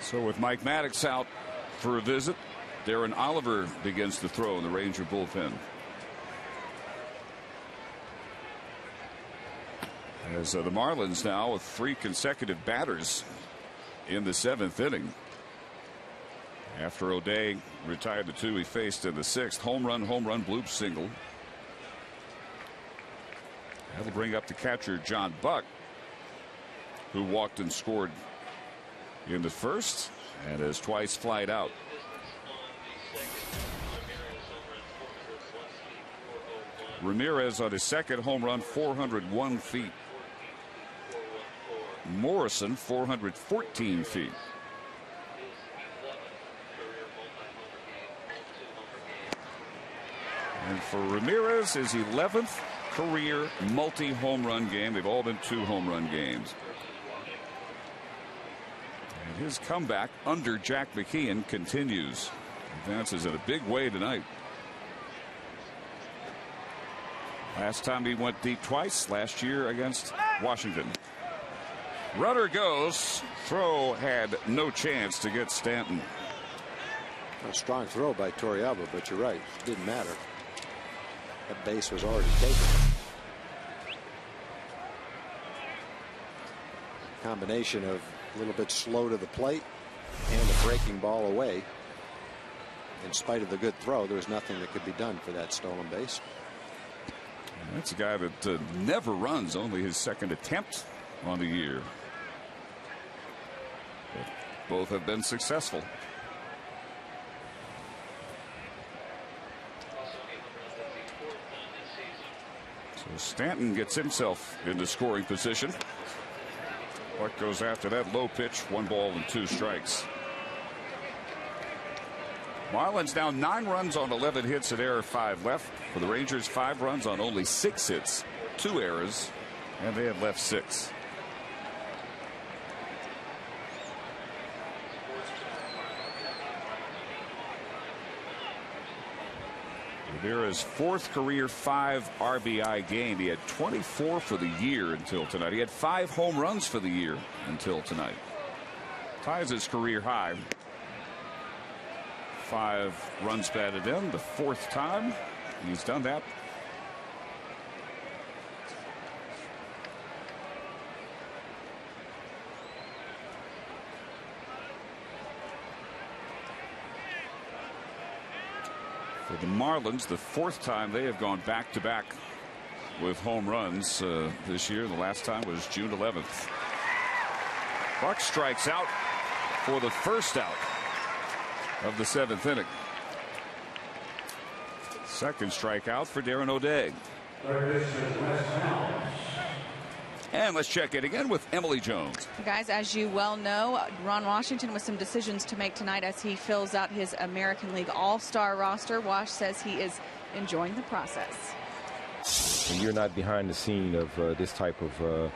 So with Mike Maddox out for a visit, Darren Oliver begins to throw in the Ranger bullpen. As the Marlins now with 3 consecutive batters in the 7th inning. After O'Day retired the 2 he faced in the 6th. Home run, bloop single. That'll bring up the catcher John Buck, who walked and scored in the 1st and has twice flied out. Ramirez on his 2nd home run, 401 feet. Morrison 414 feet. And for Ramirez, his 11th career multi-home run game. They've all been 2 home run games. And his comeback under Jack McKeon continues. Advances in a big way tonight. Last time he went deep twice, last year against Washington. Runner goes. Throw had no chance to get Stanton. A strong throw by Torrealba, but you're right. It didn't matter. That base was already taken. Combination of a little bit slow to the plate and a breaking ball away. In spite of the good throw, there was nothing that could be done for that stolen base. That's a guy that never runs, only his 2nd attempt on the year. But both have been successful. So Stanton gets himself into scoring position. What goes after that low pitch? 1 ball and 2 strikes. Marlins now 9 runs on 11 hits and error 5 left. For the Rangers, 5 runs on only 6 hits, 2 errors, and they have left 6. Rivera's 4th career 5 RBI game. He had 24 for the year until tonight. He had 5 home runs for the year until tonight. Ties his career high. 5 runs batted in, the 4th time he's done that. For the Marlins, the 4th time they have gone back-to-back with home runs this year. The last time was June 11th. Buck strikes out for the 1st out of the 7th inning. 2nd strikeout for Darren O'Day. And let's check it again with Emily Jones. Guys, as you well know, Ron Washington with some decisions to make tonight as he fills out his American League All-Star roster. Wash says he is enjoying the process. When you're not behind the scene of this type of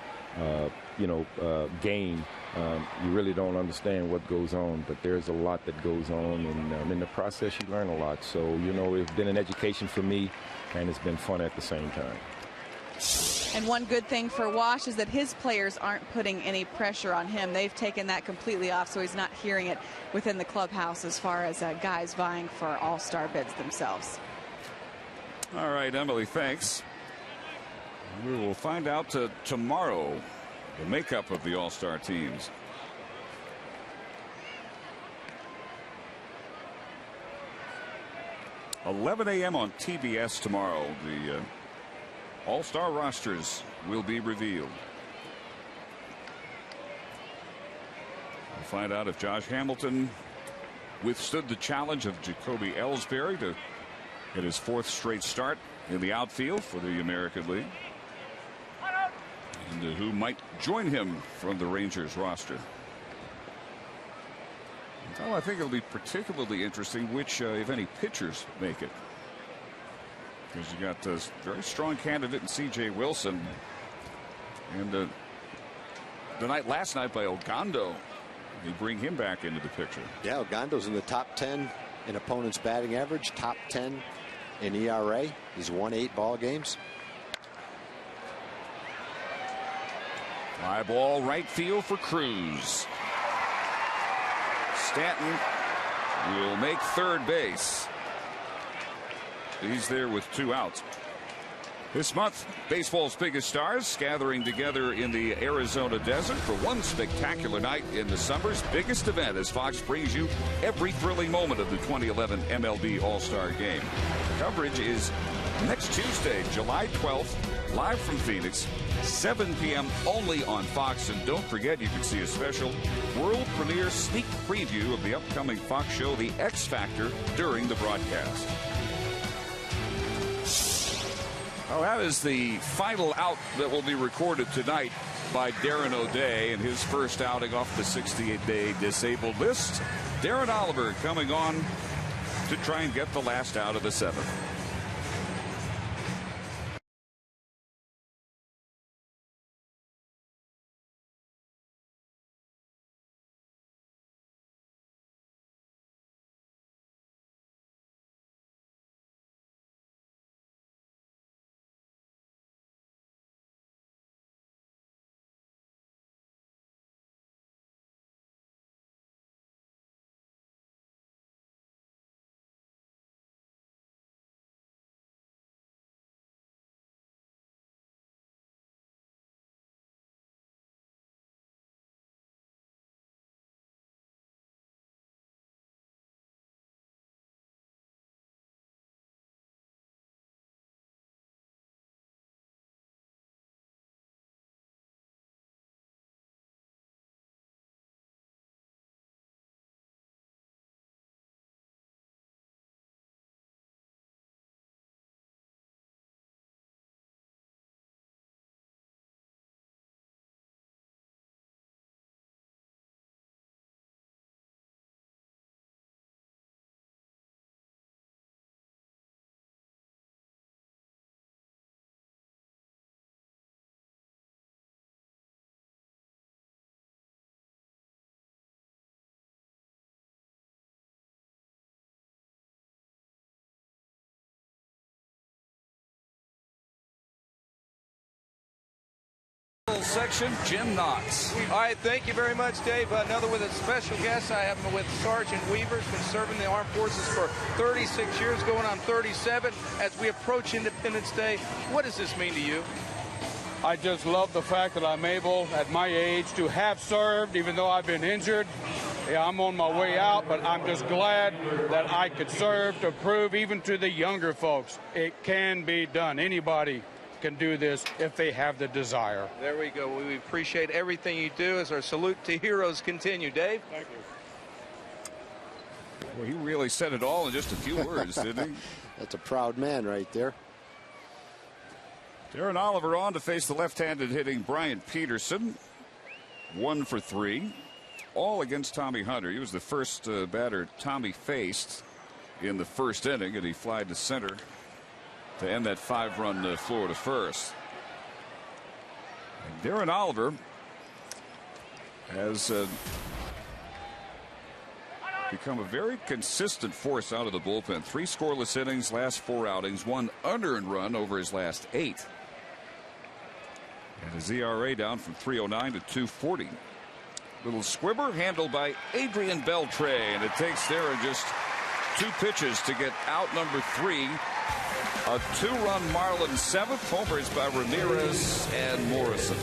game, you really don't understand what goes on, but there's a lot that goes on, and in the process you learn a lot. So, you know, it's been an education for me, and it's been fun at the same time. And one good thing for Wash is that his players aren't putting any pressure on him. They've taken that completely off, so he's not hearing it within the clubhouse as far as guys vying for all-star bids themselves. All right, Emily, thanks. We will find out tomorrow the makeup of the all-star teams. $11 a.m. on TBS tomorrow. The all-star rosters will be revealed. find out if Josh Hamilton withstood the challenge of Jacoby Ellsbury to get his 4th straight start in the outfield for the American League, and who might join him from the Rangers roster. Well, I think it'll be particularly interesting which, if any, pitchers make it, because you got a very strong candidate in C.J. Wilson, and the night last night by Ogando, they bring him back into the picture. Yeah, Ogando's in the top 10 in opponents' batting average, top 10 in ERA. He's won 8 ball games. Fly ball right field for Cruz. Stanton will make third base. He's there with 2 outs. This month, baseball's biggest stars gathering together in the Arizona desert for one spectacular night in the summer's biggest event, as Fox brings you every thrilling moment of the 2011 MLB All-Star Game. Coverage is next Tuesday, July 12th, live from Phoenix, 7 p.m. only on Fox. And don't forget, you can see a special world premiere sneak preview of the upcoming Fox show, The X Factor, during the broadcast. Oh, that is the final out that will be recorded tonight by Darren O'Day in his first outing off the 68-day disabled list. Darren Oliver coming on to try and get the last out of the 7th. Section, Jim Knox. All right, thank you very much, Dave. Another with a special guest. I have him with Sergeant Weaver. He's been serving the armed forces for 36 years, going on 37. As we approach Independence Day, what does this mean to you? I just love the fact that I'm able, at my age, to have served, even though I've been injured. Yeah, I'm on my way out, but I'm just glad that I could serve to prove, even to the younger folks, it can be done. Anybody can do this if they have the desire. There we go. We appreciate everything you do as our salute to heroes continue. Dave? Thank you. Well, he really said it all in just a few words, didn't he? That's a proud man right there. Darren Oliver on to face the left-handed hitting Brian Peterson. 1 for 3. All against Tommy Hunter. He was the first batter Tommy faced in the first inning, and he flied to center to end that 5-run Florida first. And Darren Oliver has become a very consistent force out of the bullpen. 3 scoreless innings, last 4 outings, 1 unearned run over his last 8. And his ERA down from 3.09 to 2.40. Little squibber handled by Adrian Beltre, and it takes Darren just 2 pitches to get out number 3. A 2-run Marlins 7th, homers by Ramirez and Morrison.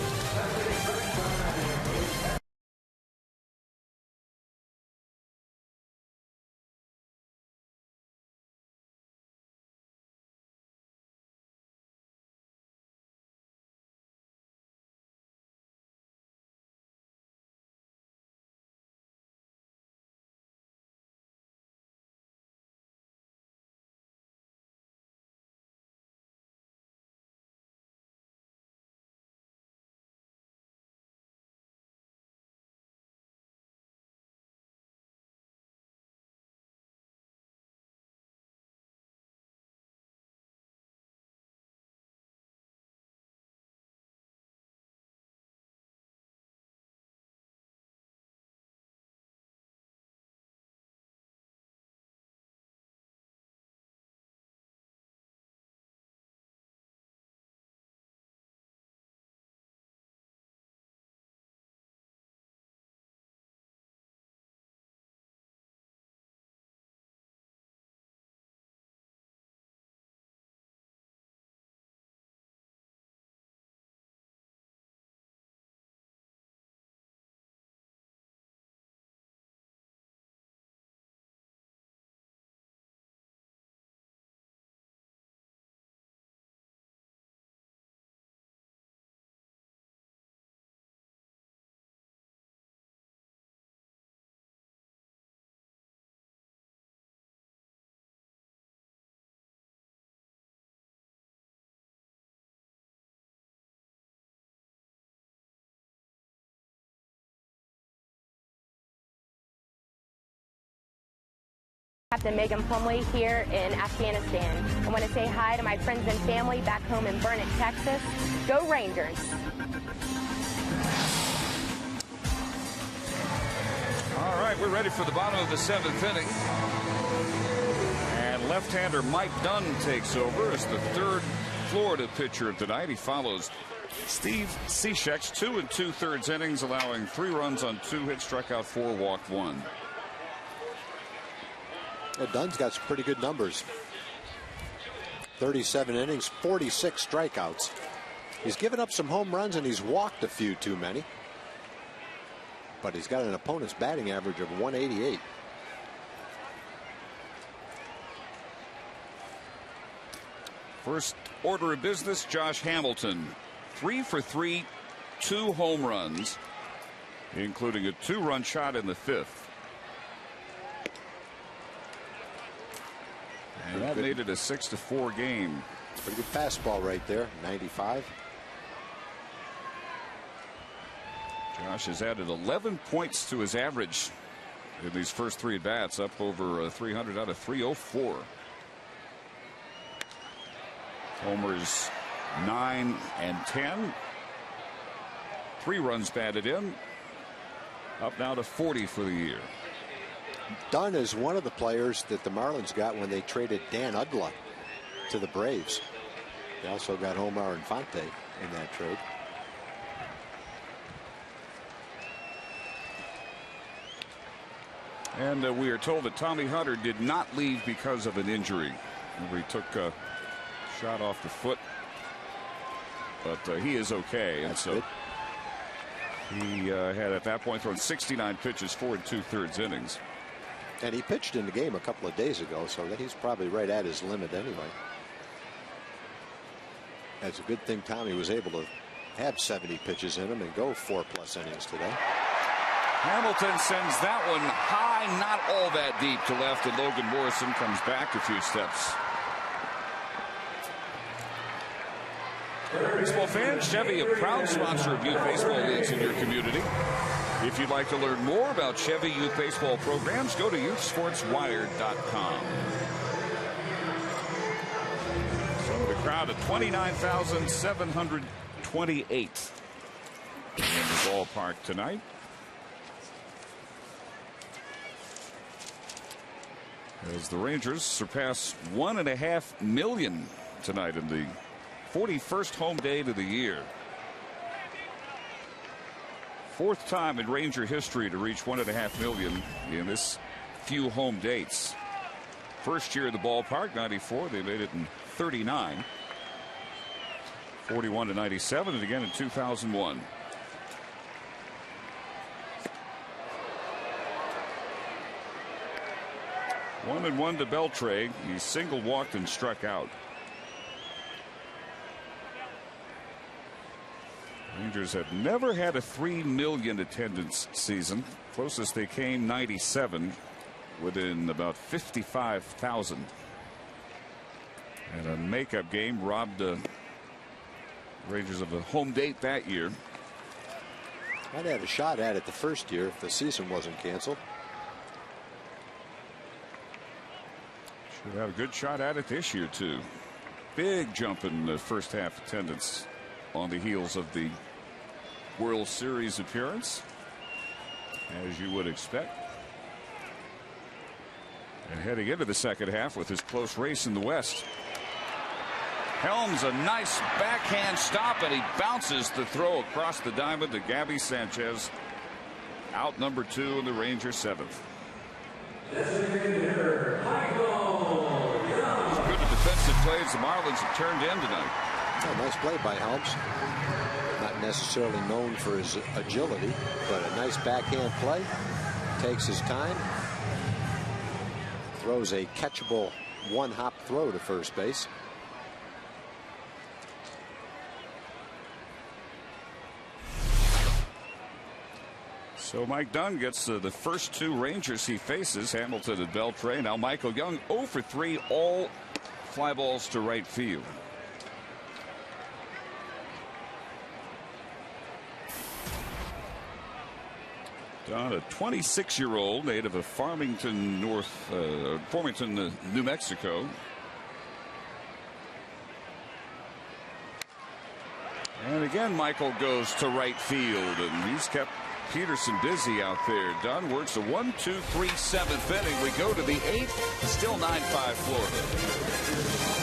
Captain Megan Plumley here in Afghanistan. I want to say hi to my friends and family back home in Burnett, Texas. Go Rangers! All right, we're ready for the bottom of the 7th inning. And left-hander Mike Dunn takes over as the 3rd Florida pitcher of the night. He follows Steve Cishek's 2 2/3 innings, allowing 3 runs on 2 hits, struck out 4, walked 1. Well, Dunn's got some pretty good numbers. 37 innings, 46 strikeouts. He's given up some home runs and he's walked a few too many. But he's got an opponent's batting average of 188. First order of business, Josh Hamilton. 3 for 3, 2 home runs, including a 2-run shot in the 5th. And that made it a 6-4 game. Pretty good fastball right there, 95. Josh has added 11 points to his average in these first 3 at-bats, up over 300 out of 304. Homers 9 and 10. 3 runs batted in. Up now to 40 for the year. Dunn is one of the players that the Marlins got when they traded Dan Uggla to the Braves. They also got Omar Infante in that trade. And we are told that Tommy Hunter did not leave because of an injury. He took a shot off the foot, but he is okay. And so he had at that point thrown 69 pitches, 4 2/3 innings. And he pitched in the game a couple of days ago, so that he's probably right at his limit anyway. That's a good thing Tommy was able to have 70 pitches in him and go 4+ innings today. Hamilton sends that one high, not all that deep to left, and Logan Morrison comes back a few steps. Baseball fans, Chevy, a proud sponsor of youth baseball leagues in your community. If you'd like to learn more about Chevy youth baseball programs, go to youthsportswired.com. So the crowd at 29,728 in the ballpark tonight. As the Rangers surpass 1.5 million tonight in the 41st home date of the year. 4th time in Ranger history to reach 1.5 million in this few home dates. First year of the ballpark, 94. They made it in 39. 41 to 97, and again in 2001. One and one to Beltre. He single walked and struck out. Rangers have never had a 3 million attendance season. Closest they came, 97, within about 55,000. And a makeup game robbed Rangers of a home date that year. I'd have a shot at it the first year if the season wasn't canceled. Should have a good shot at it this year too. Big jump in the first half attendance on the heels of the World Series appearance, as you would expect. And heading into the second half with his close race in the West. Helms, a nice backhand stop, and he bounces the throw across the diamond to Gabby Sanchez. Out number 2 in the Rangers 7th. Good defensive plays the Marlins have turned in tonight. Oh, nice play by Helms. Not necessarily known for his agility, but a nice backhand play. Takes his time. Throws a catchable one-hop throw to first base. So Mike Dunn gets the first 2 Rangers he faces, Hamilton and Beltre. Now Michael Young 0 for 3, all fly balls to right field. Don, a 26-year-old native of Farmington, New Mexico. And again, Michael goes to right field, and he's kept Peterson busy out there. Dunn works a 1, 2, 3, 7th inning. We go to the 8th, still 9-5 Florida.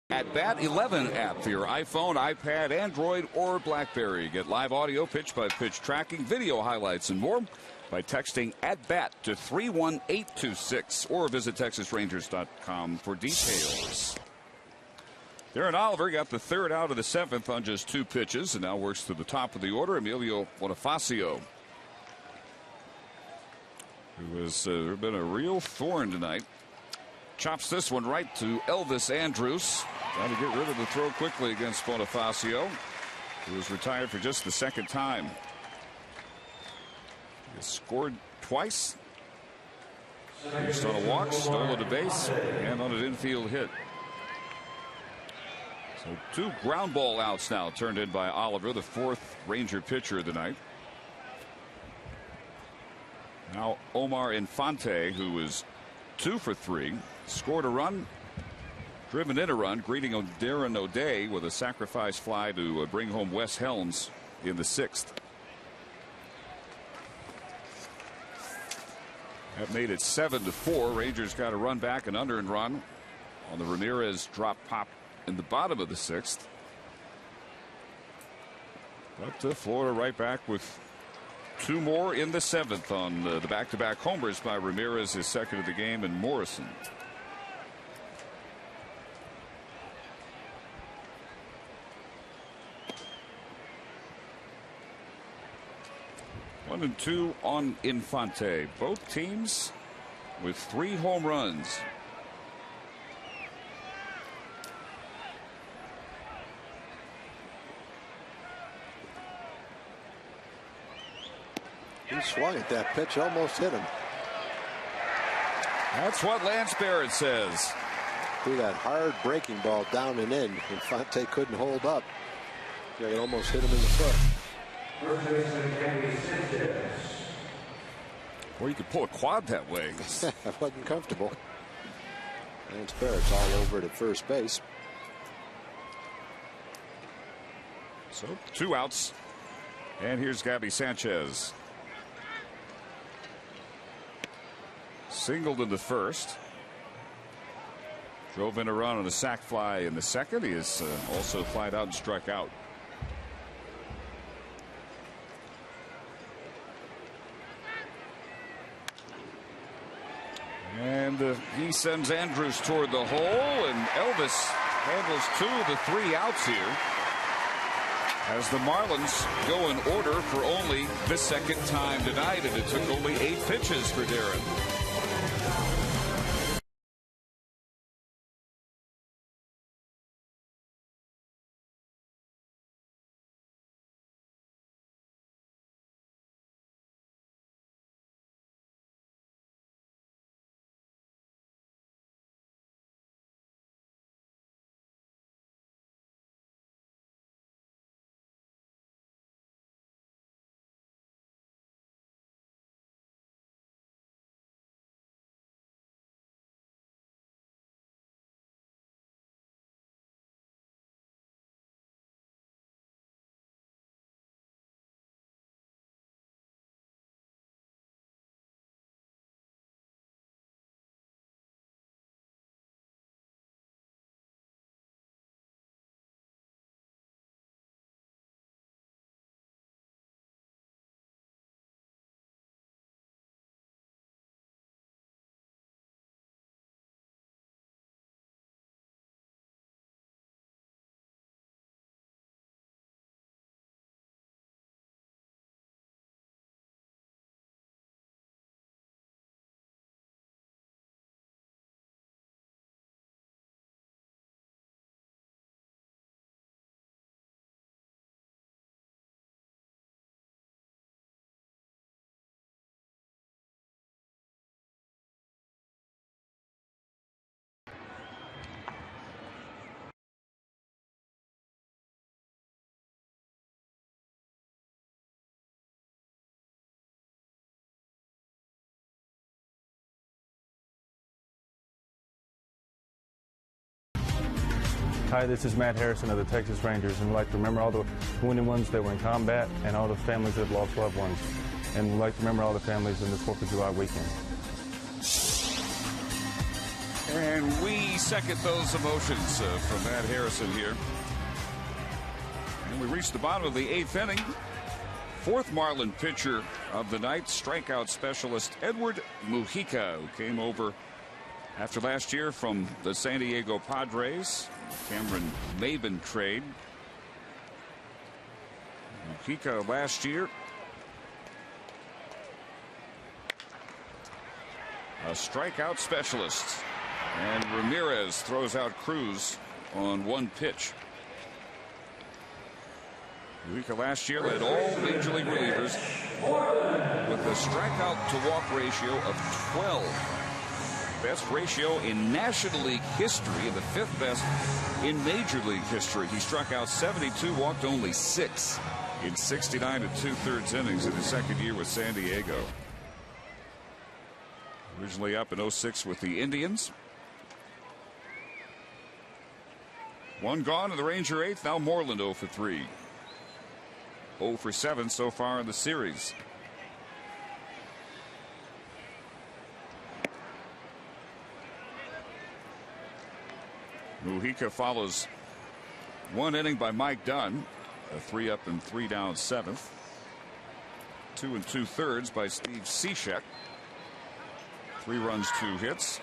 At bat 11 app for your iPhone, iPad, Android, or BlackBerry. Get live audio, pitch-by-pitch tracking, video highlights, and more by texting @BAT to 31826 or visit TexasRangers.com for details. Darren Oliver got the 3rd out of the 7th on just 2 pitches and now works to the top of the order. Emilio Bonifacio, who has been a real thorn tonight, chops this one right to Elvis Andrus. Trying to get rid of the throw quickly against Bonifacio, who was retired for just the 2nd time. He scored twice. Used on a walk, stolen a base, and on an infield hit. So 2 ground ball outs now turned in by Oliver, the 4th Ranger pitcher of the night. Now Omar Infante, who is 2 for 3, scored a run, driven in a run, greeting Darren O'Day with a sacrifice fly to bring home Wes Helms in the 6th. That made it 7-4. Rangers got a run back, an unearned run on the Ramirez drop pop in the bottom of the 6th. But Florida right back with 2 more in the 7th on the back-to-back homers by Ramirez, his 2nd of the game, and Morrison. One and 2 on Infante. Both teams with 3 home runs. He swung at that pitch, almost hit him. That's what Lance Barrett says. Threw that hard breaking ball down and in. Infante couldn't hold up. Yeah, it almost hit him in the foot. Or you could pull a quad that way. That wasn't comfortable. Lance Barrett's all over it at first base. So 2 outs. And here's Gabby Sanchez. Singled in the 1st. Drove in a run on a sac fly in the 2nd. He has also flied out and struck out. And he sends Andrus toward the hole, and Elvis handles 2 of the 3 outs here, as the Marlins go in order for only the second time tonight, and it took only 8 pitches for Darren. Hi, this is Matt Harrison of the Texas Rangers, and we'd like to remember all the wounded ones that were in combat and all the families that have lost loved ones. And we'd like to remember all the families in this 4th of July weekend. And we second those emotions from Matt Harrison here. And we reached the bottom of the 8th inning. 4th Marlin pitcher of the night, strikeout specialist Edward Mujica, who came over after last year from the San Diego Padres, Cameron Maben trade. Mujica last year, a strikeout specialist. And Ramirez throws out Cruz on 1 pitch. Mujica last year led all major league relievers with a strikeout to walk ratio of 12. Best ratio in National League history and the 5th best in Major League history. He struck out 72, walked only 6 in 69 2/3 innings in his second year with San Diego. Originally up in 06 with the Indians. 1 gone in the Ranger 8th. Now Moreland 0 for 3. 0 for 7 so far in the series. Mujica follows 1 inning by Mike Dunn, a 3 up and 3 down 7th. 2 2/3 by Steve Cishek. 3 runs, 2 hits.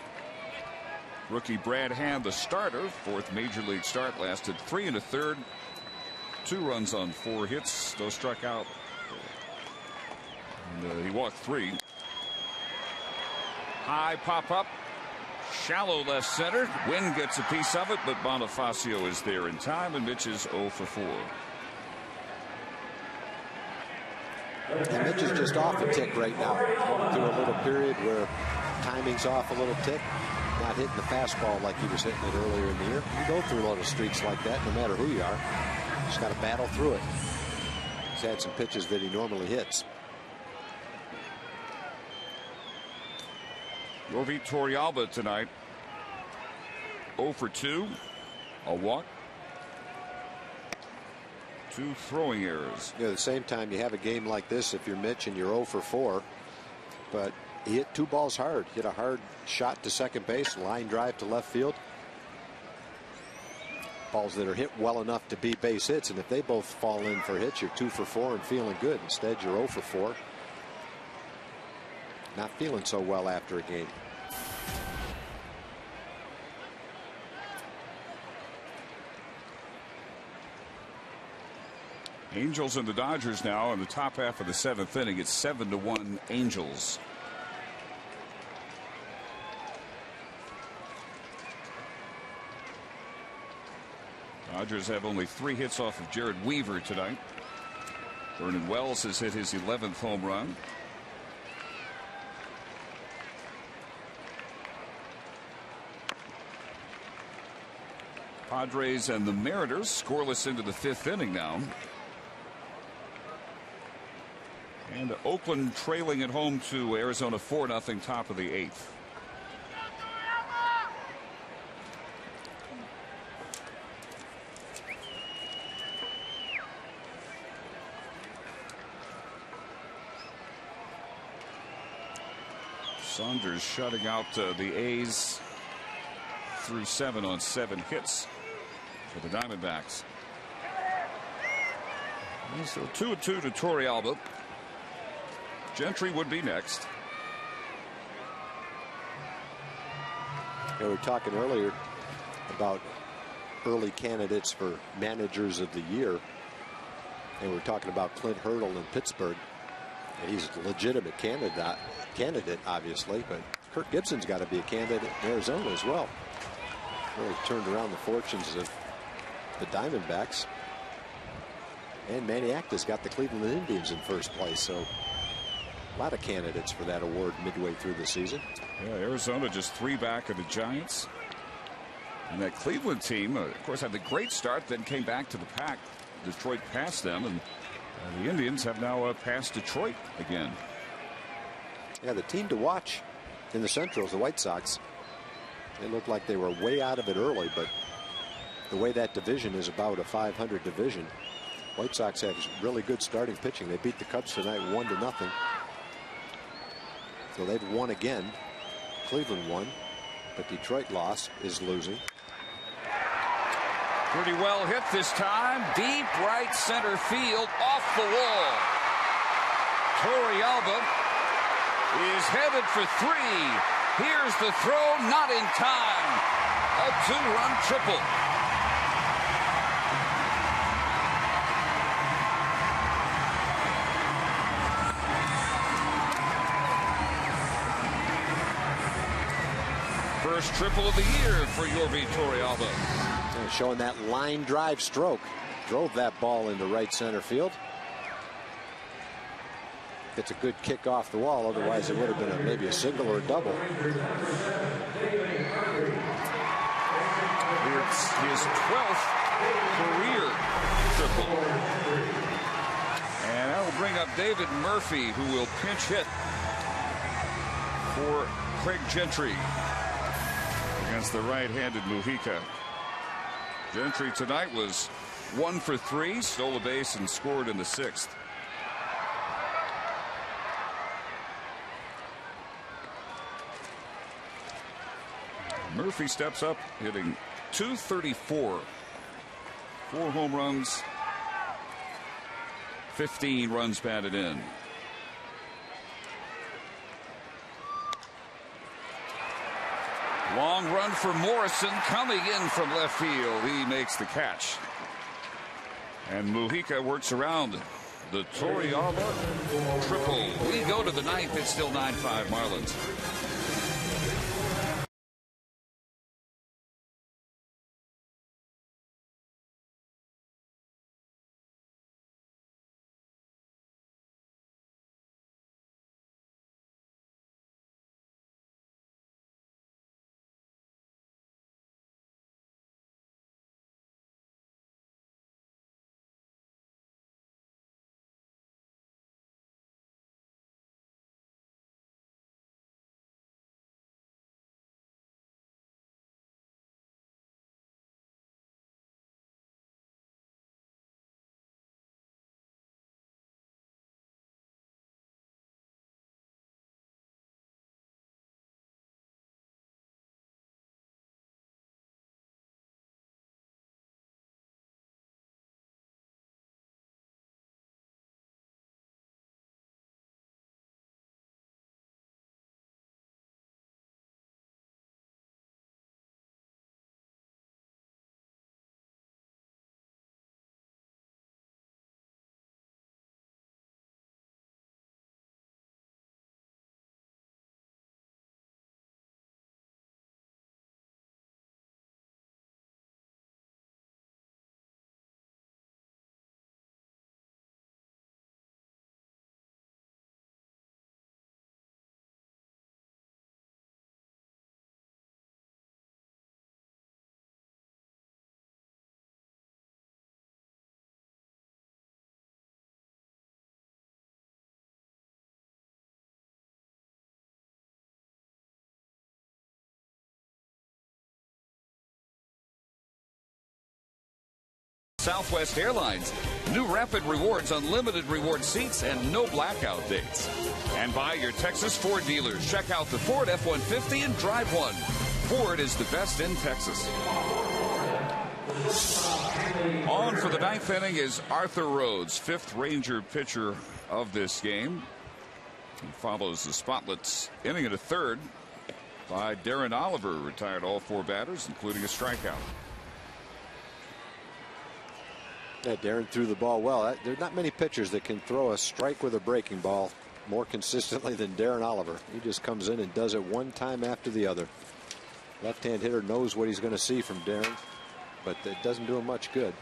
Rookie Brad Hand, the starter, 4th major league start, lasted 3 1/3. 2 runs on 4 hits. Those struck out. And, he walked 3. High pop up. Shallow left center. Wind gets a piece of it, but Bonifacio is there in time, and Mitch is 0 for 4. And Mitch is just off a tick right now. Through a little period where timing's off a little tick. Not hitting the fastball like he was hitting it earlier in the year. You go through a lot of streaks like that, no matter who you are. Just got to battle through it. He's had some pitches that he normally hits. Rovi Torrealba tonight, 0 for 2, a walk, 2 throwing errors. Yeah, at the same time, you have a game like this if you're Mitch and you're 0 for 4, but he hit 2 balls hard. Hit a hard shot to second base, line drive to left field. Balls that are hit well enough to be base hits, and if they both fall in for hits, you're 2 for 4 and feeling good. Instead, you're 0 for 4. Not feeling so well after a game. Angels and the Dodgers now in the top half of the 7th inning. It's 7-1 Angels. Dodgers have only 3 hits off of Jared Weaver tonight. Vernon Wells has hit his 11th home run. Padres and the Mariners scoreless into the 5th inning now. And Oakland trailing at home to Arizona 4-0 top of the 8th. Saunders shutting out the A's through 7 on 7 hits for the Diamondbacks. And so 2-2 to Torrealba. Gentry would be next. We were talking earlier about early candidates for managers of the year. And we were talking about Clint Hurdle in Pittsburgh. And he's a legitimate candidate, obviously, but Kirk Gibson's got to be a candidate in Arizona as well. Really turned around the fortunes of the Diamondbacks. And Manny Acta's got the Cleveland Indians in first place, so a lot of candidates for that award midway through the season. Yeah, Arizona just 3 back of the Giants. And that Cleveland team, of course, had the great start, then came back to the pack. Detroit passed them, and the Indians have now passed Detroit again. Yeah, the team to watch in the Central is the White Sox. They looked like they were way out of it early, but the way that division is about a 500 division, White Sox have really good starting pitching. They beat the Cubs tonight 1-0. So they've won again. Cleveland won, but Detroit lost, is losing. Pretty well hit this time. Deep right center field, off the wall. Torrealba is headed for 3. Here's the throw, not in time. A 2-run triple. First triple of the year for Yorvi Torrealba. Showing that line drive stroke. Drove that ball into right center field. It's a good kick off the wall, otherwise it would have been maybe a single or a double. It's his 12th career triple. And that will bring up David Murphy, who will pinch hit for Craig Gentry against the right-handed Mujica. Gentry tonight was 1 for 3, stole a base and scored in the 6th. Murphy steps up, hitting .234. 4 home runs, 15 runs batted in. Long run for Morrison coming in from left field. He makes the catch. And Mujica works around the Torrealba triple. We go to the 9th. It's still 9-5 Marlins. Southwest Airlines. New Rapid Rewards, unlimited reward seats, and no blackout dates. And by your Texas Ford dealers. Check out the Ford F-150 and drive one. Ford is the best in Texas. On for the ninth inning is Arthur Rhodes, fifth Ranger pitcher of this game. He follows the spotless inning and a third by Darren Oliver, retired all 4 batters, including a strikeout. Yeah, Darren threw the ball well. There are not many pitchers that can throw a strike with a breaking ball more consistently than Darren Oliver. He just comes in and does it one time after the other. Left-hand hitter knows what he's going to see from Darren, but it doesn't do him much good.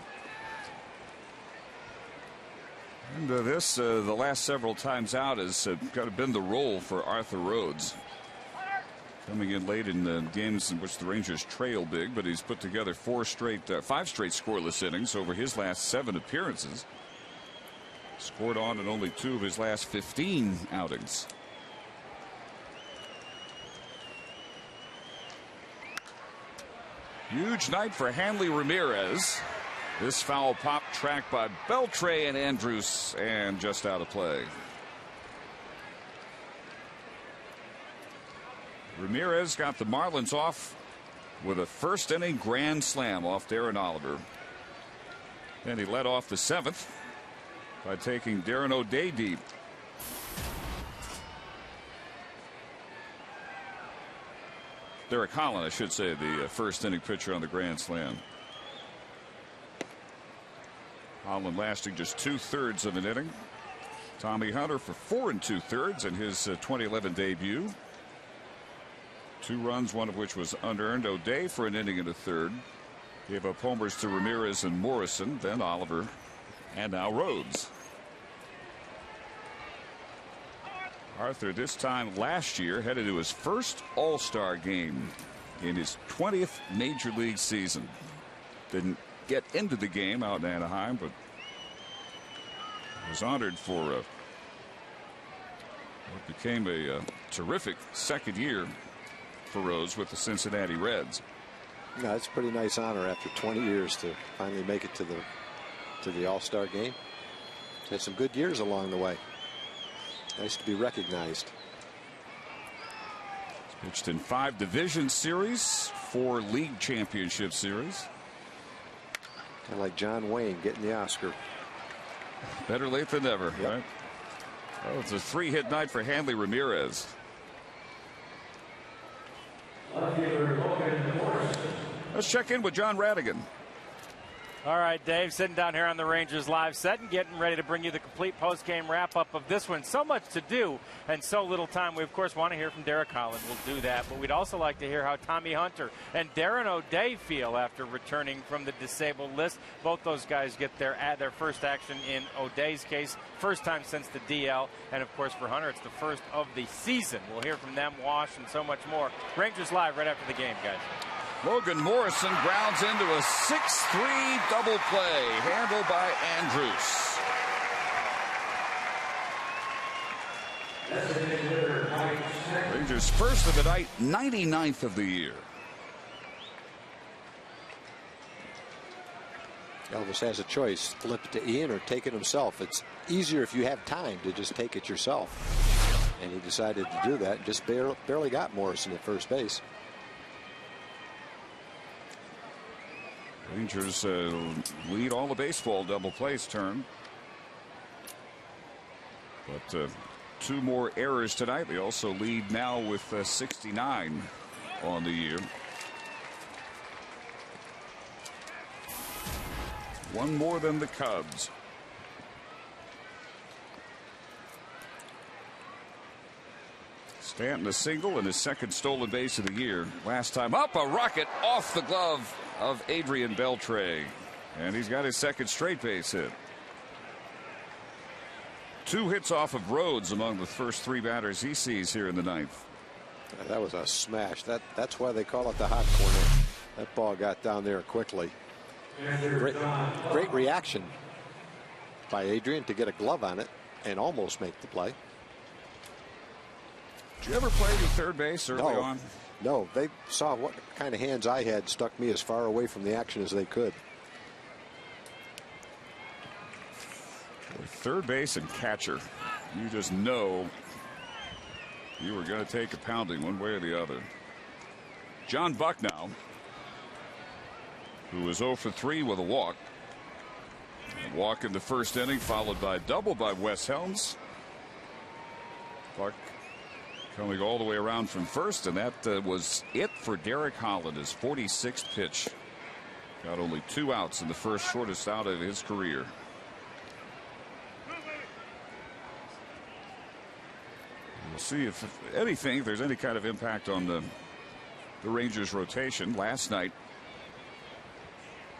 And the last several times out has kind of been the role for Arthur Rhodes. Coming in late in the games in which the Rangers trail big, but he's put together 5 straight scoreless innings over his last 7 appearances. Scored on in only 2 of his last 15 outings. Huge night for Hanley Ramirez. This foul pop tracked by Beltre and Andrus and just out of play. Ramirez got the Marlins off with a first inning grand slam off Darren Oliver. Then he led off the 7th by taking Darren O'Day deep. Derek Holland, I should say, the first inning pitcher on the grand slam. Holland lasting just 2/3 of an inning. Tommy Hunter for 4 2/3 in his 2011 debut. 2 runs, one of which was unearned. O'Day for an inning and a third. Gave up homers to Ramirez and Morrison, then Oliver, and now Rhodes. Arthur, this time last year, headed to his first All-Star game in his 20th Major League season. Didn't get into the game out in Anaheim, but was honored for what became a terrific second year for Rhodes with the Cincinnati Reds. No, it's a pretty nice honor after 20 years to finally make it to the All-Star game. Had some good years along the way. Nice to be recognized. Pitched in 5 division series, 4 league championship series. Kind of like John Wayne getting the Oscar. Better late than never, yep. Right? Oh, it's a 3-hit night for Hanley Ramirez. Let's check in with John Radigan. All right, Dave, sitting down here on the Rangers live set and getting ready to bring you the complete post-game wrap-up of this one. So much to do and so little time. We, of course, want to hear from Derek Holland. We'll do that. But we'd also like to hear how Tommy Hunter and Darren O'Day feel after returning from the disabled list. Both those guys get their first action in O'Day's case. First time since the DL. And, of course, for Hunter, it's the first of the season. We'll hear from them, Wash, and so much more. Rangers live right after the game, guys. Logan Morrison grounds into a 6-3 double play, handled by Andrus. Rangers first of the night, 99th of the year. Elvis has a choice: flip it to Ian or take it himself. It's easier if you have time to just take it yourself. And he decided to do that and just barely got Morrison at first base. Rangers lead all the baseball double plays turn. But 2 more errors tonight. They also lead now with 69 on the year. 1 more than the Cubs. Stanton a single and his second stolen base of the year. Last time up, a rocket off the glove of Adrian Beltre. And he's got his second straight base hit. 2 hits off of Rhodes among the first 3 batters he sees here in the 9th. That was a smash. That's why they call it the hot corner. That ball got down there quickly. Great reaction by Adrian to get a glove on it and almost make the play. Did you ever play the third base early on? No, they saw what kind of hands I had, stuck me as far away from the action as they could. With third base and catcher, you just know you were going to take a pounding one way or the other. John Bucknow, who was 0 for 3 with a walk. A walk in the first inning, followed by a double by Wes Helms. Buck coming all the way around from first, and that was it for Derek Holland, his 46th pitch. Got only 2 outs in the first, shortest out of his career. We'll see if anything, if there's any kind of impact on the Rangers rotation. Last night,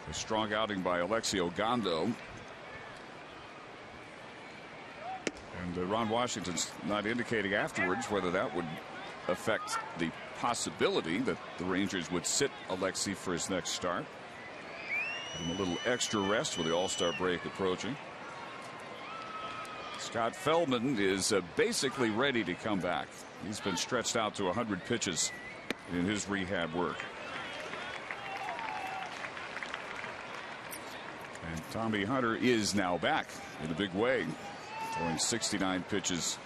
a strong outing by Alexio Gondo. And Ron Washington's not indicating afterwards whether that would affect the possibility that the Rangers would sit Alexi for his next start. Give him a little extra rest with the All-Star break approaching. Scott Feldman is basically ready to come back. He's been stretched out to 100 pitches in his rehab work. And Tommy Hunter is now back in a big way, throwing 69 pitches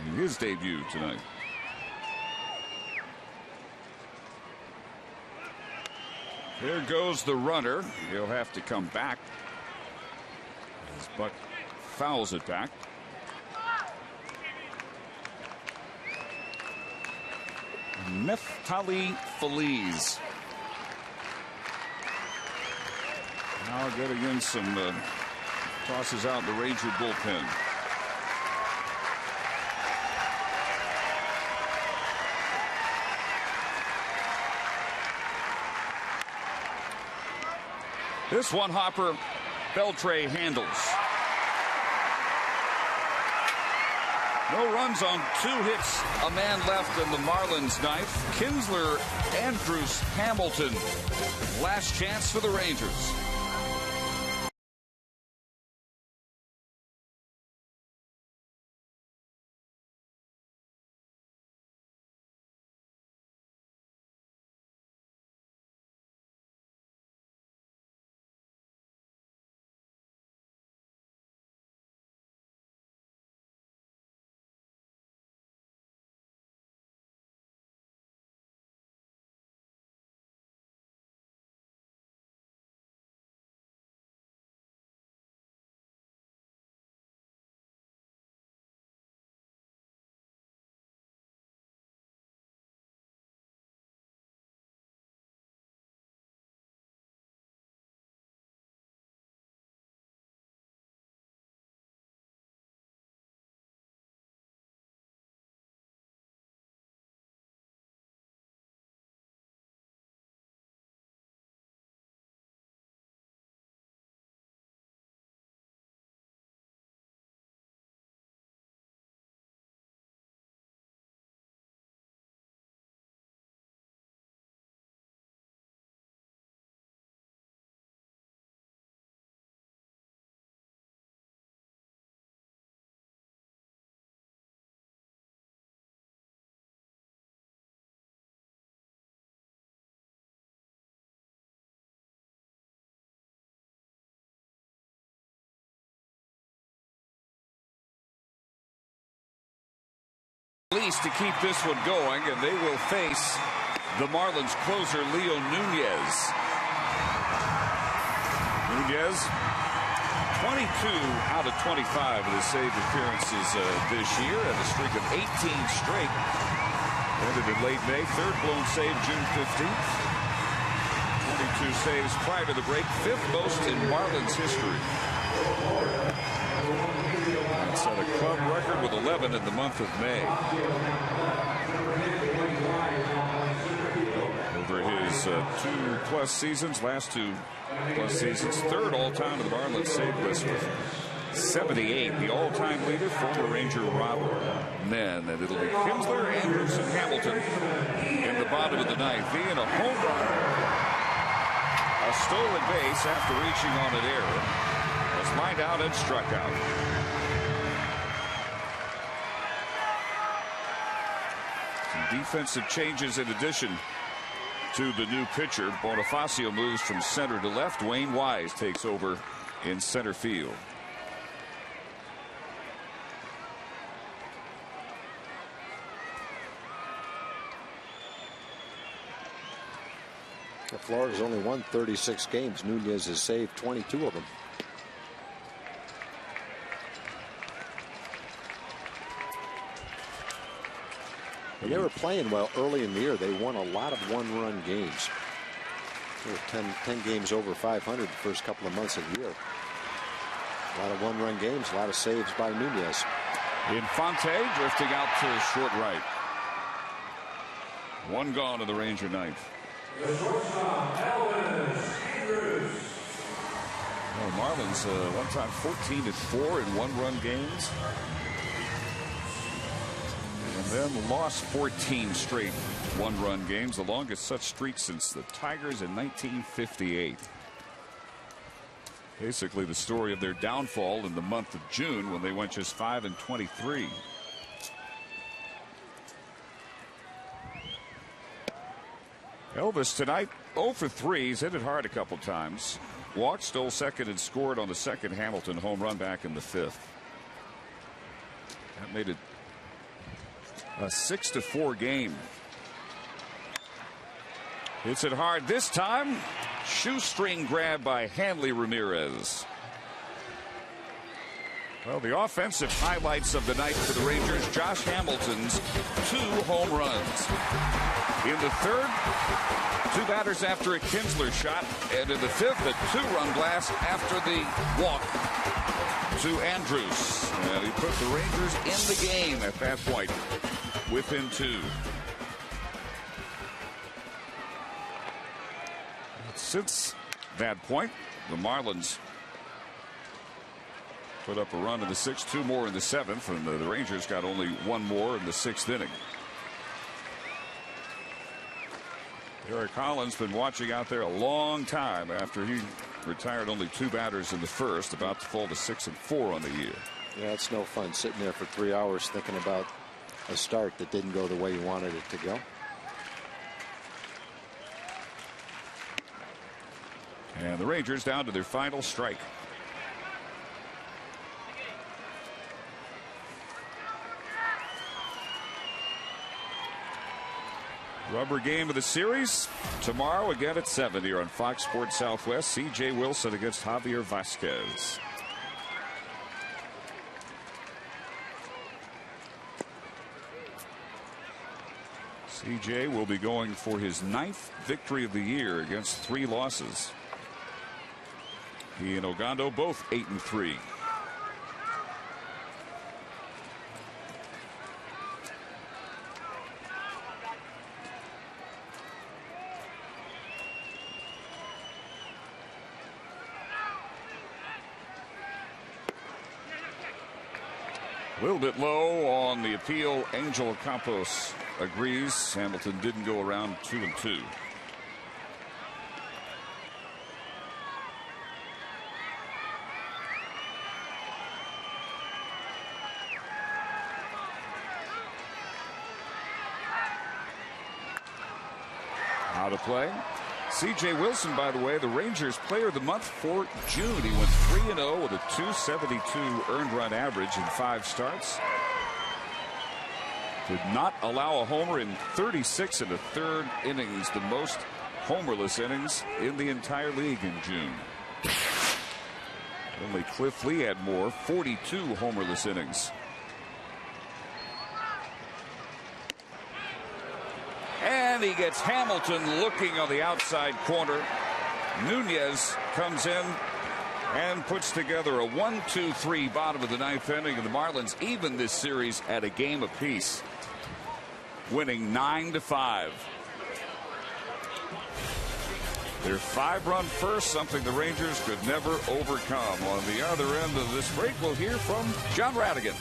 in his debut tonight. There goes the runner. He'll have to come back as Buck fouls it back. Neftali Feliz now getting in some tosses out in the Ranger bullpen. This one hopper Beltre handles. No runs on 2 hits, a man left in the Marlins ninth. Kinsler, Andrews, Hamilton. Last chance for the Rangers. Least to keep this one going, and they will face the Marlins closer Leo Nunez. Nunez, 22 out of 25 of the saved appearances this year, and a streak of 18 straight. Ended in late May. Third blown save June 15th. 22 saves prior to the break, 5th most in Marlins history. Set a club record with 11 in the month of May. Over his 2+ seasons, last 2+ seasons, 3rd all-time in the Marlins save list with 78. The all-time leader, former Ranger Rob Nen. And it'll be Kinsler, Andrews, and Hamilton in the bottom of the ninth. Being a home run, a stolen base after reaching on an error, was lined out and struck out. Defensive changes in addition to the new pitcher. Bonifacio moves from center to left. Wayne Wise takes over in center field. Florida's only won 36 games. Nunez has saved 22 of them. And they were playing well early in the year. They won a lot of one-run games. They were 10 games over 500 the first couple of months of the year. A lot of one-run games, a lot of saves by Nunez. Infante drifting out to short right. One gone to the Ranger ninth. Marlins one time 14-4 in one-run games. And then lost 14 straight one-run games, the longest such streak since the Tigers in 1958. Basically the story of their downfall in the month of June when they went just 5-23. Elvis tonight 0 for 3. He's hit it hard a couple times. Walked, stole second, and scored on the second Hamilton home run back in the fifth. That made it a 6-4 game. Hits it hard this time. Shoestring grab by Hanley Ramirez. Well, the offensive highlights of the night for the Rangers. Josh Hamilton's 2 home runs. In the third, 2 batters after a Kinsler shot. And in the fifth, a 2-run blast after the walk to Andrews. And he put the Rangers in the game at that point, within 2. Since that point, the Marlins put up a run in the 6th, 2 more in the 7th, and the Rangers got only 1 more in the 6th inning. Derek Collins been watching out there a long time after he retired only 2 batters in the first, about to fall to 6-4 on the year. Yeah, it's no fun sitting there for 3 hours thinking about a start that didn't go the way you wanted it to go. And the Rangers down to their final strike. Rubber game of the series tomorrow again at 7 here on Fox Sports Southwest. C.J. Wilson against Javier Vasquez. C.J. will be going for his 9th victory of the year against 3 losses. He and Ogando both 8-3. A little bit low on the appeal. Angel Campos agrees. Hamilton didn't go around 2-2. Out of play. C.J. Wilson, by the way, the Rangers player of the month for June. He went 3-0 with a .272 earned run average in 5 starts. Did not allow a homer in 36 1/3 innings, the most homerless innings in the entire league in June. Only Cliff Lee had more, 42 homerless innings. And he gets Hamilton looking on the outside corner. Nunez comes in and puts together a 1-2-3 bottom of the 9th inning, and the Marlins even this series at a game apiece, winning 9-5. Their 5-run first, something the Rangers could never overcome. On the other end of this break, we'll hear from John Radigan.